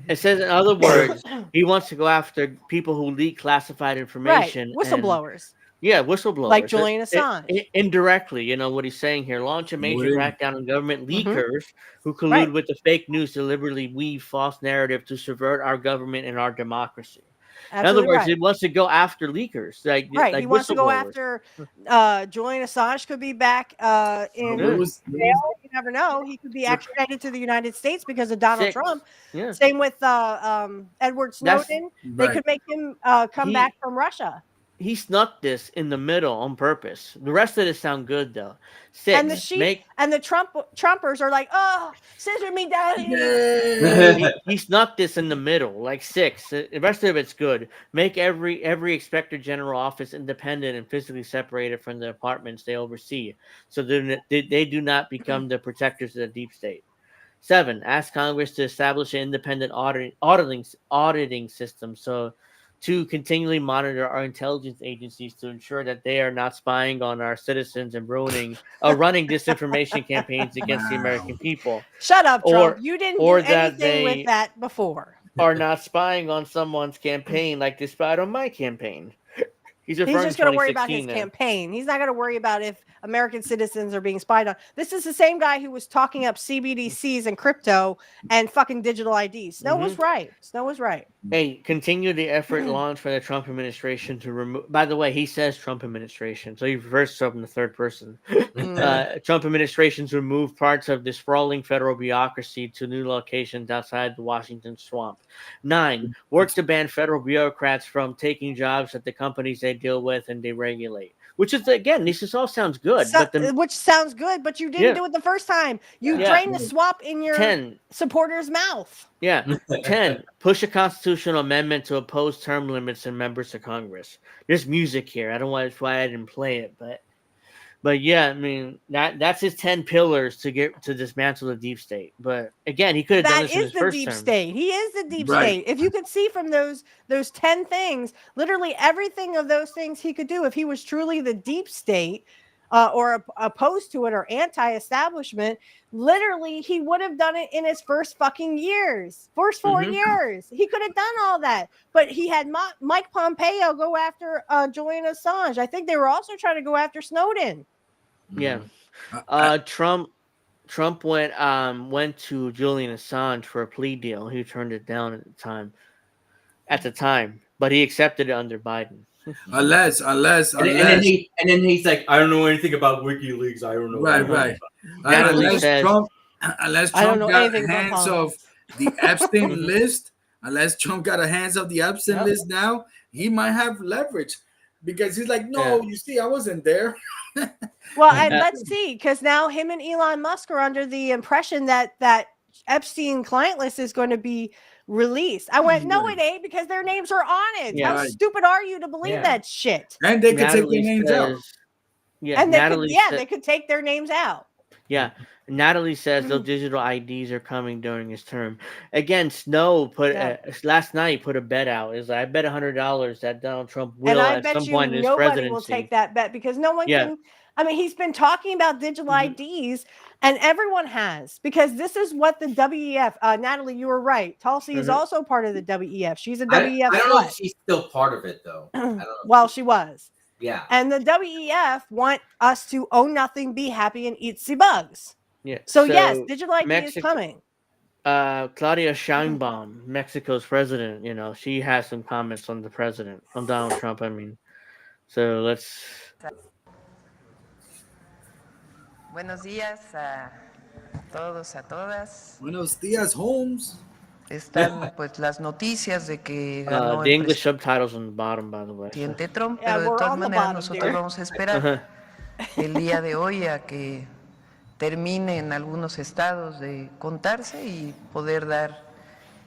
It says, in other words, he wants to go after people who leak classified information. Right. Whistleblowers. Whistleblowers. Like Julian Assange. Indirectly, you know what he's saying here. Launch a major crackdown on government leakers who collude with the fake news to deliberately weave false narrative to subvert our government and our democracy. In other words, he wants to go after leakers. Like he wants to go after Julian Assange could be back in jail. You never know. He could be extradited to the United States because of Donald Trump. Yeah. Same with Edward Snowden. They could make him come back from Russia. He snuck this in the middle on purpose. The rest of this sound good though. 6, and the Trumpers are like, oh, scissor me down. He snuck this in the middle, like 6. The rest of it's good. Make every inspector general office independent and physically separated from the departments they oversee, so they do not become the protectors of the deep state. 7, ask Congress to establish an independent auditing system to continually monitor our intelligence agencies to ensure that they are not spying on our citizens and running disinformation campaigns against the American people. Shut up, Trump. You didn't do anything with that before. Are not spying on someone's campaign like they spied on my campaign. He's just going to worry about his campaign. He's not going to worry about if American citizens are being spied on. This is the same guy who was talking up CBDCs and crypto and fucking digital IDs. Snow was right. Snow was right. Hey, continue the effort launched for the Trump administration to remove. By the way, he says Trump administration, so he refers to himself in the third person. Trump administration's remove parts of the sprawling federal bureaucracy to new locations outside the Washington swamp. 9, work to ban federal bureaucrats from taking jobs at the companies they deal with and they regulate. Which is, again, this all sounds good. Which sounds good, but you didn't do it the first time. You drained the swamp in your 10 supporter's mouth. Yeah. 10, push a constitutional amendment to oppose term limits in members of Congress. There's music here. I don't know why I didn't play it, but yeah, I mean that's his 10 pillars to dismantle the deep state. But again, he could have done this in his first term. That is the deep state. He is the deep state. If you could see from those 10 things, literally everything of those things he could do if he was truly the deep state or opposed to it or anti-establishment, literally he would have done it in his first fucking years. First 4 years. He could have done all that. But he had Mike Pompeo go after Julian Assange. I think they were also trying to go after Snowden. Yeah. Trump Trump went to Julian Assange for a plea deal. He turned it down at the time, but he accepted it under Biden. unless and then he's like, I don't know anything about WikiLeaks. I don't know. Right. Unless Trump got hands of the Epstein list, unless Trump got a hands of the Epstein list now, he might have leverage because he's like, no, you see, I wasn't there. Well, and let's see, because now him and Elon Musk are under the impression that Epstein client list is going to be released. I went, no, it ain't, because their names are on it. Yeah. How stupid are you to believe that shit? And they could take their names out. Yeah, and they could take their names out. Yeah. Natalie says those digital IDs are coming during his term. Again, Snow last night put a bet out. Is I bet $100 that Donald Trump will at some point in his presidency. Nobody will take that bet because no one can. I mean, he's been talking about digital IDs, and everyone has, because this is what the WEF. Natalie, you were right. Tulsi is also part of the WEF. She's a WEF. I don't know if she's still part of it though. I don't know. Well, she was. Yeah. And the WEF want us to own nothing, be happy, and eat the bugs. Yeah. So yes, digital ID is coming. Claudia Sheinbaum, Mexico's president, she has some comments on the president, on Donald Trump, I mean. So let's... Buenos días a todos, a todas. Buenos días, Holmes. Están pues las noticias de que ganó the English subtitles on the bottom, by the way. Presidente Trump, pero de todas maneras nosotros vamos a esperar el día de hoy a que termine en algunos estados de contarse y poder dar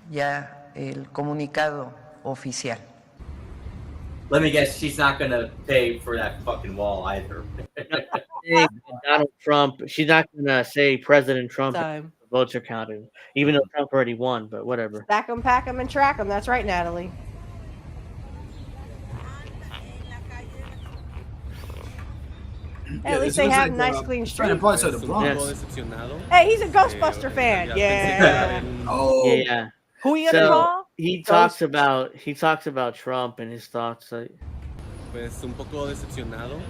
ya el comunicado oficial. Let me guess, she's not going to pay for that fucking wall either. Donald Trump, she's not going to say President Trump votes are counted, even though Trump already won, but whatever. Stack them, pack them, and track them. That's right, Natalie. At least they have nice, clean streets. Hey, he's a Ghostbuster fan. Yeah. Yeah. Who you gonna call? He talks about Trump and his thoughts. Pues un poco decepcionado.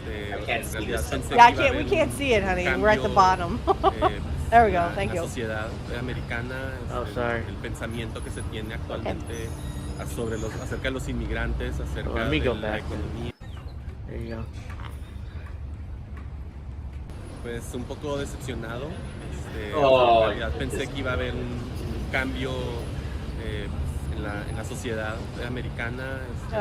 Yeah, we can't see it, honey. We're at the bottom. There we go. Thank you. La sociedad americana. Oh, sorry. El pensamiento que se tiene actualmente acerca de los inmigrantes, acerca de la economía. There you go. Pues un poco decepcionado. En realidad pensé que iba a haber un cambio en la sociedad americana.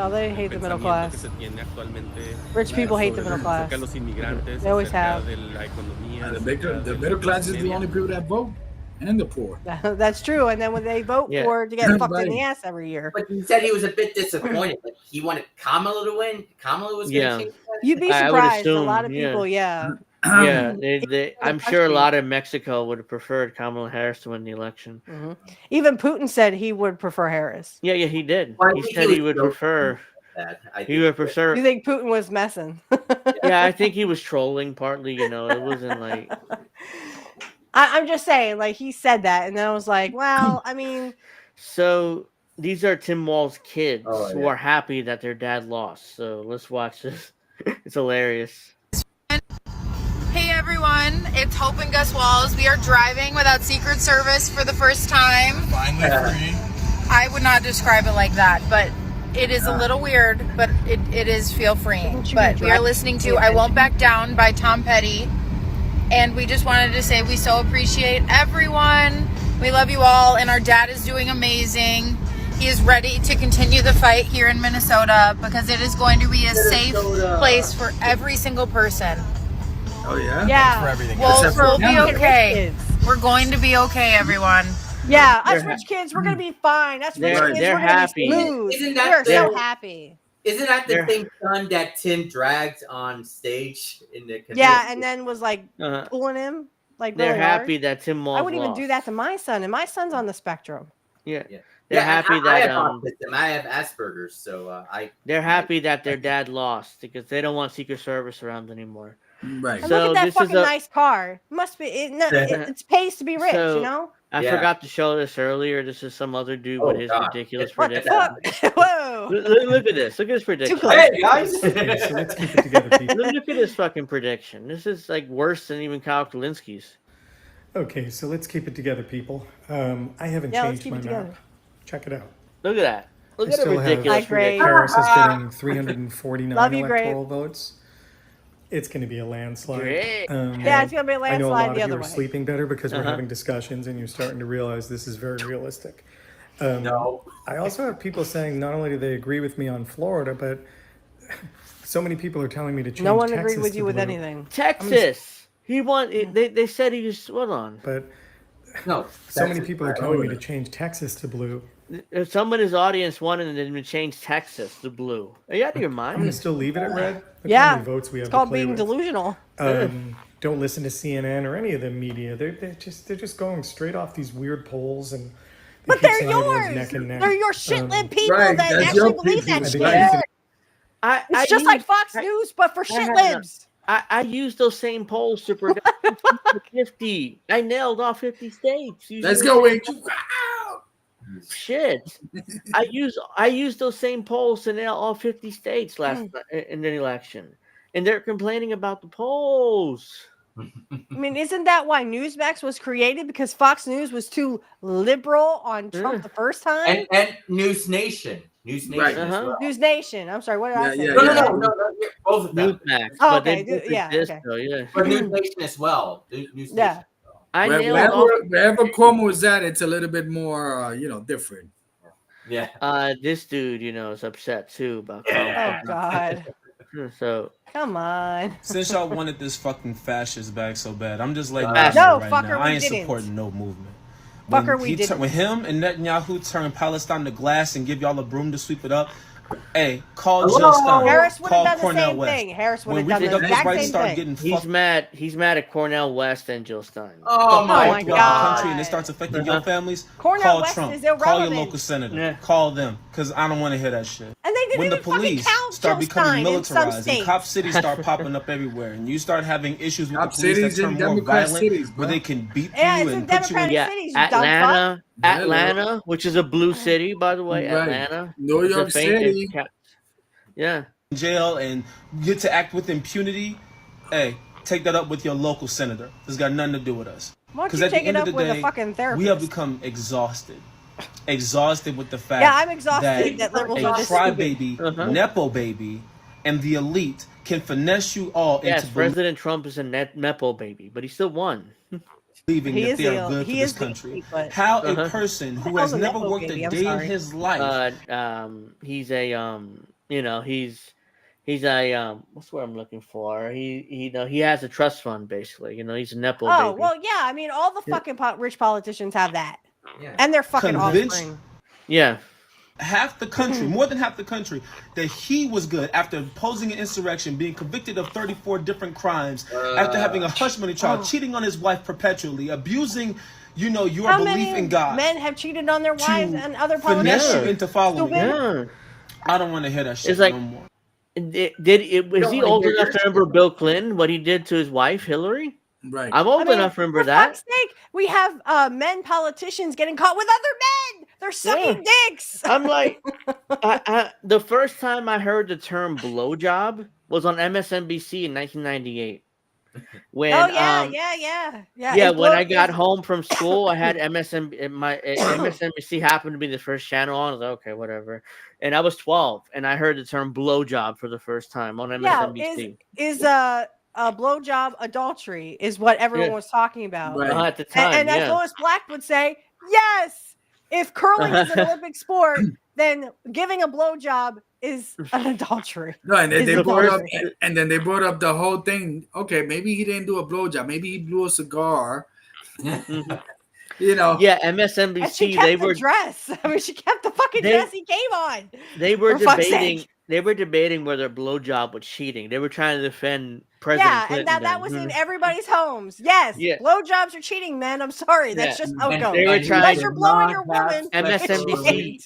They hate the middle class. Que se tiene actualmente. Rich people hate the middle class. Acerca de los inmigrantes. They always have. De la economía. The middle class is the only people that vote, and the poor. That's true. And then when they vote for to get fucked in the ass every year. But he said he was a bit disappointed. Like he wanted Kamala to win. Kamala was going to change that. You'd be surprised. A lot of people, I'm sure a lot of Mexico would have preferred Kamala Harris to win the election. Mm-hmm. Even Putin said he would prefer Harris. Yeah, he did. He said he would prefer. He would prefer. You think Putin was messing? Yeah, I think he was trolling partly. It wasn't like. I'm just saying, like he said that, and then I was like, well, I mean. So these are Tim Wall's kids who are happy that their dad lost. So let's watch this. It's hilarious. Hey everyone, it's Hope and Gus Walls. We are driving without Secret Service for the first time. Finally free. I would not describe it like that, but it is a little weird, but it is feel freeing. But we are listening to I Won't Back Down by Tom Petty. And we just wanted to say we so appreciate everyone. We love you all, and our dad is doing amazing. He is ready to continue the fight here in Minnesota because it is going to be a safe place for every single person. Oh yeah. Yeah. For everything. We'll be okay. We're going to be okay, everyone. Yeah, us rich kids, we're gonna be fine. Us rich kids, we're gonna be smooth. We're so happy. Isn't that the same son that Tim dragged on stage in the? Yeah, and then was like pulling him like. They're really happy hard. that Tim Wall. I wouldn't even do that to my son, and my son's on the spectrum. Yeah. They're happy that I have autism. I have Asperger's, so They're happy that their dad lost because they don't want Secret Service around anymore. Right. And look at that fucking nice car. Must be it pays to be rich, you know. I forgot to show this earlier. This is some other dude with his ridiculous prediction. Whoa! Look at this. Look at this prediction. Hey guys! Look at this fucking prediction. This is like worse than even Kyle Kalinski's. Okay, so let's keep it together, people. I haven't changed my map. Check it out. Look at that. Look I at the still ridiculous. have Harris is getting 349 electoral votes. It's going to be a landslide. Yeah, it's going to be a landslide I know a lot the of you other are way. sleeping better because we're having discussions and you're starting to realize this is very realistic. No. I also have people saying not only do they agree with me on Florida, but so many people are telling me to change No one Texas agreed with you to with blue. anything. Texas. He won. They said he was. Hold on. But no, so many people are telling me to change Texas to blue. Someone in his audience wanted them to change Texas to blue. Are you out of your mind? I'm going to still leave it at red. Look Yeah, how many votes we have it's called to play being with. delusional. Don't listen to CNN or any of the media. They're just going straight off these weird polls and. But they're yours. Neck and neck. They're your shit-lib people Right, that that's actually your believe that people. shit. Right. It's just like Fox News, but for shit-libs. I used those same polls to predict 50. I nailed all 50 states. Let's go, Angel. Shit. I used those same polls to nail all 50 states last in the election. And they're complaining about the polls. I mean, isn't that why Newsmax was created? Because Fox News was too liberal on Trump the first time? And News Nation. News Nation as well. News Nation. I'm sorry, what did I say? No, both of them. Newsmax. Oh, but okay. they both exist, though, yeah. But News Nation as well. News Yeah. Nation. Wherever Cuomo is at, it's a little bit more, different. Yeah. This dude, is upset too about. Oh God. So come on. Since y'all wanted this fucking fascist back so bad, I'm just like, No, right fucker, now. I ain't didn't. supporting no movement. Fucker, we didn't. When him and Netanyahu turn Palestine to glass and give y'all a broom to sweep it up, hey, call Jill Stein. Harris would have call done the Cornel same West. thing. Harris would When have done the reproductive exact rights same start thing. getting he's fucked mad. He's mad at Cornel West and Jill Stein. Oh my God. country and it starts affecting your families, Cornel call West Trump. is Call your irrelevant. local senator. Call them, because I don't want to hear that shit. And they didn't When the even fucking police count start Jill becoming Stein in some militarized and states. cop cities start popping up everywhere, and you start having issues with Cop the police that cities turn and more Democrat violent, cities, where bro. they can beat Yeah, you it's in and put you in. Democratic cities, you dumb fuck. Atlanta, which is a blue city, by the way. Right. Atlanta, New It's a York City. Yeah. Jail and get to act with impunity. Hey, take that up with your local senator. It's got nothing to do with us. Why don't 'Cause you at the take it end of up the with a day, fucking therapist? we have become exhausted with the fact Yeah, I'm exhausted that liberals are a this crybaby, nepo baby, and the elite can finesse you all Yes, into President Trump is a nepo baby, but he still won. believing He that is they are the- good for he this is the country. elite, but- How a person who has a never nepo worked baby? a I'm day in sorry. his life. He's a he's a what's what I'm looking for? He has a trust fund basically. He's a nepo Oh, baby. well, yeah. I mean, all the fucking rich politicians have that. Yeah. And they're fucking Convinced- offspring. Yeah. Half the country, more than half the country, that he was good after opposing an insurrection, being convicted of 34 different crimes, after having a hush money trial, cheating on his wife perpetually, abusing, your How belief many in God, men have cheated on their wives and other finesse politicians? you into following. Stupid. I don't want to hear that shit It's like- no more. Was he old enough to remember Bill Clinton, what he did to his wife Hillary? Right. I'm old enough to remember for that. fuck's sake, we have men politicians getting caught with other men. They're sucking dicks. I'm like, the first time I heard the term blowjob was on MSNBC in 1998. When, when I got home from school, I had MSNBC happened to be the first channel on. I was like, okay, whatever. And I was 12, and I heard the term blowjob for the first time on MSNBC. Is a blowjob adultery is what everyone was talking about. Right. At the time, and as Lois Black would say, yes, if curling is an Olympic sport, then giving a blowjob is an adultery. No, and then Is they brought up, adultery. and then they brought up the whole thing. Okay, maybe he didn't do a blowjob. Maybe he blew a cigar. Yeah, And she MSNBC. kept They the were dress. I mean, she kept the fucking They- dress he came on. they were For fuck's debating. sake. They were debating whether blowjob was cheating. They were trying to defend President Yeah, Clinton. and that then. was in everybody's homes. Yes, Yeah. blowjobs are cheating, man. I'm sorry. That's Yeah. just how it And goes. they were trying Unless to you're blowing your not have woman. MSNBC.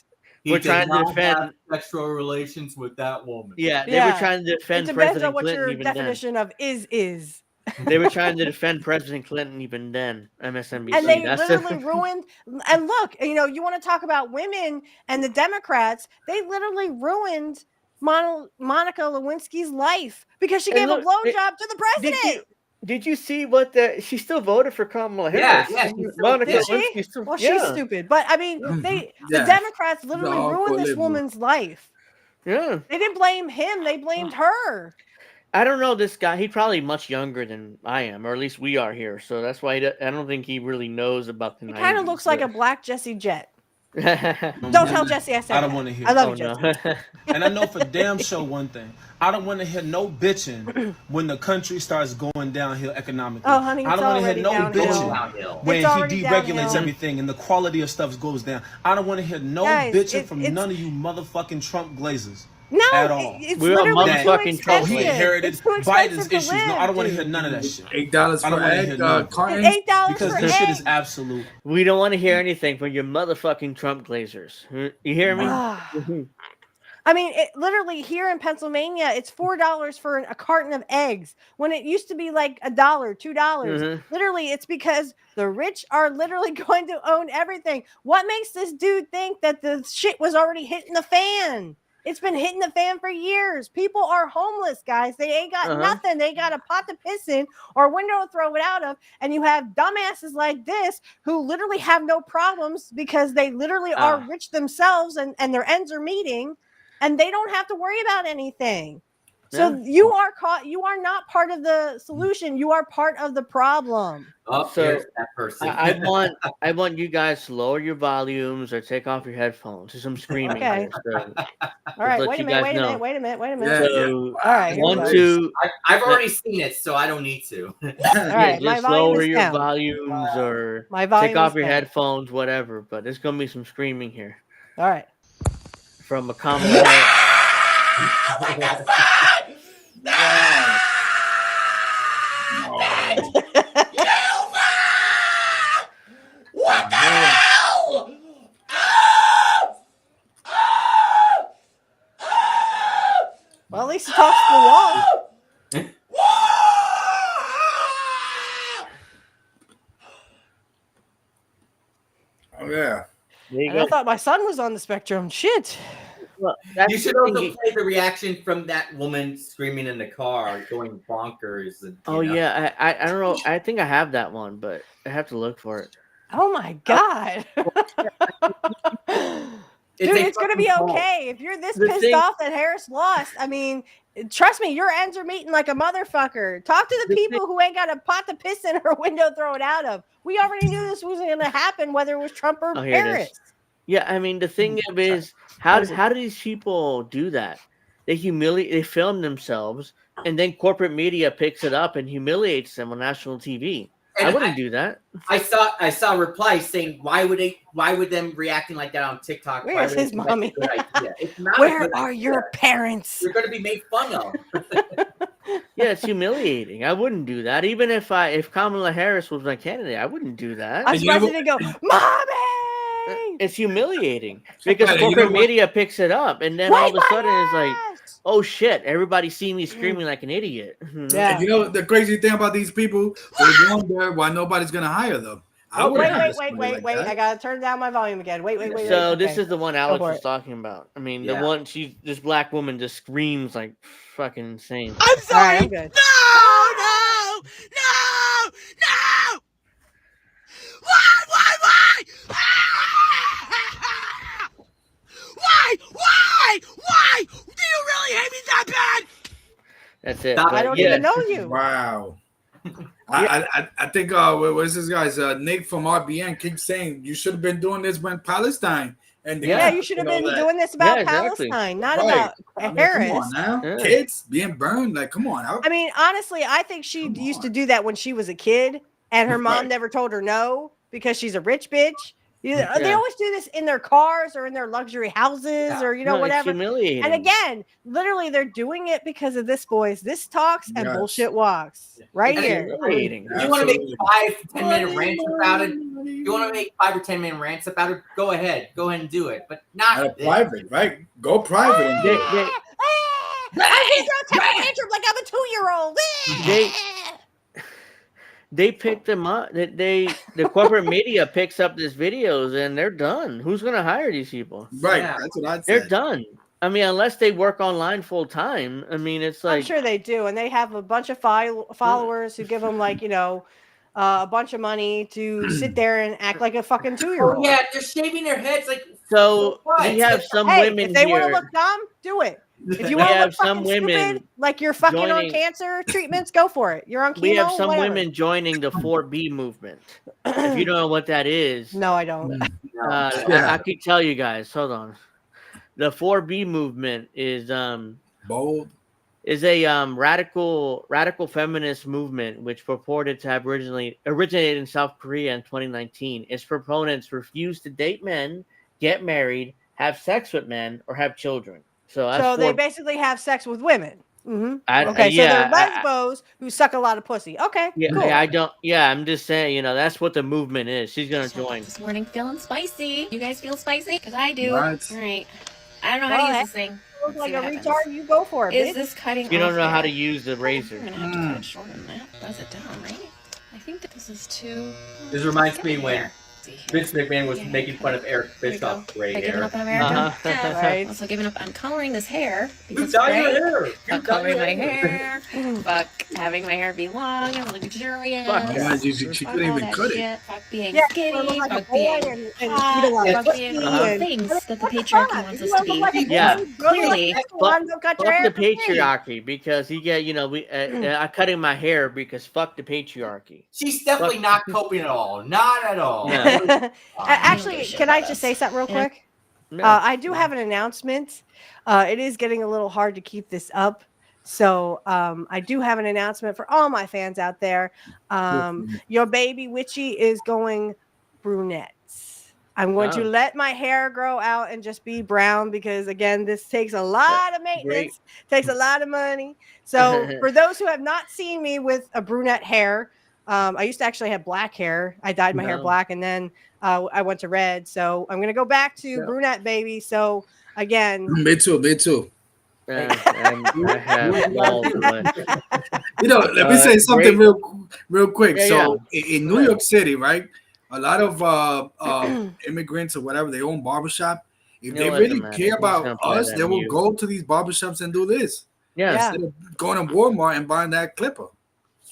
He We're did trying to not defend. have sexual relations with that woman. Yeah, they were trying to It defend depends President on what Clinton your even definition of is. then. They were trying to defend President Clinton even then. MSNBC. And they That's literally ruined. And look, you want to talk about women and the Democrats? They literally ruined Monica Lewinsky's life because she And gave look, a blowjob to the president. Did you see what she still voted for Kamala Harris? Yeah. Did she? Well, she's stupid. But I mean, the Democrats literally ruined this woman's life. Yeah. They didn't blame him. They blamed her. I don't know this guy. He's probably much younger than I am, or at least we are here. So that's why I don't think he really knows about the 90s. He kind of looks like a black Jesse Jet. Don't tell Jesse I said I don't want to hear. I love you, Jesse. No. And I know for damn sure one thing. I don't want to hear no bitching when the country starts going downhill economically. Oh, honey, I don't want to hear no downhill. bitching when he deregulates downhill. everything and the quality of stuff goes down. I don't want to hear no bitching from none of you motherfucking Trump glazers. No, at all. It's literally too expensive. He inherited it's too Biden's expensive to issues. live, No, I don't want to dude. hear none of that shit. $8 for egg carton. $8 because for this egg. shit is absolute. We don't want to hear anything from your motherfucking Trump glazers. You hear me? I mean, literally here in Pennsylvania, it's $4 for a carton of eggs when it used to be like $1, $2. Literally, it's because the rich are literally going to own everything. What makes this dude think that the shit was already hitting the fan? It's been hitting the fan for years. People are homeless, guys. They ain't got nothing. They got a pot to piss in or a window to throw it out of. And you have dumbasses like this who literally have no problems because they literally are rich themselves and their ends are meeting. And they don't have to worry about anything. So you are caught. You are not part of the solution. You are part of the problem. Oh, So, there's that person. I want you guys to lower your volumes or take off your headphones. There's some screaming. Okay. Here, so All right. let Wait a you minute. guys Wait a know. minute. Wait a minute. Wait a minute. So, All right. here we one, go. two. I've already seen it, so I don't need to. All right. My Just volume lower is your down. volumes or My volume take off is your down. headphones, whatever. But there's gonna be some screaming here All right. from a Kamala Harris. What the hell? Well, at least he talks to the wall. Oh yeah. And I thought my son was on the spectrum. Shit. Well, You should also play the reaction from that woman screaming in the car, going bonkers. And, Oh you know. yeah, I don't know. I think I have that one, but I have to look for it. Oh my God. Dude, it's going to be fucking okay. If you're this The pissed thing- off that Harris lost, I mean, trust me, your ends are meeting like a motherfucker. Talk to the people who ain't got a pot to piss in or a window to throw it out of. We already knew this was going to happen, whether it was Trump or Oh, here it Harris. is. Yeah, I mean the thing is, how do these people do that? They film themselves, and then corporate media picks it up and humiliates them on national TV. And I wouldn't do that. I saw replies saying why would them reacting like that on TikTok? Where's Why would his they think that's mommy? a good idea? It's not a Where good are idea. your parents? You're going to be made fun of. Yeah, it's humiliating. I wouldn't do that. Even if Kamala Harris was my candidate, I wouldn't do that. I was ready to go, Mommy! It's humiliating because Yeah, you corporate know what? media picks it up, and then all of a Wipe my sudden it's like, ass! oh shit, everybody's seeing me screaming like an idiot. Yeah. And you know the crazy thing about these people? They wonder why nobody's gonna hire them. I Oh, wouldn't wait, hire wait, somebody like wait. that. I got to turn down my volume again. Wait. So okay. this is the one Alex for was it. talking about. I mean, Yeah. the one this black woman just screams like fucking insane. I'm sorry. All right, I'm good. No! Why? Why? Do you really hate me that bad? That's it. Stop. But I don't yeah, even know you. Wow. I think what's this guy's Nick from RBN keeps saying you should have been doing this when Palestine and the Yeah, you should have been doing this about Yeah, exactly. Palestine, not Right. about I mean, Harris. Come on now, Yeah. kids being burned. Like, come on. I mean, honestly, I think she used to do that when she was a kid, and her mom Right. never told her no because she's a rich bitch. They Yeah. always do this in their cars or in their luxury houses or No, it's whatever. humiliating. And again, literally, they're doing it because of this, boys. This talks and Yes. bullshit walks right And here. humiliating. You want to make Absolutely. 5 to 10 minute rants about it? You want to make 5 or 10 minute rants about it? Go ahead and do it, but not private, right? Go private. And do it. I throw a temper tantrum like I'm a 2-year-old. They pick them up. The corporate media picks up these videos and they're done. Who's gonna hire these people? Right. Yeah. That's what I'd say. They're done. I mean, unless they work online full time. I mean, it's like I'm sure they do, and they have a bunch of followers who give them like a bunch of money to sit there and act like a fucking 2-year-old. Oh yeah, they're shaving their heads like. So what? we have some Hey, women if they want to here. look dumb, do it. If you We want to have look some fucking stupid, women like you're fucking on joining- cancer treatments, go for it. You're on chemo. We have some whatever. women joining the 4B movement. If you don't know what that is, No, I don't. I could tell you guys. Hold on. The 4B movement is bold. Is a radical feminist movement which purported to have originated in South Korea in 2019. Its proponents refuse to date men, get married, have sex with men, or have children. So they basically have sex with women. Mm-hmm. Okay, so they're lesbos who suck a lot of pussy. Okay, cool. I don't. Yeah, I'm just saying. That's what the movement is. She's gonna join. This morning feeling spicy. You guys feel spicy? Because I do. What? All right. I don't know how to use this thing. Look like a retard. You go for it. Is bitch. this cutting? You don't off know how to here? use the razor. I'm gonna have to cut it shorter than that. Does it down, right? I think that this is too. This reminds me when Vince McMahon was making fun of Eric Bischoff's gray Have I given hair. up on America? Right. Also giving up on coloring this hair. You dye your hair. Fuck coloring my hair. Fuck having my hair be long and luxurious. Fuck that. She couldn't even cut it. Shit. Fuck being Yeah, skinny. look like a Fuck boy being and hot. eat a lot of Fuck pussy being all the and- things that the patriarchy wants us to be. Yeah. Clearly. Fuck the patriarchy because I cutting my hair because fuck the patriarchy. She's definitely not coping at all. Not at all. Actually, can I just say something real quick? I do have an announcement. It is getting a little hard to keep this up. So I do have an announcement for all my fans out there. Your baby Witchy is going brunette. I'm going to let my hair grow out and just be brown because, again, this takes a lot of maintenance, takes a lot of money. So for those who have not seen me with a brunette hair, I used to actually have black hair. I dyed my hair black and then I went to red. So I'm going to go back to brunette, baby. So again. Me too. I have balls, let me say something real quick. Yeah, so in New York City, right, a lot of immigrants or whatever, they own barbershop. If they really care about us, they will go to these barbershops and do this. Yeah. Instead of going to Walmart and buying that clipper.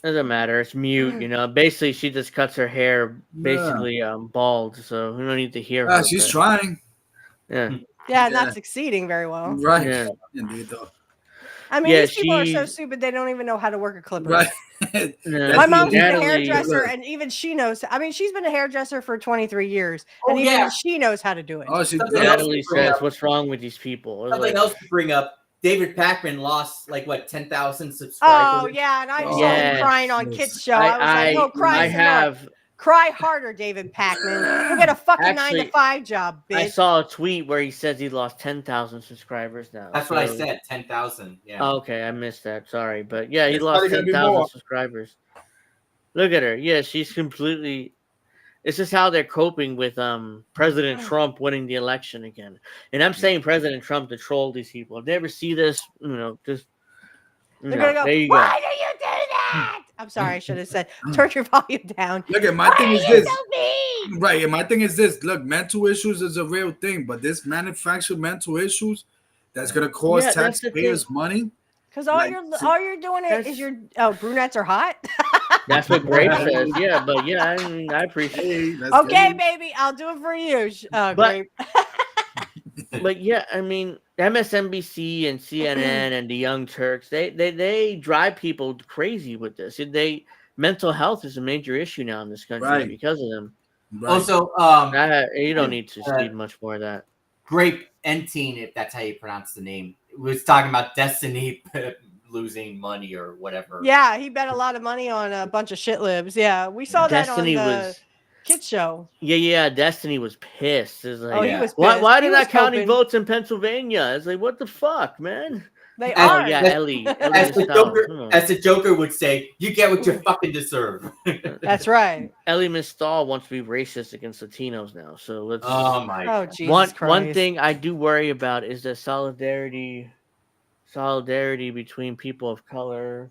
Doesn't matter. It's mute. Basically, she just cuts her hair basically bald, so we don't need to hear her. She's trying. Yeah, not succeeding very well. Right. Yeah. Indeed, though. I mean, these people are so stupid, they don't even know how to work a clipper. Right. My mom's been a hairdresser, and even she knows. I mean, she's been a hairdresser for 23 years, and even she knows how to do it. Oh, Natalie says, "What's wrong with these people?" Something else to bring up. David Pakman lost 10,000 subscribers. Oh yeah, and I saw him crying on Kit's show. I was like, "Oh, cry cry harder, David Pakman. Go get a fucking 9-to-5 job, bitch." I saw a tweet where he says he lost 10,000 subscribers now. That's what I said. 10,000. Yeah. Oh, okay, I missed that. Sorry, but yeah, he It's lost probably gonna be 10,000 more. subscribers. Look at her. Yeah, she's completely. This is how they're coping with President Trump winning the election again. And I'm saying President Trump to troll these people. If they ever see this, just They're gonna go, there you "Why go. do you do that?" I'm sorry, I should have said, "Turn your volume down." Look at my Why thing are is you this. so mean? Right, and my thing is this. Look, mental issues is a real thing, but this manufactured mental issues that's gonna cost that's the taxpayers money. Because all you're doing is brunettes are hot. That's what Grape says. Yeah, but yeah, I appreciate it. Okay, baby, I'll do it for you. Grape. But yeah, I mean, MSNBC and CNN and the Young Turks, they drive people crazy with this. Mental health is a major issue now in this country because of them. Right. Also, you don't need to speed much more of that. Grape Entine, if that's how you pronounce the name, was talking about Destiny losing money or whatever. Yeah, he bet a lot of money on a bunch of shit libs. Yeah, we saw Destiny that on the was- kids show. Yeah. Destiny was pissed. It's like, he was why pissed. He did was not counting coping. votes in Pennsylvania? It's like, what the fuck, man? They Oh, are. yeah, Ellie. As the, Mistal. Come Joker, on. as the Joker would say, you get what you fucking deserve. That's right. Ellie Mistal wants to be racist against Latinos now. So let's. Oh my! Oh Jesus One Christ. thing I do worry about is the solidarity between people of color.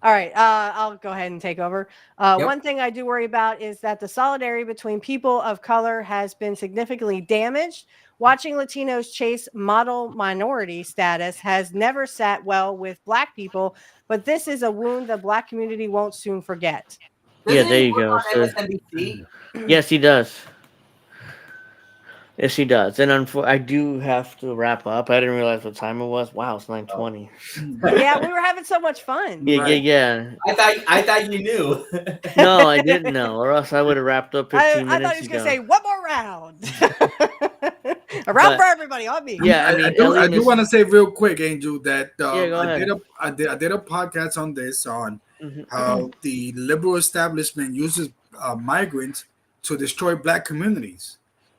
All right, I'll go ahead and take over. One thing I do worry about is that the solidarity between people of color has been significantly damaged. Watching Latinos chase model minority status has never sat well with Black people, but this is a wound the Black community won't soon forget. Yeah, there you go. So, MSNBC? yes, he does. Yes, he does. And I do have to wrap up. I didn't realize what time it was. Wow, it's 9:20. Yeah, we were having so much fun. Yeah. I thought you knew. No, I didn't know, or else I would have wrapped up 15 minutes I thought he was ago. going to say one more round. A round for everybody on me. Yeah, I do want to say real quick, Angel, that go ahead. I did a podcast on this on Mm-hmm. how the liberal establishment uses migrants to destroy Black communities.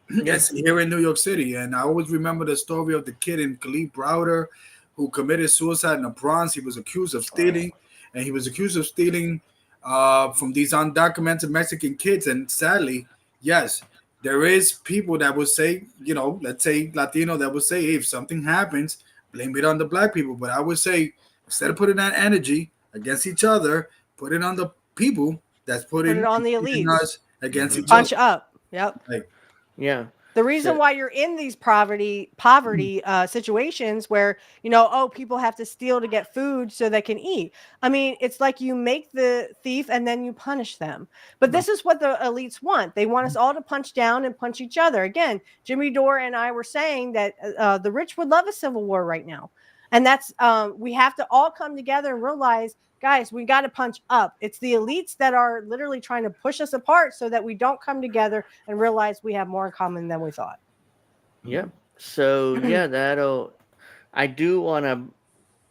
Yes, here in New York City, and I always remember the story of the kid in Khalid Browder who committed suicide in the Bronx. He was accused of stealing, from these undocumented Mexican kids. And sadly, yes, there is people that would say, let's say Latino, that would say, hey, if something happens, blame it on the Black people. But I would say, instead of putting that energy against each other, put it on the people that's putting it on the elites us against each punch other. up. Yep. Yeah. The reason why you're in these poverty situations where, people have to steal to get food so they can eat. I mean, it's like you make the thief and then you punish them. But this is what the elites want. They want us all to punch down and punch each other. Again, Jimmy Dore and I were saying that the rich would love a civil war right now. And that's we have to all come together and realize, guys, we got to punch up. It's the elites that are literally trying to push us apart so that we don't come together and realize we have more in common than we thought. Yeah. So I do want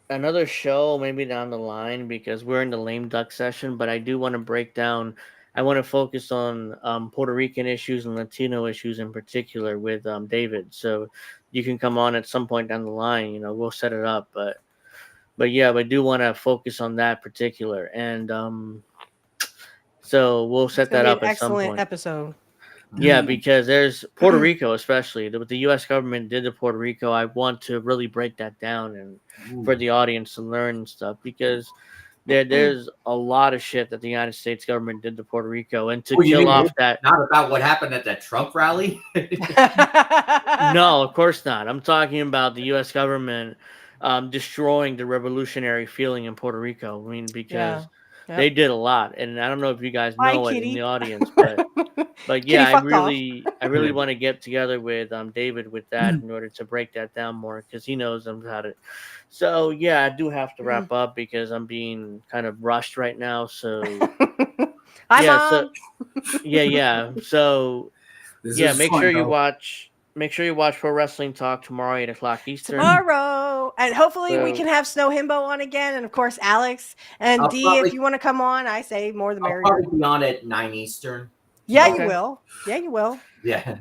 another show maybe down the line, because we're in the lame duck session, but I do want to break down. I want to focus on Puerto Rican issues and Latino issues in particular with David. So you can come on at some point down the line. We'll set it up, but yeah, I do want to focus on that particular, and so we'll set that up at some point. Excellent episode. Yeah, because there's Puerto Rico, especially what the U.S. government did to Puerto Rico. I want to really break that down and for the audience to learn and stuff, because there's a lot of shit that the United States government did to Puerto Rico, and to kill off that. Not about what happened at that Trump rally. No, of course not. I'm talking about the U.S. government destroying the revolutionary feeling in Puerto Rico. I mean, because they did a lot, and I don't know if you guys know it in the audience, but yeah, I really want to get together with David with that in order to break that down more, because he knows about it. So yeah, I do have to wrap up because I'm being kind of rushed right now. So Hi, Mom. Yeah. So make sure you watch Pro Wrestling Talk tomorrow, 8:00 Eastern. Tomorrow, and hopefully we can have Snow Himbo on again, and of course Alex and D. If you want to come on, I say more the merrier. I'll probably be on at 9 Eastern. Yeah, you will. Yeah, you will. Yeah.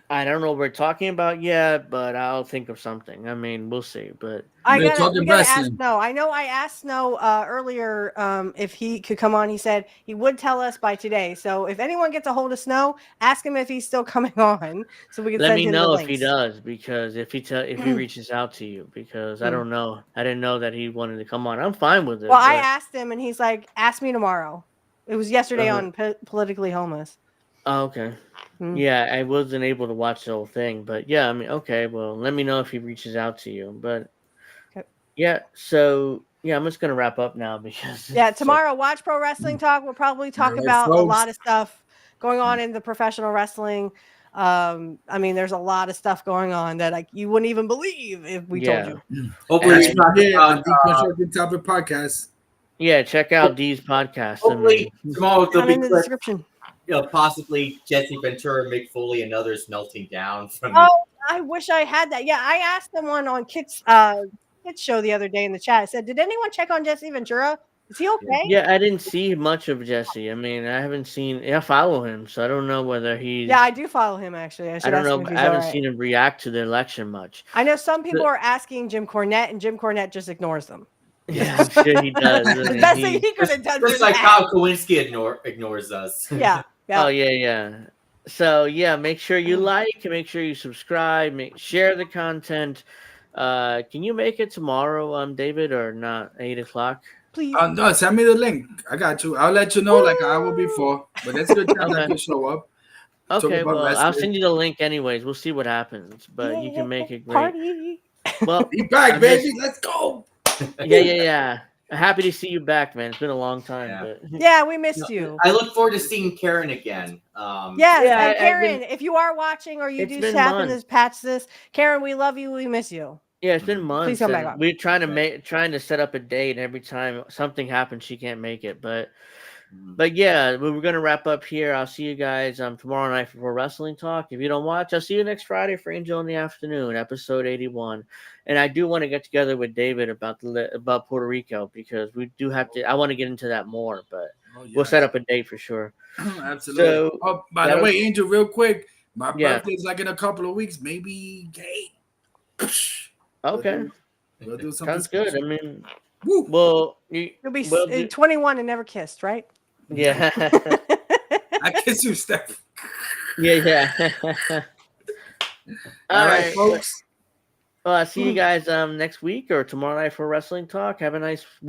I don't know what we're talking about yet, but I'll think of something. I mean, we'll see. But we gotta ask Snow. I know I asked Snow earlier if he could come on. He said he would tell us by today. So if anyone gets a hold of Snow, ask him if he's still coming on, so we can let me send him know the if links. he does, because if he reaches out to you, because I don't know. I didn't know that he wanted to come on. I'm fine with it. Well, I asked him, and he's like, "Ask me tomorrow." It was yesterday on Politically Homeless. Oh, okay. Yeah, I wasn't able to watch the whole thing, but yeah, I mean, okay, well, let me know if he reaches out to you. But yeah, so yeah, I'm just gonna wrap up now because tomorrow watch Pro Wrestling Talk. We'll probably talk about a lot of stuff going on in the professional wrestling. I mean, there's a lot of stuff going on that you wouldn't even believe if we told you. Hopefully, Deconstructing Topic podcast. Yeah, check out D's podcast. Hopefully, tomorrow there'll be in the description. Possibly Jesse Ventura, Mick Foley, and others melting down from. Oh, I wish I had that. Yeah, I asked someone on Kit's show the other day in the chat. I said, "Did anyone check on Jesse Ventura? Is he okay?" Yeah, I didn't see much of Jesse. I mean, I haven't seen. I follow him, so I don't know whether he's. Yeah, I do follow him actually. I don't know. I haven't seen him react to the election much. I know some people are asking Jim Cornette, and Jim Cornette just ignores them. Yeah, I'm sure he does. The best thing he could have done. Just like Kyle Kowinski ignores us. Yeah. Oh yeah. So yeah, make sure you like, make sure you subscribe, share the content. Can you make it tomorrow, David, or not? 8:00? please. No, send me the link. I got you. I'll let you know like I will before. But that's a good chance I could show up. Okay, well, I'll send you the link anyways. We'll see what happens, but you can make it great. Party. Well, be back, baby. Let's go. Yeah. Happy to see you back, man. It's been a long time, but yeah, we missed you. I look forward to seeing Karen again. Yes, and Karen, if you are watching or you do happen to patch this, Karen, we love you. We miss you. Yeah, it's been months. Please come back on. We're trying to set up a date, and every time something happens, she can't make it. But yeah, we're gonna wrap up here. I'll see you guys tomorrow night for Wrestling Talk. If you don't watch, I'll see you next Friday for Angel in the Afternoon, episode 81. And I do want to get together with David about Puerto Rico because we do have to. I want to get into that more, but we'll set up a date for sure. Absolutely. So, by the way, Angel, real quick, my Yeah. birthday's like in a couple of weeks, maybe gay. Okay. We'll do something Sounds good. special. I mean, well, You'll be 21 and never kissed, right? Yeah. I kiss you, Steph. Yeah. All right, folks. Well, I'll see you guys next week or tomorrow night for Wrestling Talk. Have a nice week.